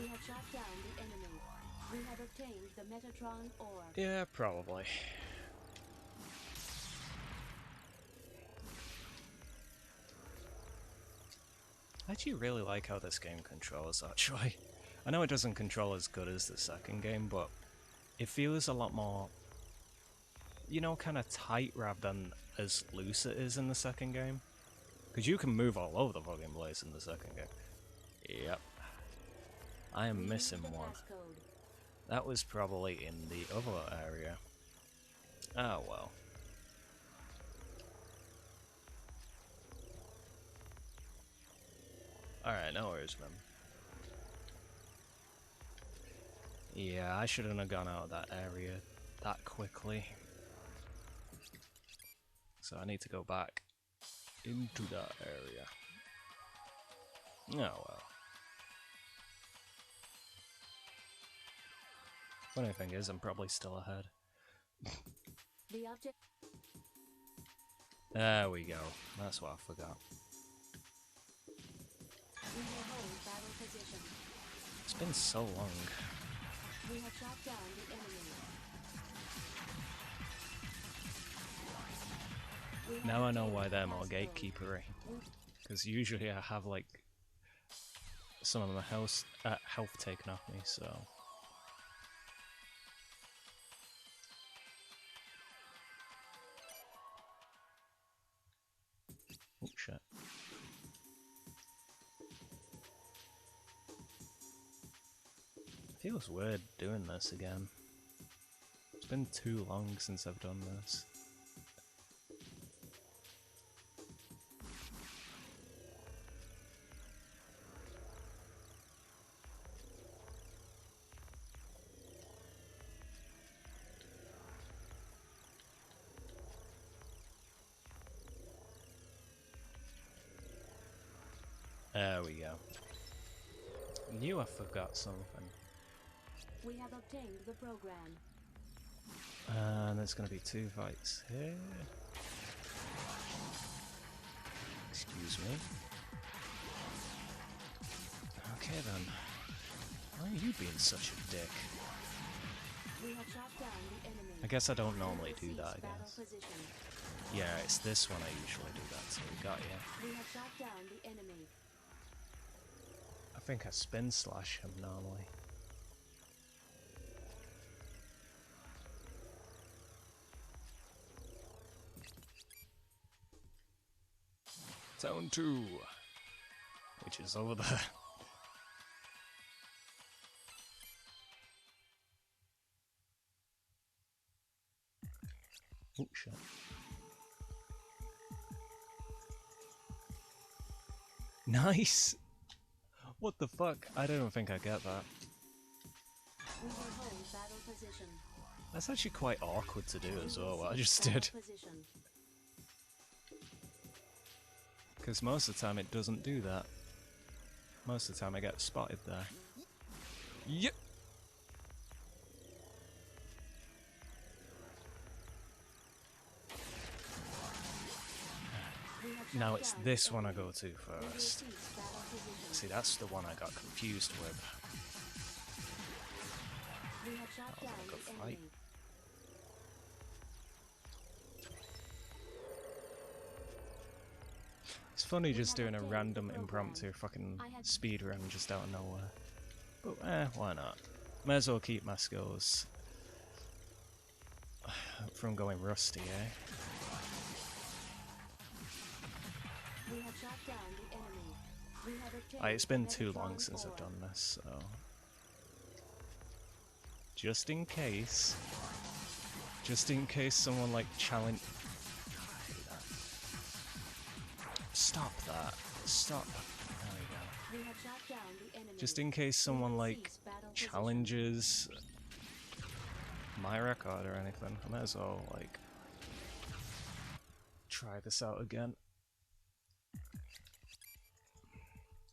We have shot down the enemy. We have obtained the Metatron ore. Yeah, probably. I actually really like how this game controls, actually. I know it doesn't control as good as the second game, but it feels a lot more, you know, kind of tight rather than as loose it is in the second game. Because you can move all over the fucking place in the second game. Yep. I am missing one. That was probably in the other area. Oh well. Alright, no worries, man. Yeah, I shouldn't have gone out of that area that quickly. so I need to go back into that area. Oh well. Funny thing is, I'm probably still ahead. The object. There we go. That's what I forgot. We will hold battle position. It's been so long. We have shot down the enemy. Now I know why they're more gatekeepery. Because usually I have like some of my health taken off me, so. Oh shit. Feels weird doing this again. It's been too long since I've done this. There we go. Knew I forgot something. We have obtained the program. And there's gonna be 2 fights here. Excuse me. Okay then. Why are you being such a dick? We have shot down the enemy. I guess I don't normally do that, I Battle guess. position. Yeah, it's this one I usually do that, so we got you. We have shot down the enemy. I think I spin slash him normally. Zone 2, which is over there. Oh shit. Nice! What the fuck? I don't think I get that. We will hold battle position. That's actually quite awkward to do as well, what I just did. Because most of the time it doesn't do that. Most of the time I get spotted there. Yep! Now it's this one I go to first. See, that's the one I got confused with. That was a good fight. It's funny just doing a random impromptu fucking speedrun just out of nowhere. But why not? May as well keep my skills from going rusty, eh? We have shot down the enemy. We have obtained It's been too long since I've done this, so just in case someone like challenge. Stop that! Stop! There we go. We have shot down the enemy. Just in case someone like challenges my record or anything, I might as well like try this out again.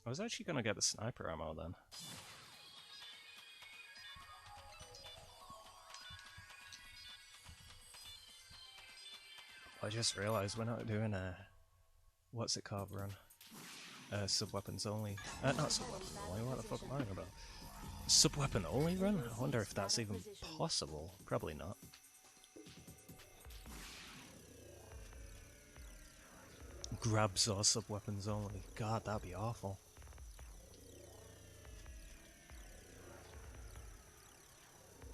I was actually gonna get the sniper ammo then. I just realized we're not doing a what's it called run? Sub-weapons only. Not sub-weapons only, what the fuck am I on about? Sub-weapon only run? I wonder if that's even possible. Probably not. Grabs or sub-weapons only. God, that'd be awful.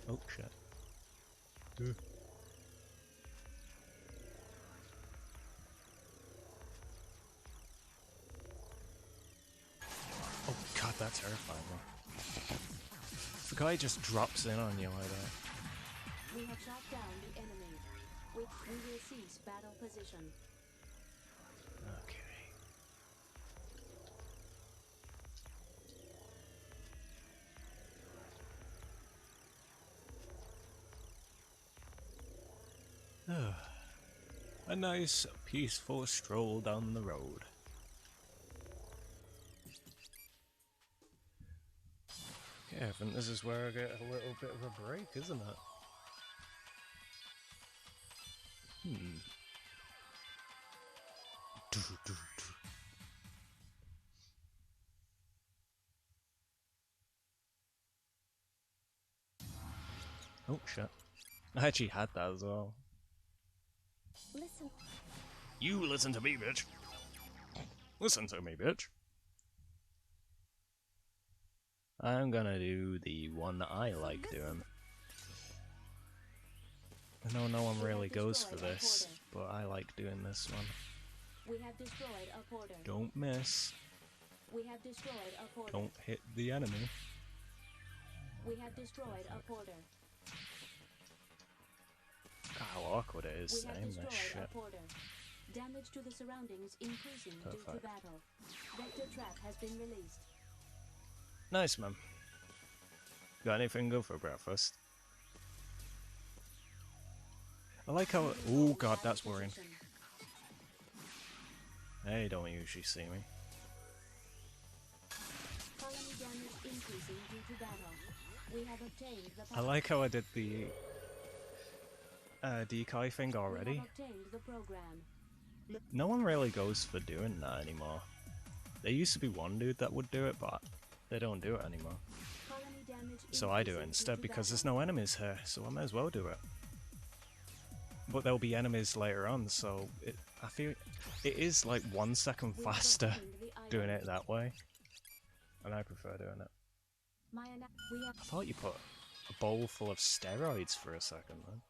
Oh shit. Oh god, that's terrifying. The guy just drops in on you like that. We have shot down the enemy. We will cease battle position. Okay. A nice, peaceful stroll down the road. Yeah, I think this is where I get a little bit of a break, isn't it? Oh shit. I actually had that as well. Listen. You listen to me, bitch. Listen to me, bitch. I'm gonna do the one that I like doing. I know no one really goes for this, but I like doing this one. We have destroyed a porter. Don't miss. We have destroyed a porter. Don't hit the enemy. We have destroyed a porter. God, how awkward it is to aim this shit. Damage to the surroundings increasing due to battle. Vector trap has been released. Nice, man. Got anything good for breakfast? I like how... Oh god, that's worrying. They don't usually see me. Colony damage increasing due to battle. We have obtained the I like how I did the decoy thing already. We have obtained the program. No one really goes for doing that anymore. There used to be one dude that would do it, but they don't do it anymore. So I do it instead because there's no enemies here, so I may as well do it. But there'll be enemies later on, so I feel it is like 1 second faster doing it that way. And I prefer doing it. I thought you put a bowl full of steroids for a second, man.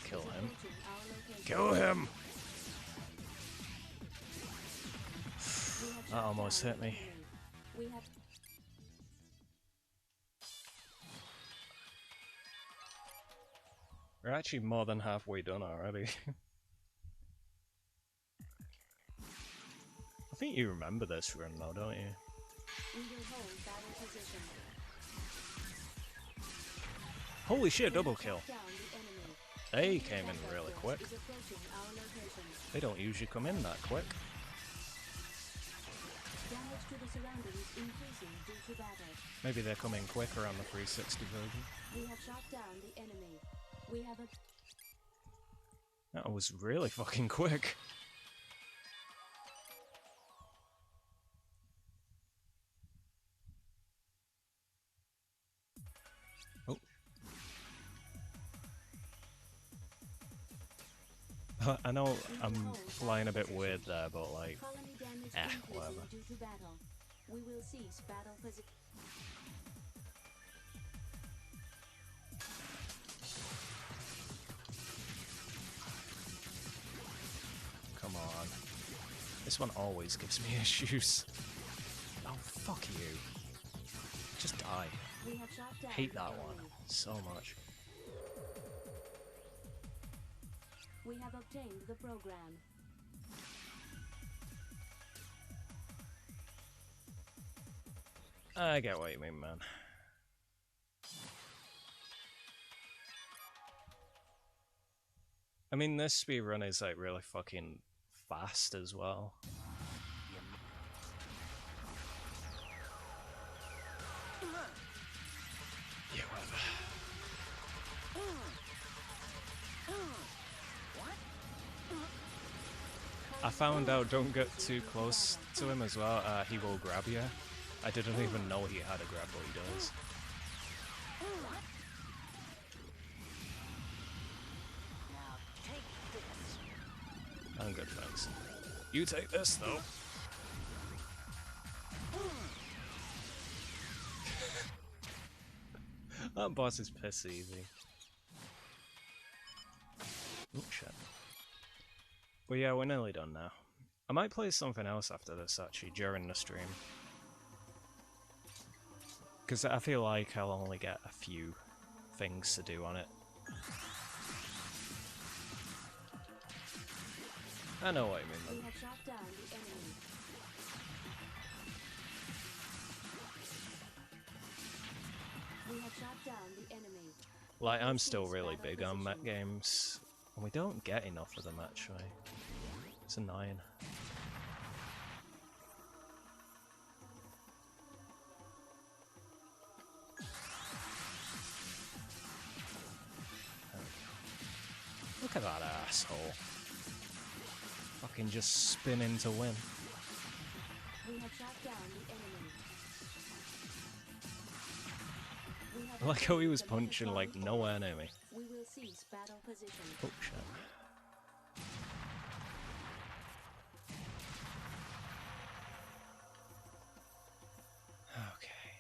Kill him. Kill him! That almost hit me. We're actually more than halfway done already. I think you remember this run though, don't you? Holy shit, double kill. They came in really quick. They don't usually come in that quick. Maybe they're coming quicker on the 360 version. We have shot down the enemy. We have a... That was really fucking quick. Oh. I know I'm flying a bit weird there, but like, whatever. We will cease battle position. Come on. This one always gives me issues. Oh, fuck you. Just die. Hate that one so much. We have obtained the program. I get what you mean, man. I mean, this speed run is like really fucking fast as well. Yeah, whatever. I found out don't get too close to him as well, he will grab you. I didn't even know he had a grab, but he does. I'm good, thanks. You take this, though. That boss is piss easy. Oh, shit. But yeah, we're nearly done now. I might play something else after this, actually, during the stream. Because I feel like I'll only get a few things to do on it. I know what you mean, though. We have shot down the enemy. shot down the enemy. Like, I'm still really big on mech games, and we don't get enough of them actually. It's annoying. Look at that asshole. Fucking just spinning to win. We have shot down the enemy. I like how he was punching like no enemy. We will cease battle position. Oh shit. Okay.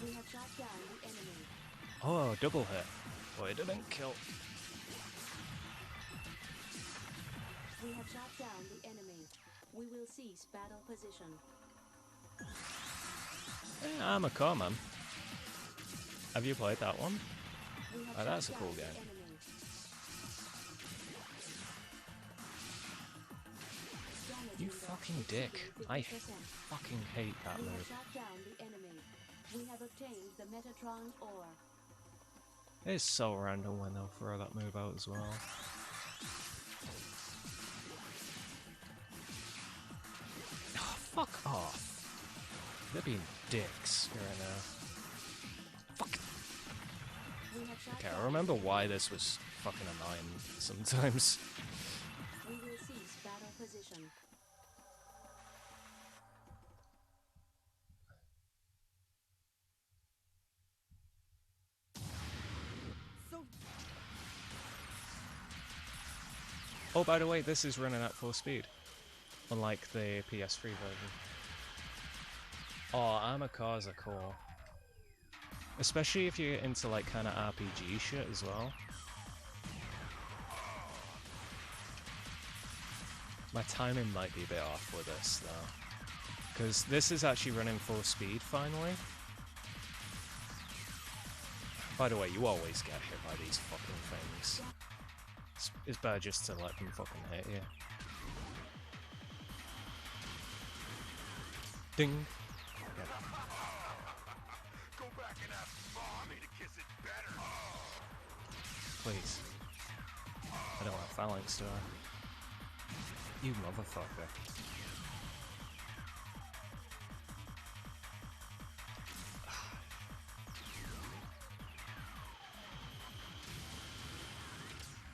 We have shot down the enemy. Oh, double hit. Boy, it didn't kill. We have shot down the enemy. We will cease battle position. I'm a car man. Have you played that one? Oh, that's a cool game. You fucking dick. I fucking hate that move. Shot down the enemy. We have obtained the Metatron ore. It's so random when they'll throw that move out as well. Oh, fuck off. They're being dicks right now. Fuck. Okay, I remember why this was fucking annoying sometimes. We will cease battle position. Oh, by the way, this is running at full speed, unlike the PS3 version. Oh, armor cars are cool. Especially if you're into like kind of RPG shit as well. My timing might be a bit off with this though, because this is actually running full speed finally. By the way, you always get hit by these fucking things. It's better just to let them fucking hit you. Ding. Yeah. Go back and ask Mommy to kiss it better. Please. I don't want phalanx, do I? You motherfucker.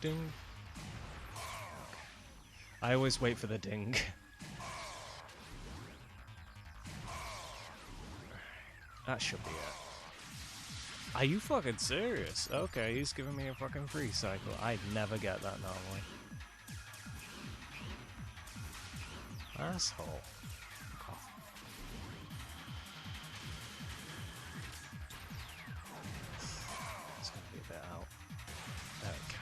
Ding. I always wait for the ding. That should be it. Are you fucking serious? Okay, he's giving me a fucking free cycle. I'd never get that normally. Asshole. Fuck off. It's gonna be a bit out. There we go.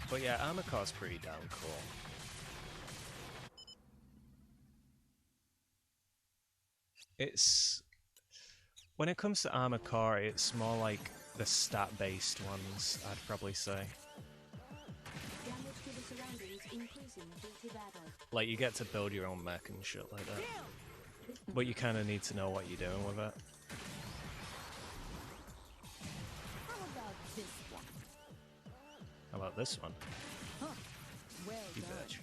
But yeah, armor car's pretty damn cool. It's... When it comes to armor car, it's more like the stat-based ones, I'd probably say. Damage to the surroundings increasing due to battle. Like, you get to build your own mech and shit like that. But you kind of need to know what you're doing with it. How about this one? How about this one? Huh. Well You done. bitch.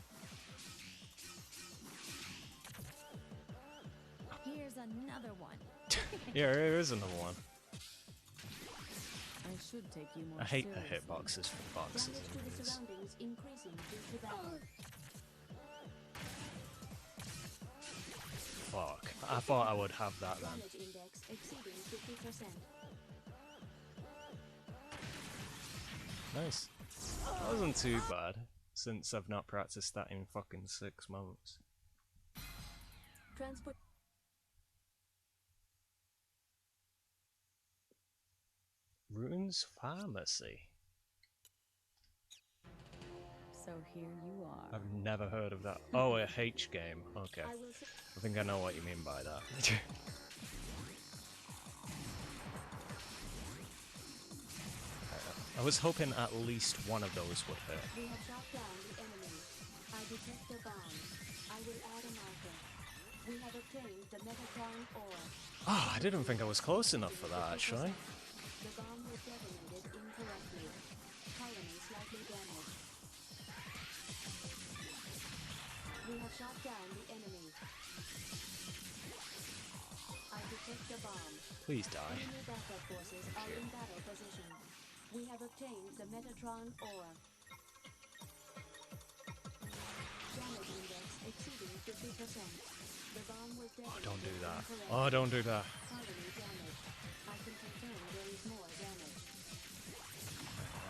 Here's another one. Yeah, there is another one. I should take you more I hate the seriously. hitboxes for boxes Damage to and the things. surroundings increasing due to battle. Fuck. I thought I would have that then. Damage index exceeding 50%. Nice. That wasn't too bad, since I've not practiced that in fucking 6 months. Transport. Runes Pharmacy. So here you are. I've never heard of that. Oh, a H game. Okay. I will s- I think I know what you mean by that. I was hoping at least one of those would hit. We have shot down the enemy. I detect the bomb. I will add a marker. We have obtained the Metatron ore. Ah, I didn't think I was close enough for that, actually. The bomb was detonated incorrectly. Colony slightly damaged. We have shot down the enemy. I detect the bomb. Please die. Enemy backup forces are in battle position. We have obtained the Metatron ore. Damage index exceeding 50%. The bomb was detonated. Oh, don't do that. incorrectly. Oh, don't do that. Colony damage. I can confirm there is more damage.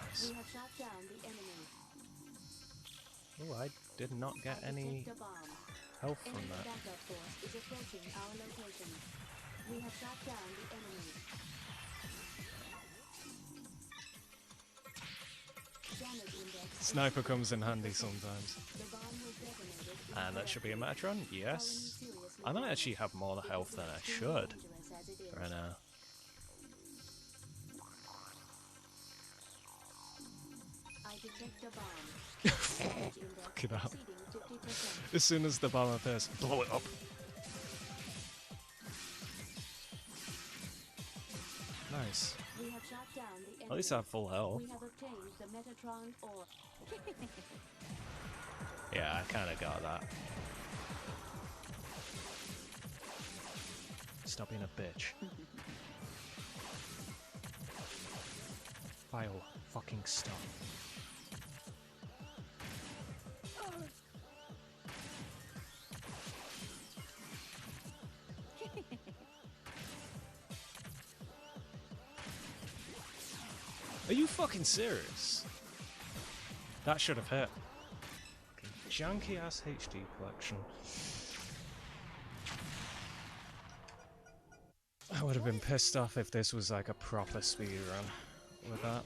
Nice. We have shot down the enemy. Oh, I did not get any Detect a bomb. health from Enemy that. backup force is approaching our location. We have shot down the enemy. Damage index. Sniper comes in handy sometimes. The bomb was detonated. And that should be a Metatron? Yes. I might actually have more health than I should right now. I detect a bomb. Damage index Fuck it up. exceeding 50%. As soon as the bomb appears, blow it up. Nice. We have shot down the enemy. At least I have full health. We have obtained the Metatron ore. Yeah, I kinda got that. Stop being a bitch. File. Fucking stop. Are you fucking serious? That should have hit. Fucking janky ass HD collection. I would have been pissed off if this was like a proper speedrun with that.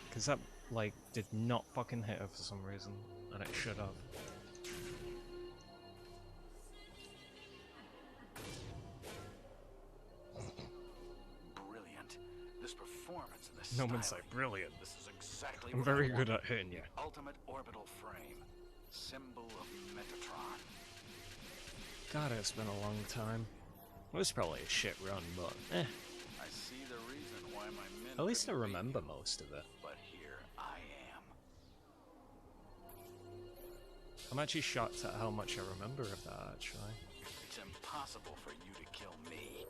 Because that, like, did not fucking hit her for some reason, and it should have. Brilliant. This performance and this No one's styling. like, brilliant. This is exactly I'm what very I good want. at hitting you. The ultimate orbital frame. Symbol of Metatron. God, it's been a long time. It was probably a shit run, but eh. I see the reason why my men At least I couldn't beat remember you, most of it. but here I am. I'm actually shocked at how much I remember of that, actually. It's impossible for you to kill me.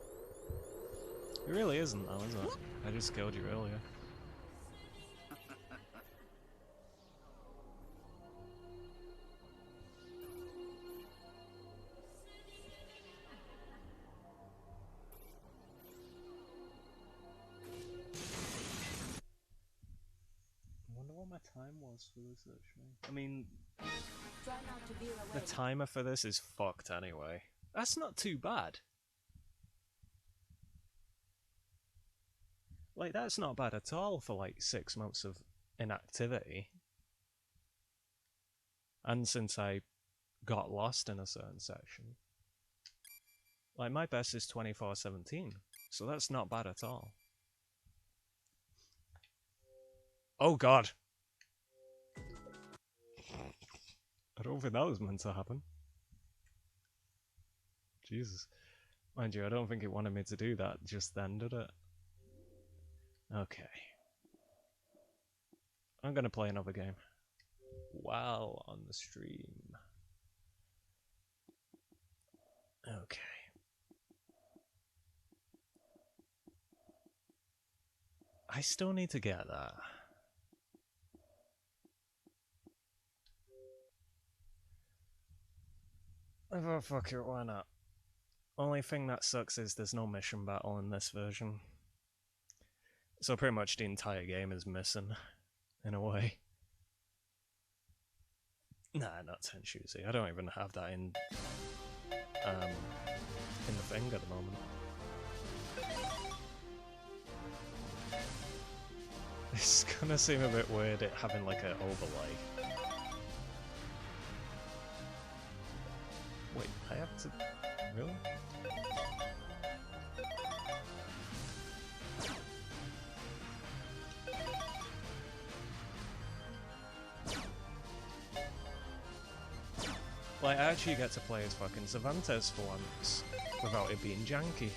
It really isn't, though, is it? I just killed you earlier. I wonder what my time was for this, actually. I mean, Try not to veer the away. timer for this is fucked anyway. That's not too bad. Like, that's not bad at all for like 6 months of inactivity. And since I got lost in a certain section. Like, my best is 24:17, so that's not bad at all. Oh god! I don't think that was meant to happen. Jesus. Mind you, I don't think it wanted me to do that just then, did it? Okay. I'm gonna play another game while on the stream. Okay. I still need to get that. Oh, fuck it, why not? Only thing that sucks is there's no mission battle in this version. So pretty much the entire game is missing, in a way. Nah, not Tenshutsu. I don't even have that in the thing at the moment. It's gonna seem a bit weird it having like an overlay. Wait, I have to... Really? Like, I actually get to play as fucking Cervantes for once, without it being janky.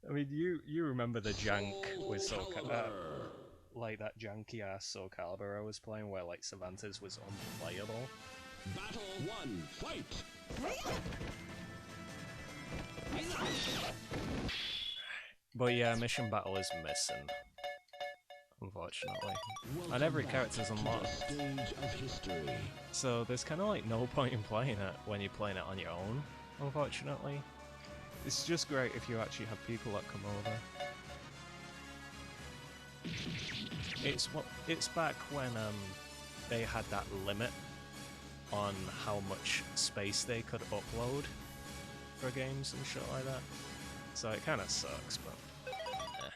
I mean, you remember the jank with Soul Calibur, like that janky ass Soul Calibur I was playing, where like Cervantes was unplayable. Battle 1, fight! But yeah, Mission Battle is missing, unfortunately. And every character's unlocked. So there's kind of like no point in playing it when you're playing it on your own, unfortunately. It's just great if you actually have people that come over. It's back when they had that limit on how much space they could upload for games and shit like that. So it kind of sucks, but eh.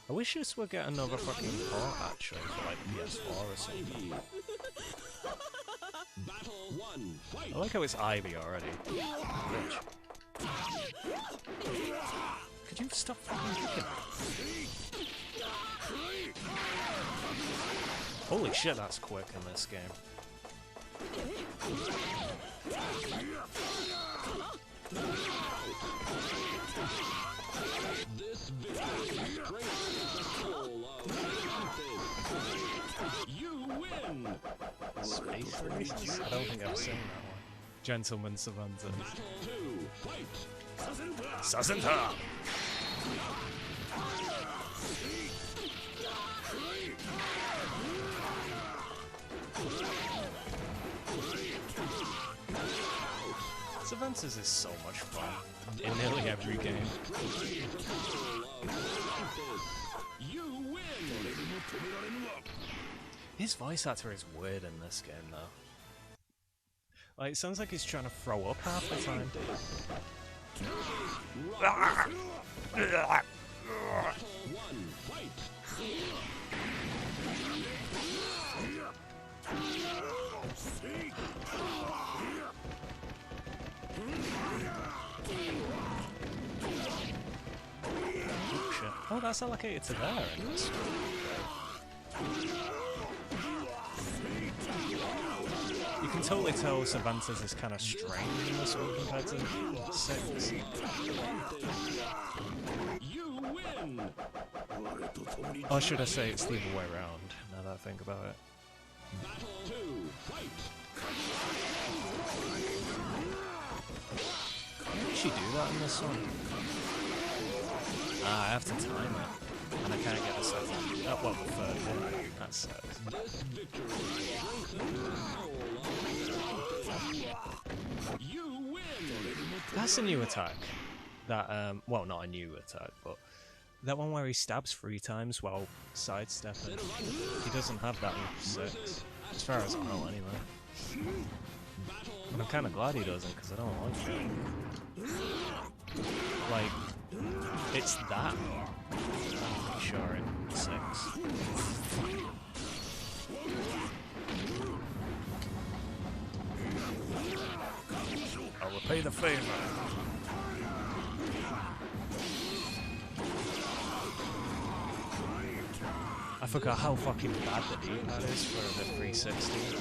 I wish this would get another fucking port actually for like PS4 or something. Battle 1, fight! I like how it's Ivy already. Bitch. Could you stop fucking kicking me? Holy shit, that's quick in this game. This victory strengthens the soul of Cervantes. You win! Space Races? I don't think I've seen that one. Gentleman Cervantes. Battle 2, fight! Sazinta! Cervantes is so much fun in nearly every game. You win! His voice actor is weird in this game though. Like, it sounds like he's trying to throw up half the time. Oh, that's allocated to there in this one. You can totally tell Cervantes is kind of strange in this one compared to 6. You win! Or should I say it's the other way around, now that I think about it. Battle 2, fight! Can you actually do that in this one? Ah, I have to time it, and I can't get a second. Oh, well, the third one. That sucks. This victory strengthens the soul of You win! That's a new attack. That, well, not a new attack, but that one where he stabs 3 times while sidestepping. He doesn't have that in 6, as far as I know, anyway. And I'm kind of glad he doesn't, because I don't like it. Like, it's that. I'm pretty sure in 6. I'll repay the favor. I forgot how fucking bad the D-pad is for the 360.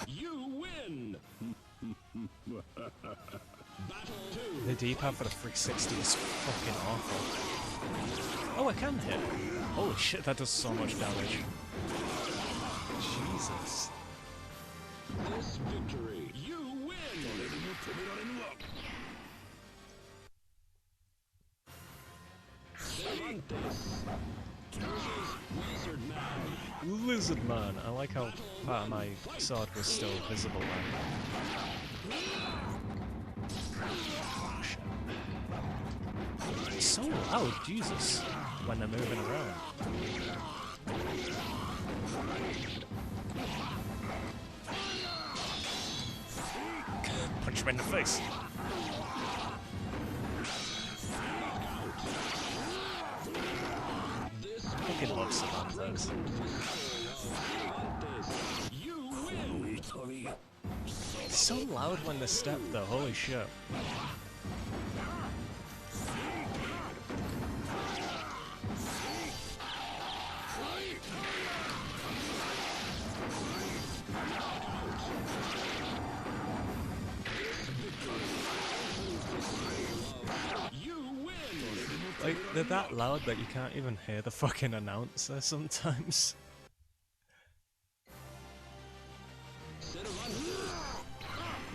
You win! The D-pad for the 360 is fucking awful. Oh, I can hit. Holy shit, that does so much damage. Jesus. This victory, you win! Cervantes versus Lizard Man. Lizard Man. I like how part of my sword was still visible then. It's so loud, Jesus, when they're moving around. Punch him in the face. I fucking love Cervantes. It's so loud when they step though, holy shit. Like, they're that loud that you can't even hear the fucking announcer sometimes.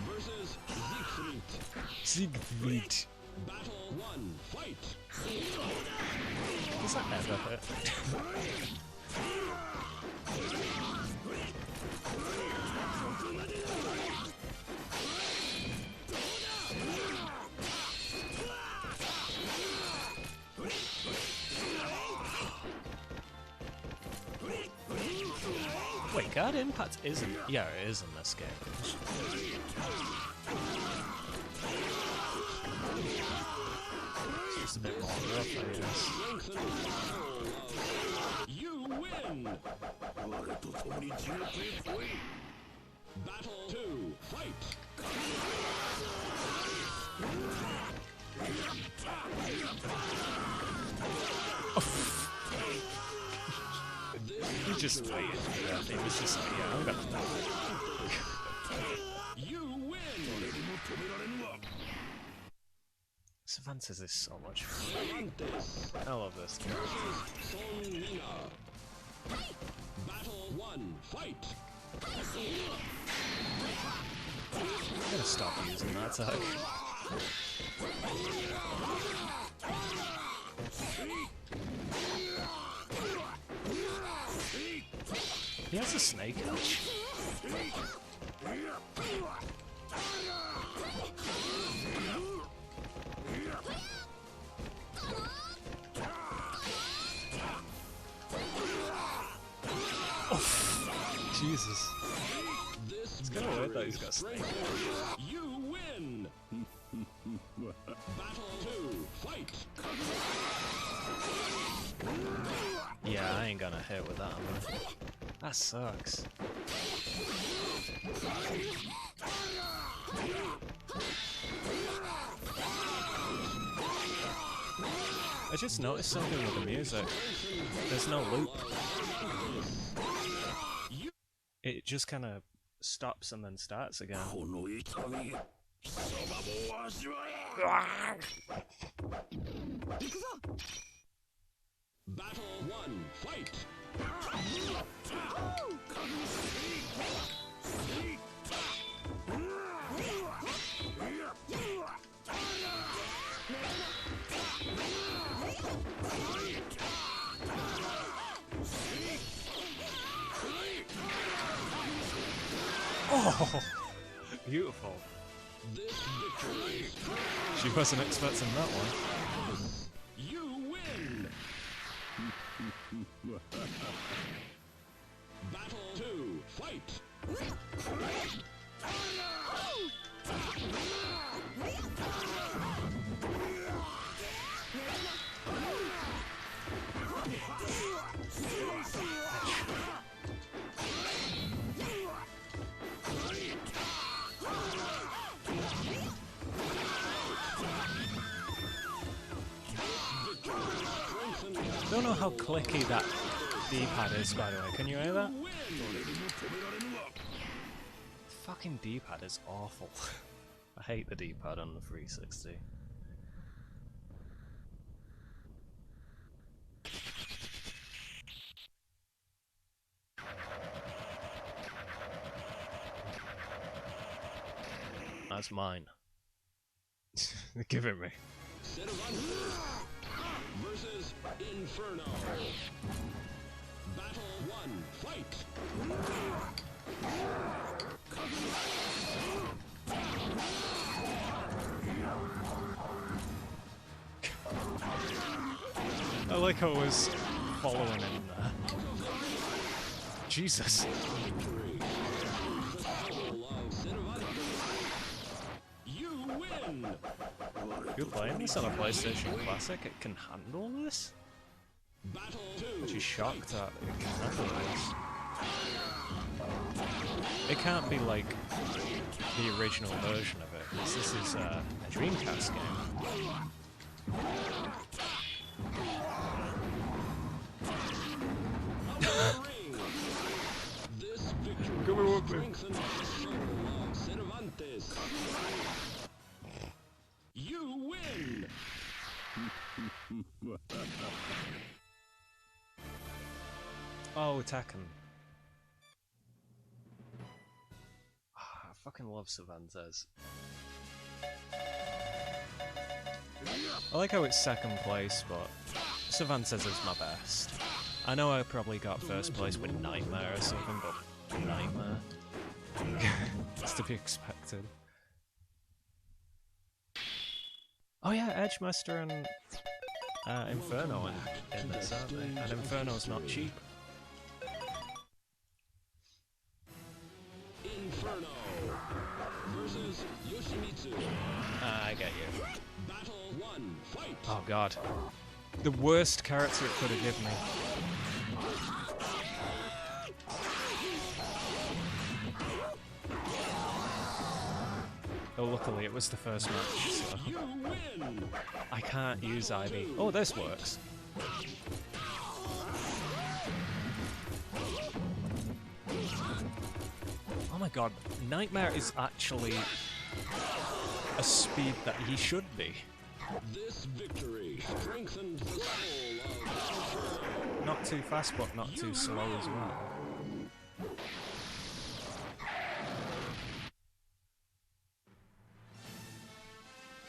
Versus Siegfried. Battle 1, fight! Does that ever hurt? Wait, guard impact isn't. Yeah, it is in this game. It's just a bit more rough, I guess. You win! Battle 2, fight! He just waited for that. He was just like, yeah, I'm gonna die. You win! Cervantes is so much fun. I love this game. Battle 1, fight! I'm gonna stop using that attack. He has a snake edge. Oh, Jesus. It's kind of weird that he's got snake. You win! Battle 2, fight! Yeah, I ain't gonna hit with that one. That sucks. I just noticed something with the music. There's no loop. It just kind of stops and then starts again. Battle 1, fight! Oh, beautiful. She wasn't expecting that one. You win! Battle 2, fight! I don't know how clicky that D-pad is, by the way. Can you hear that? Fucking D-pad is awful. I hate the D-pad on the 360. That's mine. Give it me. Versus Inferno. Battle 1, fight! I like how I was following him there. Jesus. You win! If you're playing this on a PlayStation Classic, it can handle this? Battle 2. I'm actually shocked that it can handle this. It can't be like the original version of it, because this is a Dreamcast game. This victory Come on. Strengthen the soul of Cervantes. You win! Oh, Tekken. I fucking love Cervantes. I like how it's second place, but Cervantes is my best. I know I probably got first place with Nightmare or something, but Nightmare. It's to be expected. Oh yeah, Edgemaster and Inferno in this, aren't they? And Inferno's not cheap. Inferno versus Yoshimitsu. I get you. Battle 1, fight! Oh god. The worst character it could have given me. Oh, luckily it was the first match, so I can't use Ivy. Oh, this works. Oh my god, Nightmare is actually a speed that he should be. This victory strengthens the soul of Not too fast, but not too slow as well.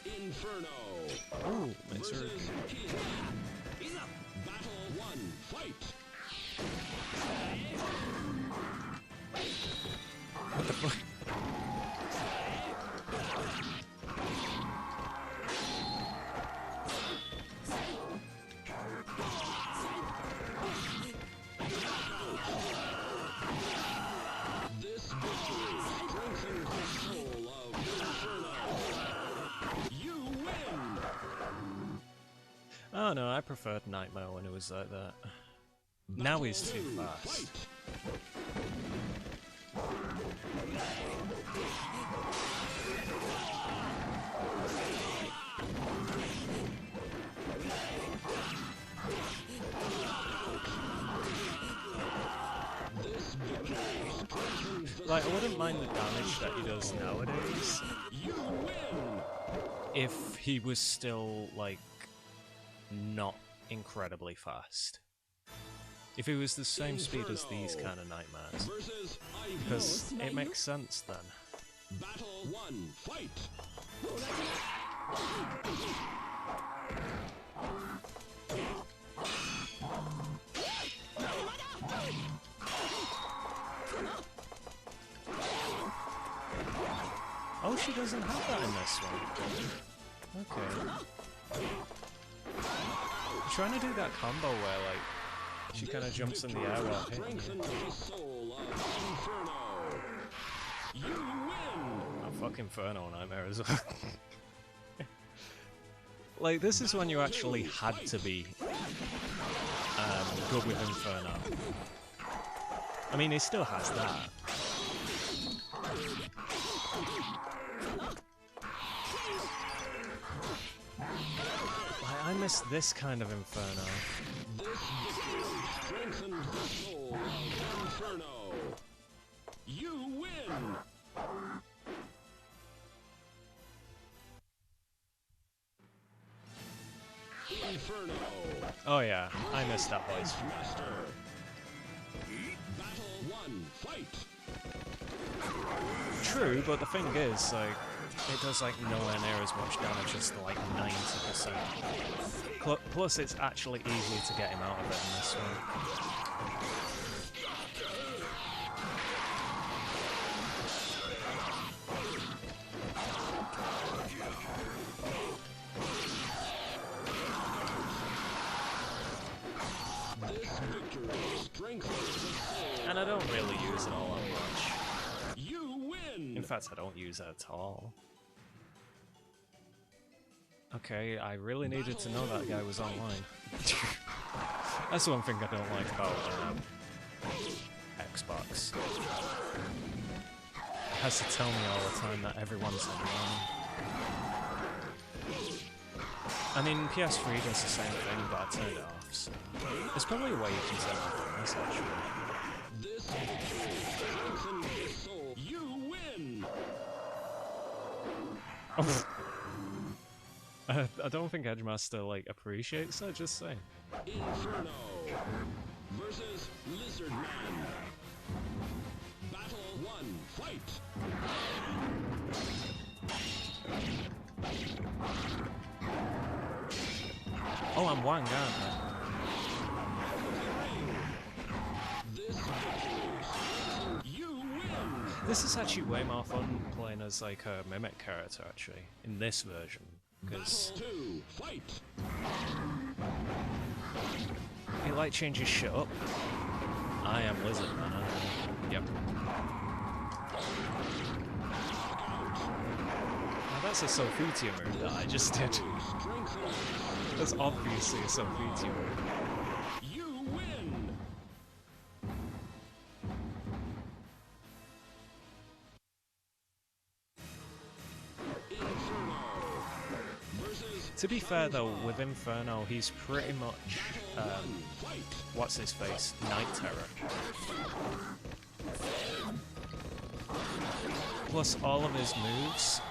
Inferno Ooh, versus Battle 1, fight! What the fuck? This victory strengthens the soul of Inferno. You win! Oh no, I preferred Nightmare when it was like that. Now he's too fast. Like, I wouldn't mind the damage that he does nowadays if he was still, like, not incredibly fast. If he was the same speed as these kind of Nightmares. Because it makes sense then. Battle 1, fight! Oh, she doesn't have that in this one. Okay. I'm trying to do that combo where, like, she kind of jumps in the air while hitting you. Oh, fuck Inferno Nightmare as well. Like, this is when you actually had to be good with Inferno. I mean, he still has that. Like, I miss this kind of Inferno. This victory strengthens the soul of Inferno. You win! Inferno. Oh yeah, I missed that voice. Battle 1, fight! True, but the thing is, like, it does like nowhere near as much damage as the like 90%. Plus, it's actually easier to get him out of it in this one. And I don't really use it all that much. You win! In fact, I don't use it at all. Okay, I really needed to know that guy was online. That's one thing I don't like about Xbox. It has to tell me all the time that everyone's online. I mean, PS3 does the same thing, but I turned it off, so... There's probably a way you can turn off this, actually. This victory strengthens the I don't think Edgemaster like appreciates that. Just saying. Inferno versus Lizard Man. Battle 1, fight! Oh, I'm Wang, aren't I? This is actually way more fun playing as like a mimic character actually in this version because it like changes shit up. I am Lizard Man. Aren't I? Yep. Now that's a Sofutia move that I just did. That's obviously a Sofutia move. To be fair though, with Inferno, he's pretty much, what's his face? Night Terror. Plus all of his moves,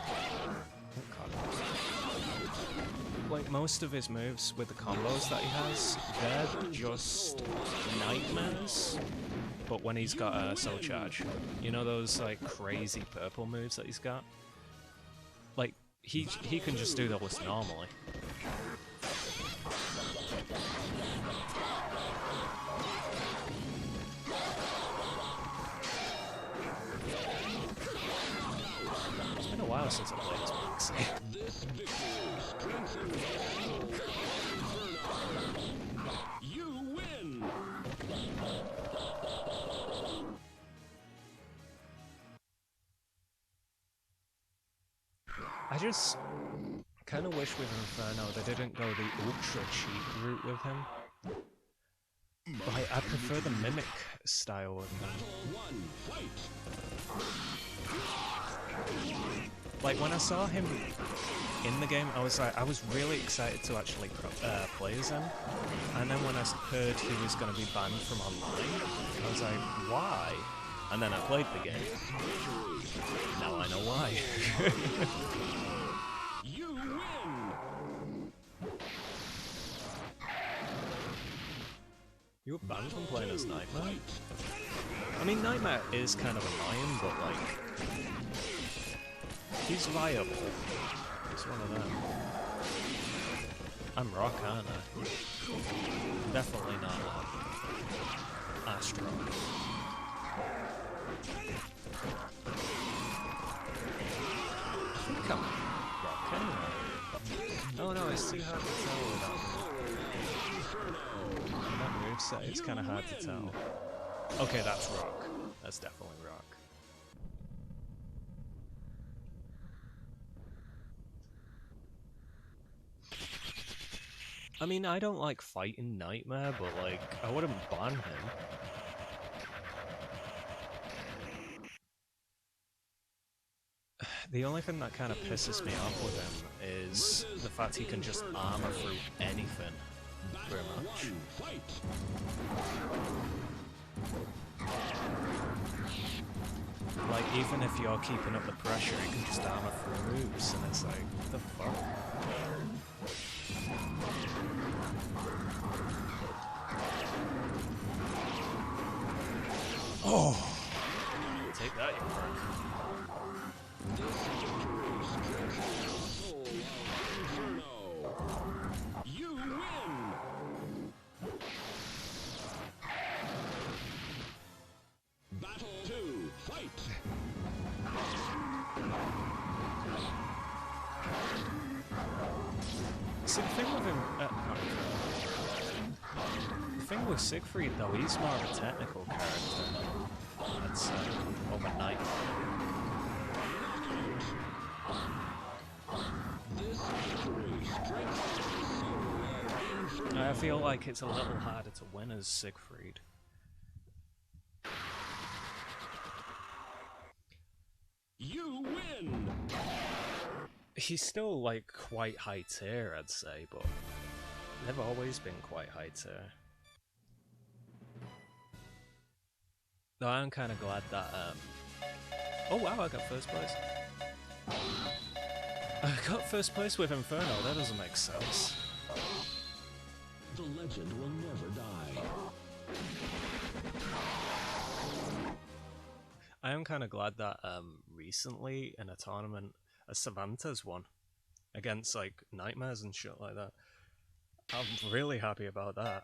like most of his moves with the combos that he has, they're just nightmares, but when he's got a Soul Charge. You know those like crazy purple moves that he's got? Like, he can just do those normally. It's been a while since I played this box. You win. I just kind of wish with Inferno they didn't go the ultra cheap route with him. Like, I prefer the mimic style with him. Like, when I saw him in the game, I was really excited to actually play as him. And then when I heard he was going to be banned from online, I was like, why? And then I played the game. Now I know why. You win. You were banned from playing as Nightmare? I mean, Nightmare is kind of annoying, but like, he's viable. It's one of them. I'm Rock, aren't I? Definitely not Astro. I think I'm Rock anyway. Oh no, it's too hard to tell without that moveset. It's kind of hard to tell. Okay, that's Rock. That's definitely Rock. I mean, I don't like fighting Nightmare, but like, I wouldn't ban him. The only thing that kind of pisses me off with him is the fact he can just armor through anything, pretty much. Like, even if you're keeping up the pressure, he can just armor through moves, and it's like, what the fuck? Oh! Take that, you prick. You win. Battle 2, fight. See, the thing with him, the thing with Siegfried though, he's more of a technical character. That's overnight. I feel like it's a little harder to win as Siegfried. You win. He's still like quite high tier, I'd say, but they've always been quite high tier. Though I'm kind of glad that. Oh wow, I got first place. I got first place with Inferno, that doesn't make sense. The legend will never die. I am kind of glad that recently in a tournament, a Savanta's won against like Nightmares and shit like that. I'm really happy about that.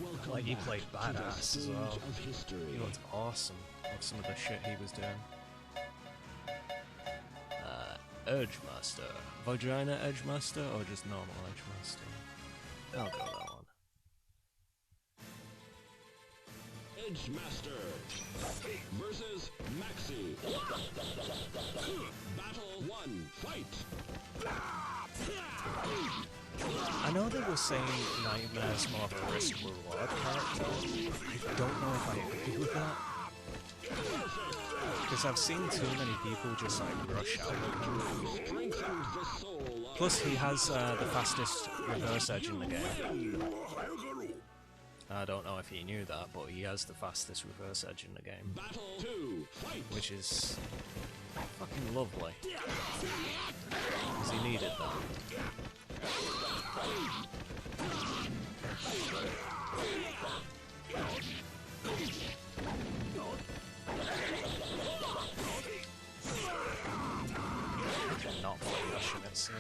Welcome Like he back played to the badass as well. stage of history. He looked awesome with some of the shit he was doing. Edge Master. Vagina Edge Master or just normal Edge Master? I'll go that one. Edge Master versus Maxi. Battle 1, fight! I know they were saying Nightmare's more of a risk reward character. I don't know if I agree with that. Because I've seen too many people just like rush out. Plus he has the fastest reverse edge in the game. I don't know if he knew that, but he has the fastest reverse edge in the game. Which is fucking lovely. Because he needed that. Not play Russian at sea.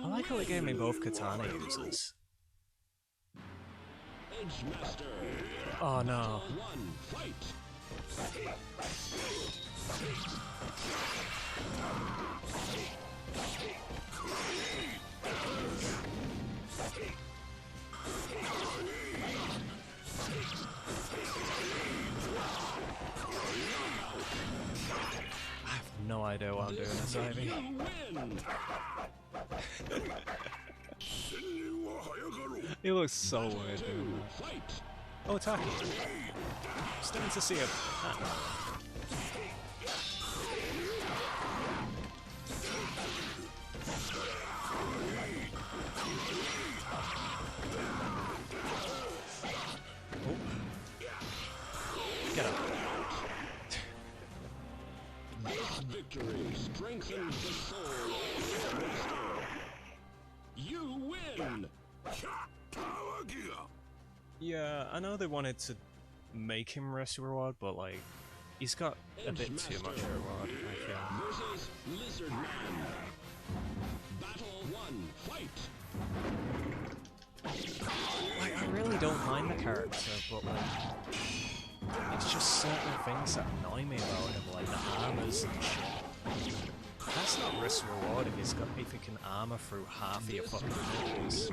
I like how they gave me both katana users. Oh no. I have no idea what I'm doing as Ivy. He looks so weird doing that. Oh, Taki. Starting to see a pattern. Oh. Get up. This victory strengthens the soul of the master. You win! Yeah, I know they wanted to make him risk reward, but like, he's got a bit too much reward, I feel. Versus Lizard Man. Battle 1, fight! Like, I really don't mind the character, but like, it's just certain things that annoy me about him, like the armors and shit. That's not risk reward if he can armor through half of your fucking moves.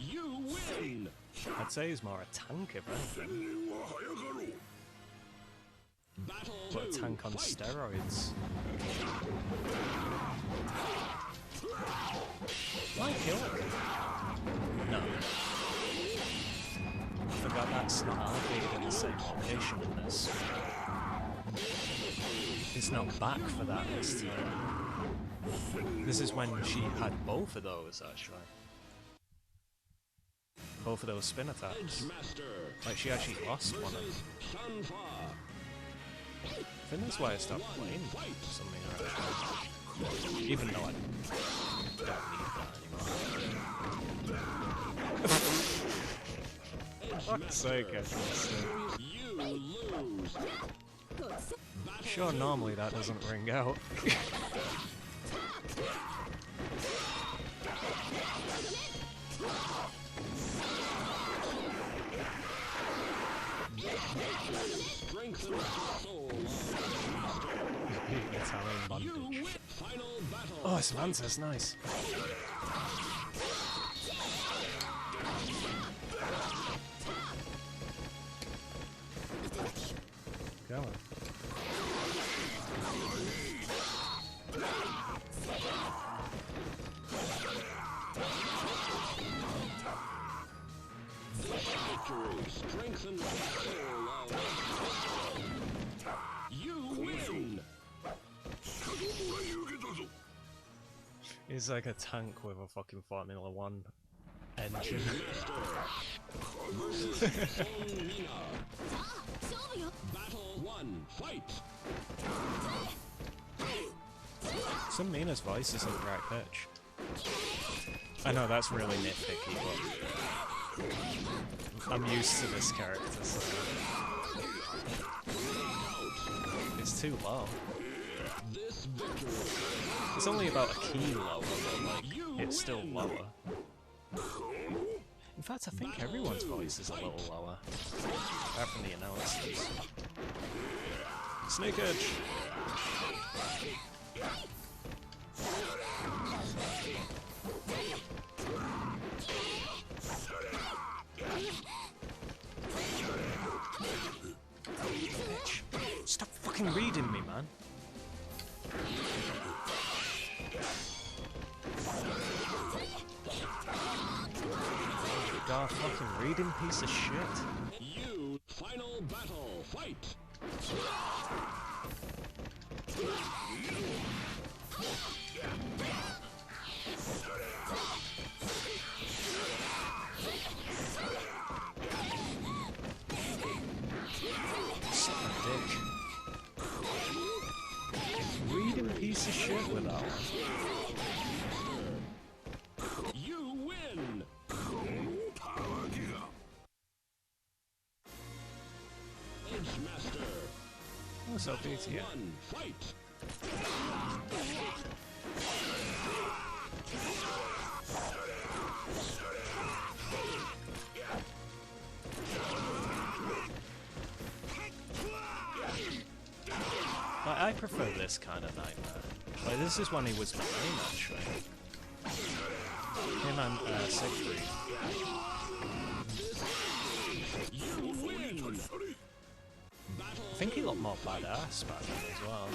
You win! I'd say he's more a tank if anything. But a tank on steroids. Why kill him? No. I forgot that's not allocated in the same location in this. It's not back for that this time. This is when she had both of those, actually. Both of those spin attacks. Like, she actually lost one of them. I think that's why I stopped playing something, actually. Even though I don't need that anymore. Fuck's sake, actually. Sure, normally that doesn't ring out. Italian bondage. Oh, Samantha's nice. Go on. Victory strengthens the soul of you win! He's like a tank with a fucking Formula 1 engine. one, fight! Some Mina's voice isn't the right pitch. I know that's really nitpicky, but I'm used to this character, so it's too low. It's only about a key lower, but like, it's still lower. In fact, I think everyone's voice is a little lower, apart from the announcers. Snake Edge! Bitch. Stop fucking reading me, man. God, fucking reading piece of shit. You, final battle, fight! Suck a dick. Reading piece of shit with that one. You win! Edgemaster! What's up, BT? One, fight! Like, I prefer this kind of nightmare. Like, this is when he was main, actually. Him and Siegfried. I think he looked more badass back then as well.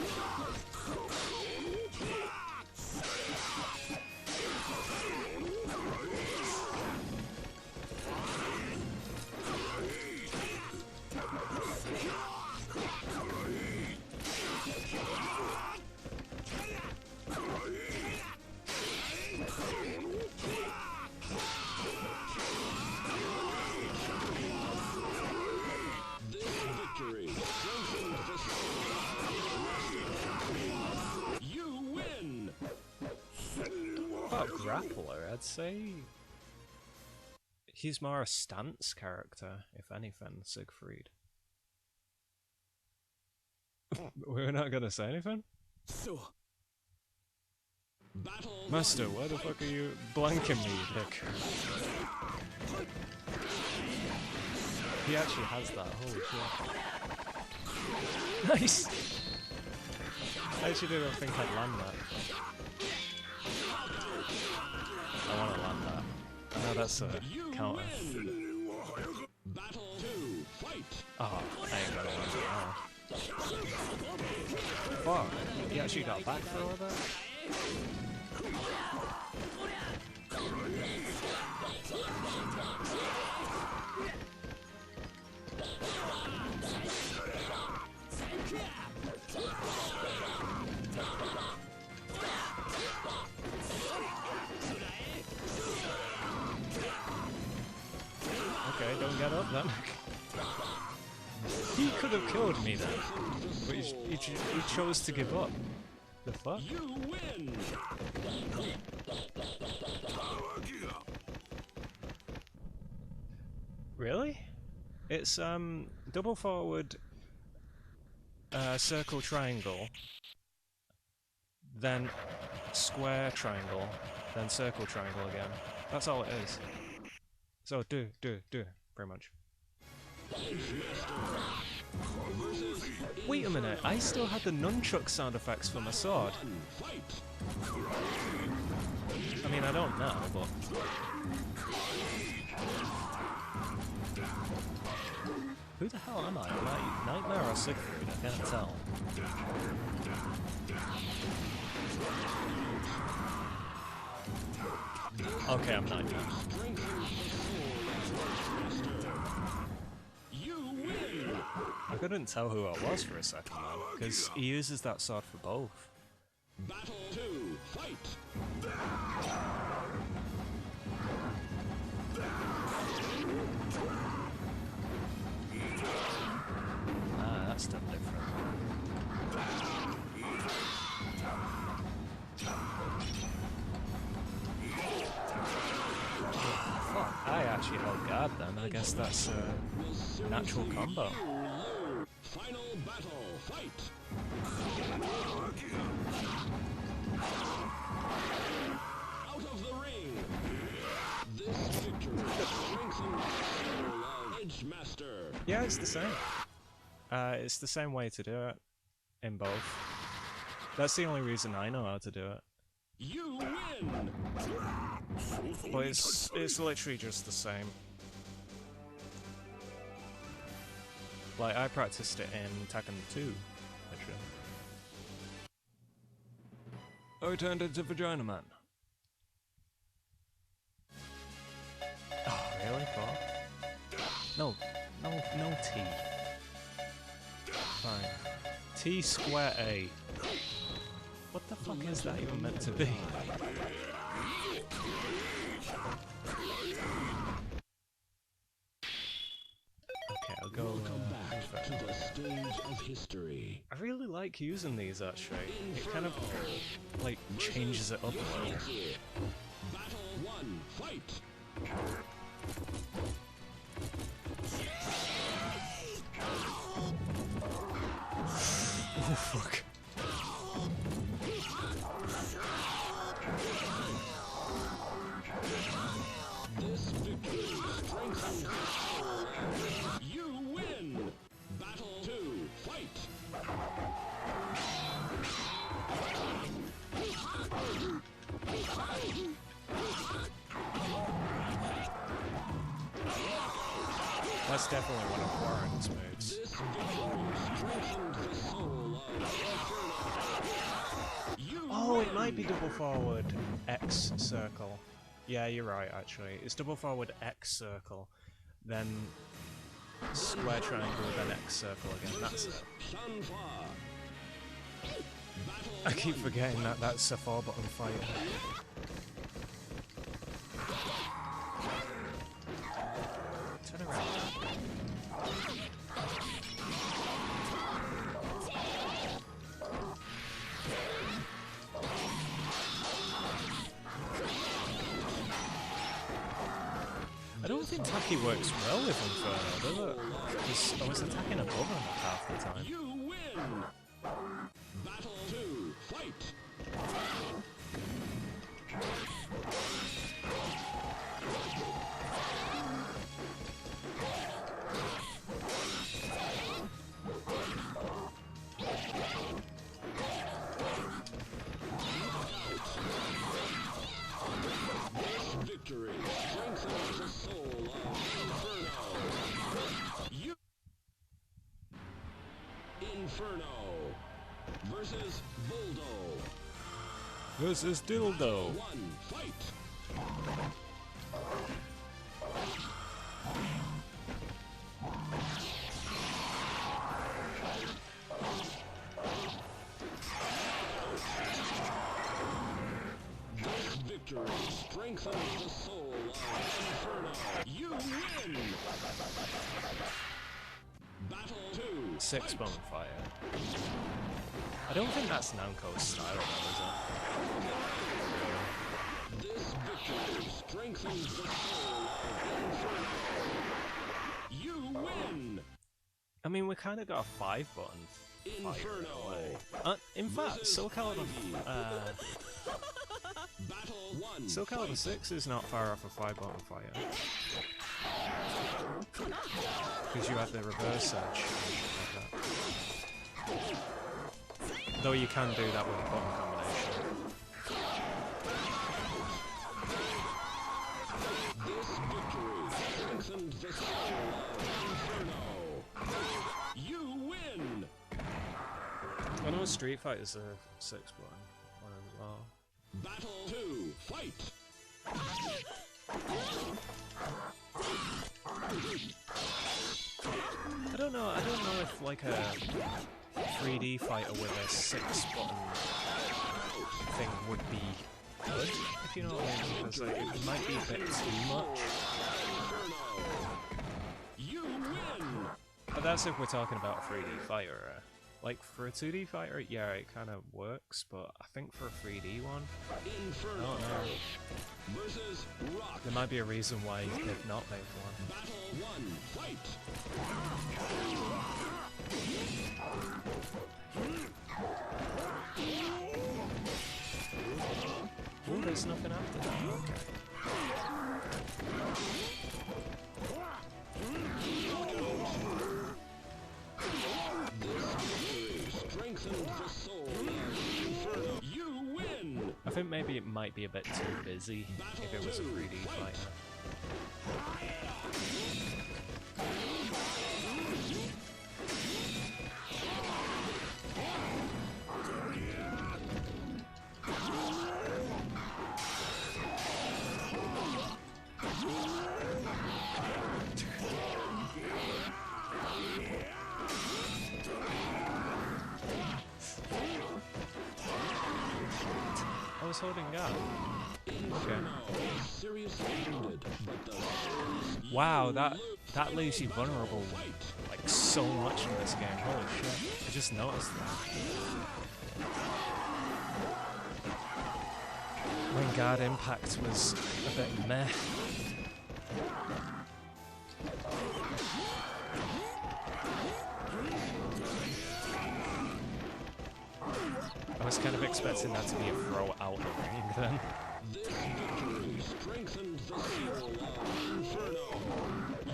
Grappler, I'd say he's more a stance character, if anything, Siegfried. We're not gonna say anything? So, Master, why the fuck are you blanking me, dick? He actually has that, holy shit. Nice! I actually didn't think I'd land that. I want to land that. I know that's a counter. Battle 2, fight! Oh, I ain't gonna land it now. Fuck, he actually got back for all that? Okay, don't get up then. He could have killed me then, but he chose to give up. The fuck? You win! Really? It's double forward, circle triangle, then square triangle, then circle triangle again. That's all it is. So do, pretty much. Wait a minute, I still had the nunchuck sound effects for my sword. I mean, I don't know, but... Who the hell am I? Nightmare or Siegfried? I can't tell. Okay, I'm Nightmare. I couldn't tell who I was for a second though, because he uses that sword for both. Battle 2, fight! Ah, that's done different. bad then. I guess that's a natural combo. Final battle, fight! Out of the ring! This victory strengthens the soul of Edgemaster. Yeah, it's the same. It's the same way to do it in both. That's the only reason I know how to do it. You win! But it's literally just the same. Like, I practiced it in Tekken 2, actually. I turned into Vagina Man. Oh, really? Four? No T. Fine. T square A. What the fuck is that even meant to be? Okay, I'll go. Welcome back to the stage of history. I really like using these actually. It kind of like changes it up a little. Battle 1, fight! Oh fuck. This victory strengthens the soul. You win! Battle 2, fight! That's definitely one of Warren's moves. This victory strengthened the soul of Inferno. You Oh, win! it might be double forward X circle. Yeah, you're right actually. It's double forward X circle, then square triangle, then X circle again. That's it. I keep forgetting that that's a 4-button fight. Turn around. I don't think Taki works well with Inferno, does it? Because I was attacking above him half the time. You win! Battle 2, fight! This victory strengthens the soul of Inferno. You Inferno versus Boldo. Versus Dildo. 1, fight! This victory strengthens the soul of Inferno. You win! Battle 2, 6-bone fire. I don't think that's Namco's style though, is it? This victory strengthens the soul of Inferno. You win! I mean, we kind of got a 5-button Inferno. in fact, Soul Calibur, Battle 1. Soul Calibur 6 is not far off a 5-button fire. Because you have the reverse edge like that. Though you can do that with a button combination. This victory strengthened the soul of Inferno. You win! I know Street Fighter's a 6-button one as well. Battle 2, fight! I don't know if like a 3D fighter with a 6-button thing would be good, if you know what I mean, because like, it might be a bit too much. You win! But that's if we're talking about a 3D fighter. Like, for a 2D fighter, yeah, it kind of works, but I think for a 3D one, Inferno. I don't know. Versus Rock. There might be a reason why they've not made one. Battle 1, fight! Oh, there's nothing after that, okay. I think maybe it might be a bit too busy if it was a 3D fighter. I was holding up. Okay. Wow, that leaves you vulnerable like so much in this game. Holy shit! I just noticed that. When guard impact was a bit meh. I was kind of expecting that to be a throw out of the ring then. This victory strengthens the seal of Inferno.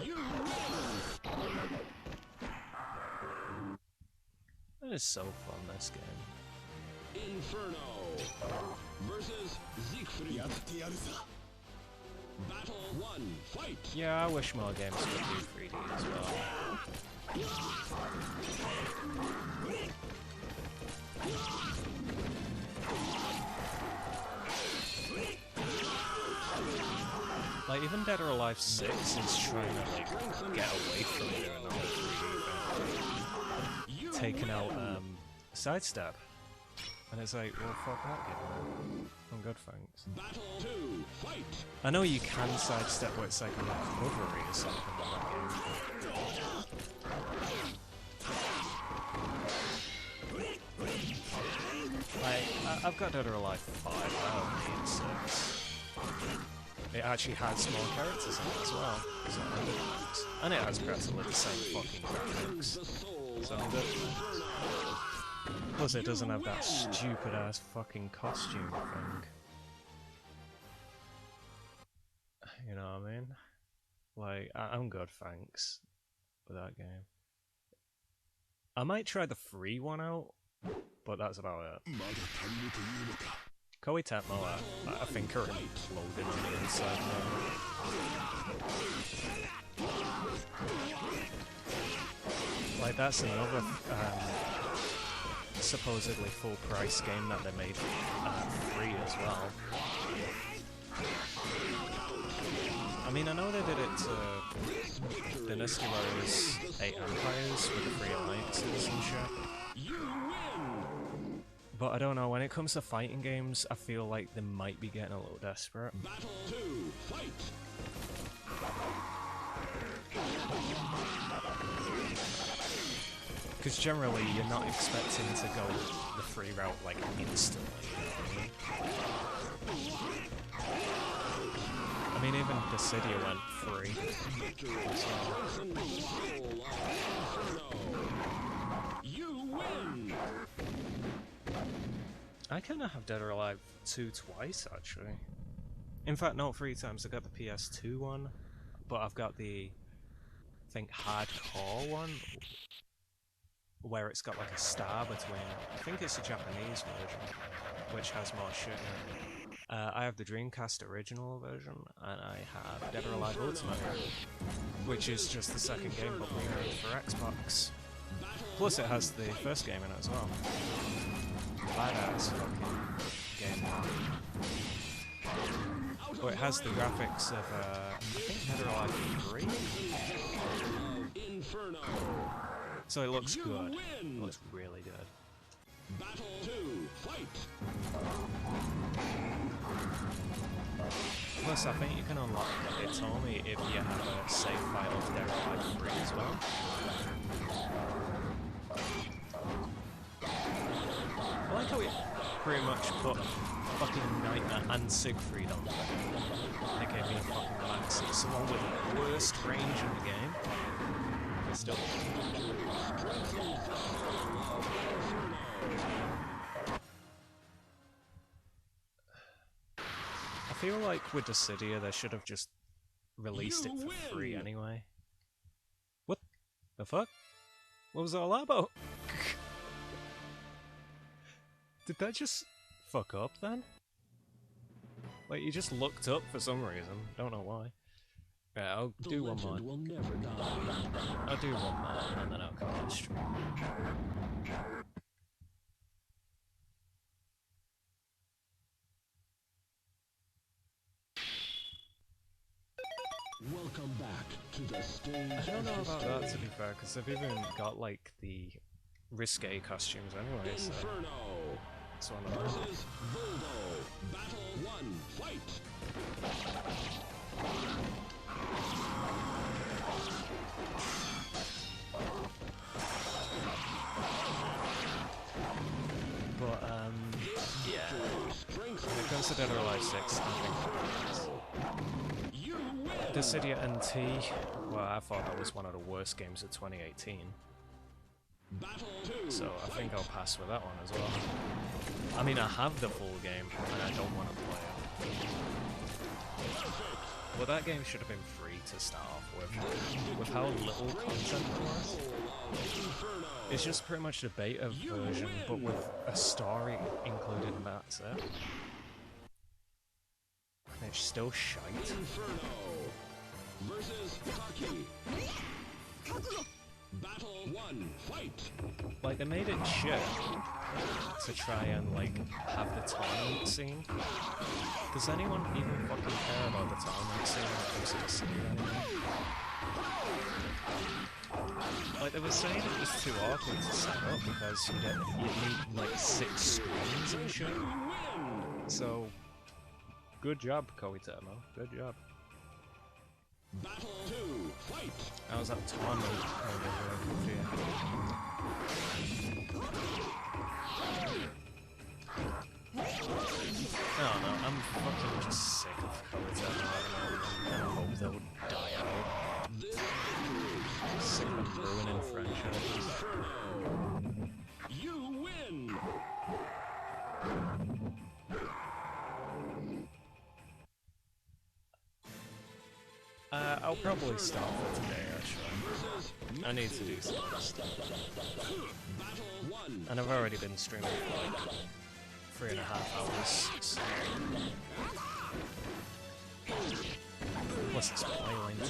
You win! That is so fun, this game. Inferno versus Siegfried. Battle 1, fight! Yeah, I wish more games could do 3D as well. Like, even Dead or Alive 6 is trying to, like, get away from doing the whole 3D thing. Taking out, Sidestep. And it's like, well, fuck that game. I'm good, thanks. Battle 2, fight! I know you can sidestep, but it's like a recovery or something in that game. Like, I've got Dead or Alive 5, I don't need 6. It actually has more characters in it as well, so I'm good, thanks. And it has practically the same fucking graphics, so I'm good. Plus it doesn't have that stupid ass fucking costume thing. You know what I mean? Like, I'm good, thanks, with that game. I might try the free one out, but that's about it. Koei Tecmo, I think, are imploding on the inside now. Like, that's another supposedly full price game that they made free as well. I mean, I know they did it to Dynasty Warriors 8 Empires with the free alliances and shit. But I don't know, when it comes to fighting games, I feel like they might be getting a little desperate. Battle 2, fight! Because generally, you're not expecting to go the free route, like, instantly, you know what I mean? Even Dissidia went free. You win! I kind of have Dead or Alive 2 twice, actually. In fact, not 3 times. I got the PS2 one, but I've got the, I think, hardcore one, where it's got like a star between. I think it's a Japanese version, which has more shit in it. I have the Dreamcast original version, and I have Dead or Alive Ultimate, which is just the second game but remade for Xbox. Plus it has the first game in it as well. Badass fucking game. But it has the graphics of, I think Dead or Alive 3? So it looks good. It looks really good. Battle 2, fight! Plus, I think you can unlock it told me if you have a save file of Dead or Alive 3 as well. pretty much put fucking Nightmare and Siegfried on. They gave me a fucking max. It's the one with the worst range in the game. But still. I feel like with Dissidia they should have just released it for free anyway. What the fuck? What was all that about? Did that just fuck up then? Like, you just looked up for some reason. Don't know why. Yeah, I'll do one more. I'll do one more and then I'll come on stream. Welcome back to the stage. I don't know about that, to be fair, because they've even got like the risque costumes anyway. So it's one of them. Versus Volvo. Battle 1. Fight. But yeah. When it comes to Dead or Alive 6, I think Dissidia NT, well, I thought that was one of the worst games of 2018. So I think I'll pass with that one as well. I mean, I have the full game, and I don't want to play it. Well, that game should have been free to start off with how little content there was. It's just pretty much the beta version, but with a story included, and that's it. And it's still shite. Versus Taki. Battle 1. Fight. Like, they made it shit to try and, like, have the tournament scene. Does anyone even fucking care about the tournament scene when it comes to the city anymore? Like, they were saying it was too awkward to set up because you need, like, 6 screens and shit. So, good job, Koitemo. Good job. Battle 2. Fight. I was at tournament for you. Oh no, I'm fucking just sick of Koitemo and I hope they'll die out. Sick of ruining franchises. You win. I'll probably stop for today, actually. I need to do some other stuff. And I've already been streaming for like 3.5 hours, so... What's this play lane to?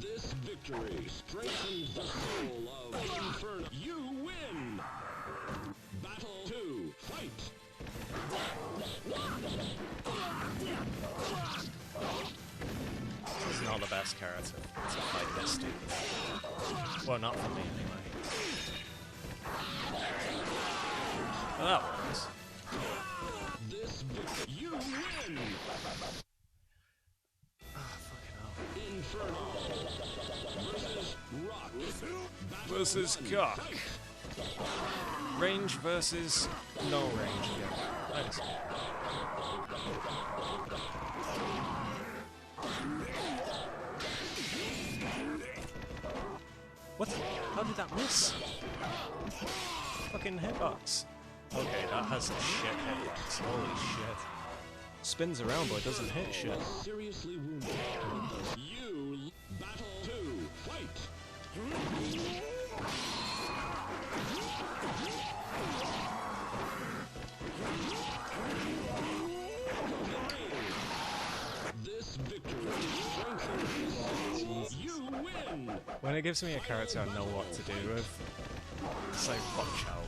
This victory strengthens the soul of Inferno. You win! Battle 2. Fight! This is not the best character to fight this dude. Well, not for me, anyway. Well, that works. This victory. You win! Inferno versus Rock versus Cock. Range versus no range. Yeah. Nice. What? How did that miss? Fucking hitbox. Okay, that has a shit hitbox. Holy shit. Spins around but it doesn't hit shit. Seriously wounded. You battle 2. Fight. This victory strengthens. You win. When it gives me a character I know what to do with, it's like watch out.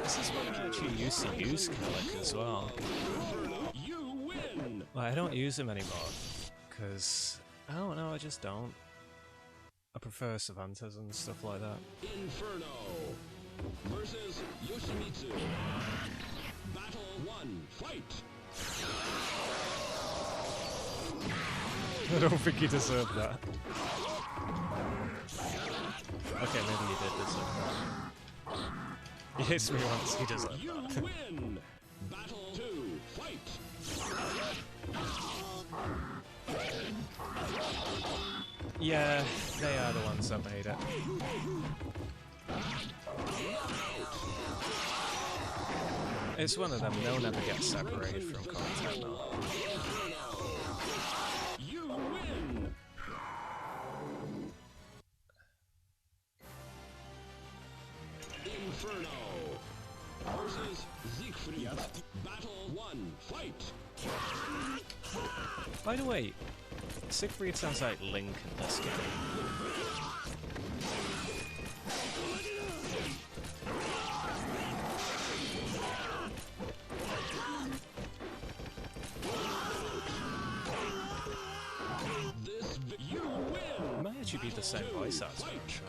This is when I actually used to use Kellic as well. I don't use him anymore, because, I don't know, I just don't. I prefer Savantas and stuff like that. Inferno versus Yoshimitsu. Battle 1, fight! I don't think he deserved that. Okay, maybe he did deserve that. He hits me once, he deserved that. You win! Battle 2, fight! Yeah, they are the ones that made it. It's one of them, they'll never get separated from content though. You win! Inferno versus Siegfried. Battle 1, fight! By the way, Siegfried sounds like Link in this game. You win! It might actually be the same voice actor, I'm sure.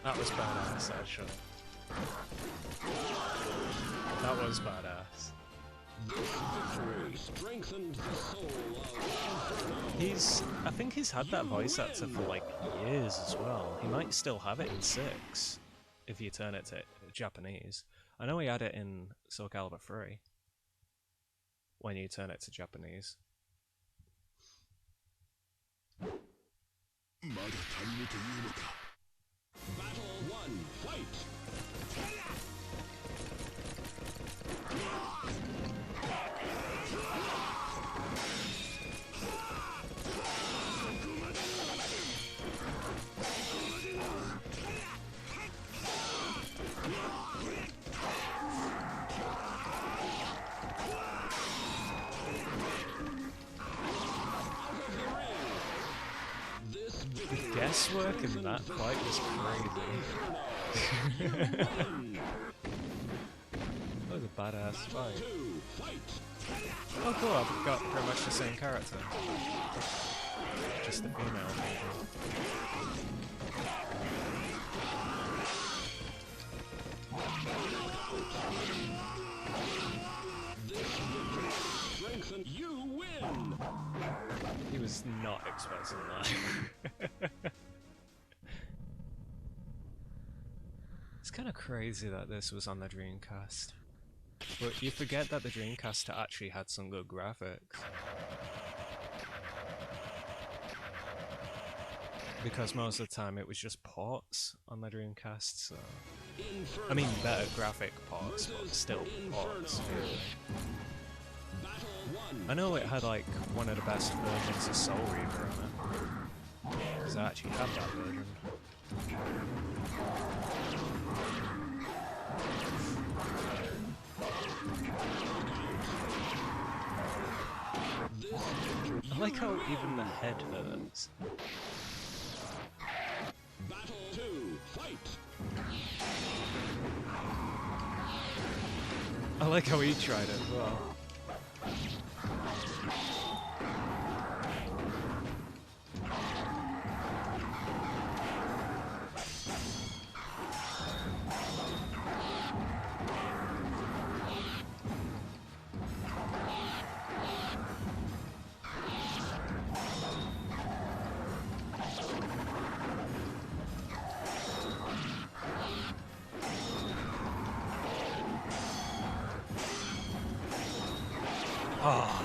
That was badass, actually. That was badass. Victory strengthened the soul of Inferno. I think he's had that voice actor for like years as well. He might still have it in 6, if you turn it to Japanese. I know he had it in Soul Calibur 3, when you turn it to Japanese. Battle 1, fight! The guesswork in that fight was crazy. That was a badass fight. Oh cool, I've got pretty much the same character. Just the female version. You win! He was not expecting that. It's kind of crazy that this was on the Dreamcast. But you forget that the Dreamcast actually had some good graphics. Because most of the time it was just ports on the Dreamcast, so... I mean, better graphic ports, but still ports. I know it had like one of the best versions of Soul Reaver on it. Because I actually had that version. I like how even the head hurts. Battle 2, fight! I like how he tried it as well. Ah,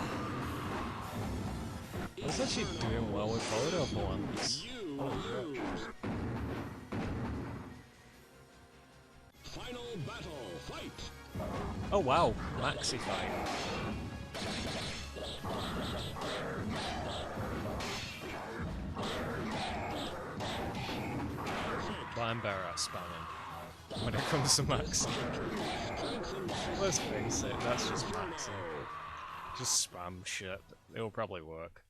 I was actually doing well with Photo for once. Final battle, fight! Oh wow, maxi fight. But I'm better at spamming. when it comes to maxing. Let's face it, that's just maxing. Just spam shit. It'll probably work.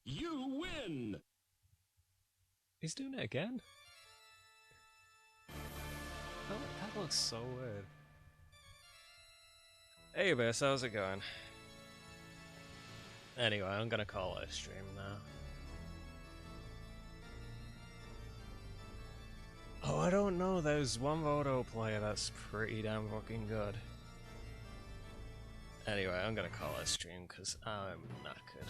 You win! He's doing it again? Oh, that looks so weird. Hey Abyss, how's it going? Anyway, I'm gonna call it a stream now. Oh, I don't know, there's one Vodo player that's pretty damn fucking good. Anyway, I'm gonna call it a stream because I'm knackered.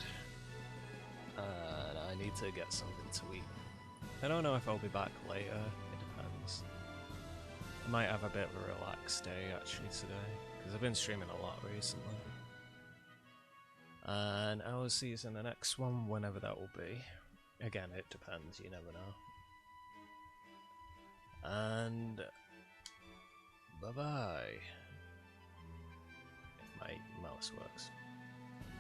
And I need to get something to eat. I don't know if I'll be back later, it depends. I might have a bit of a relaxed day actually today, because I've been streaming a lot recently. And I will see you in the next one, whenever that will be. Again, it depends, you never know. And bye bye. If my mouse works.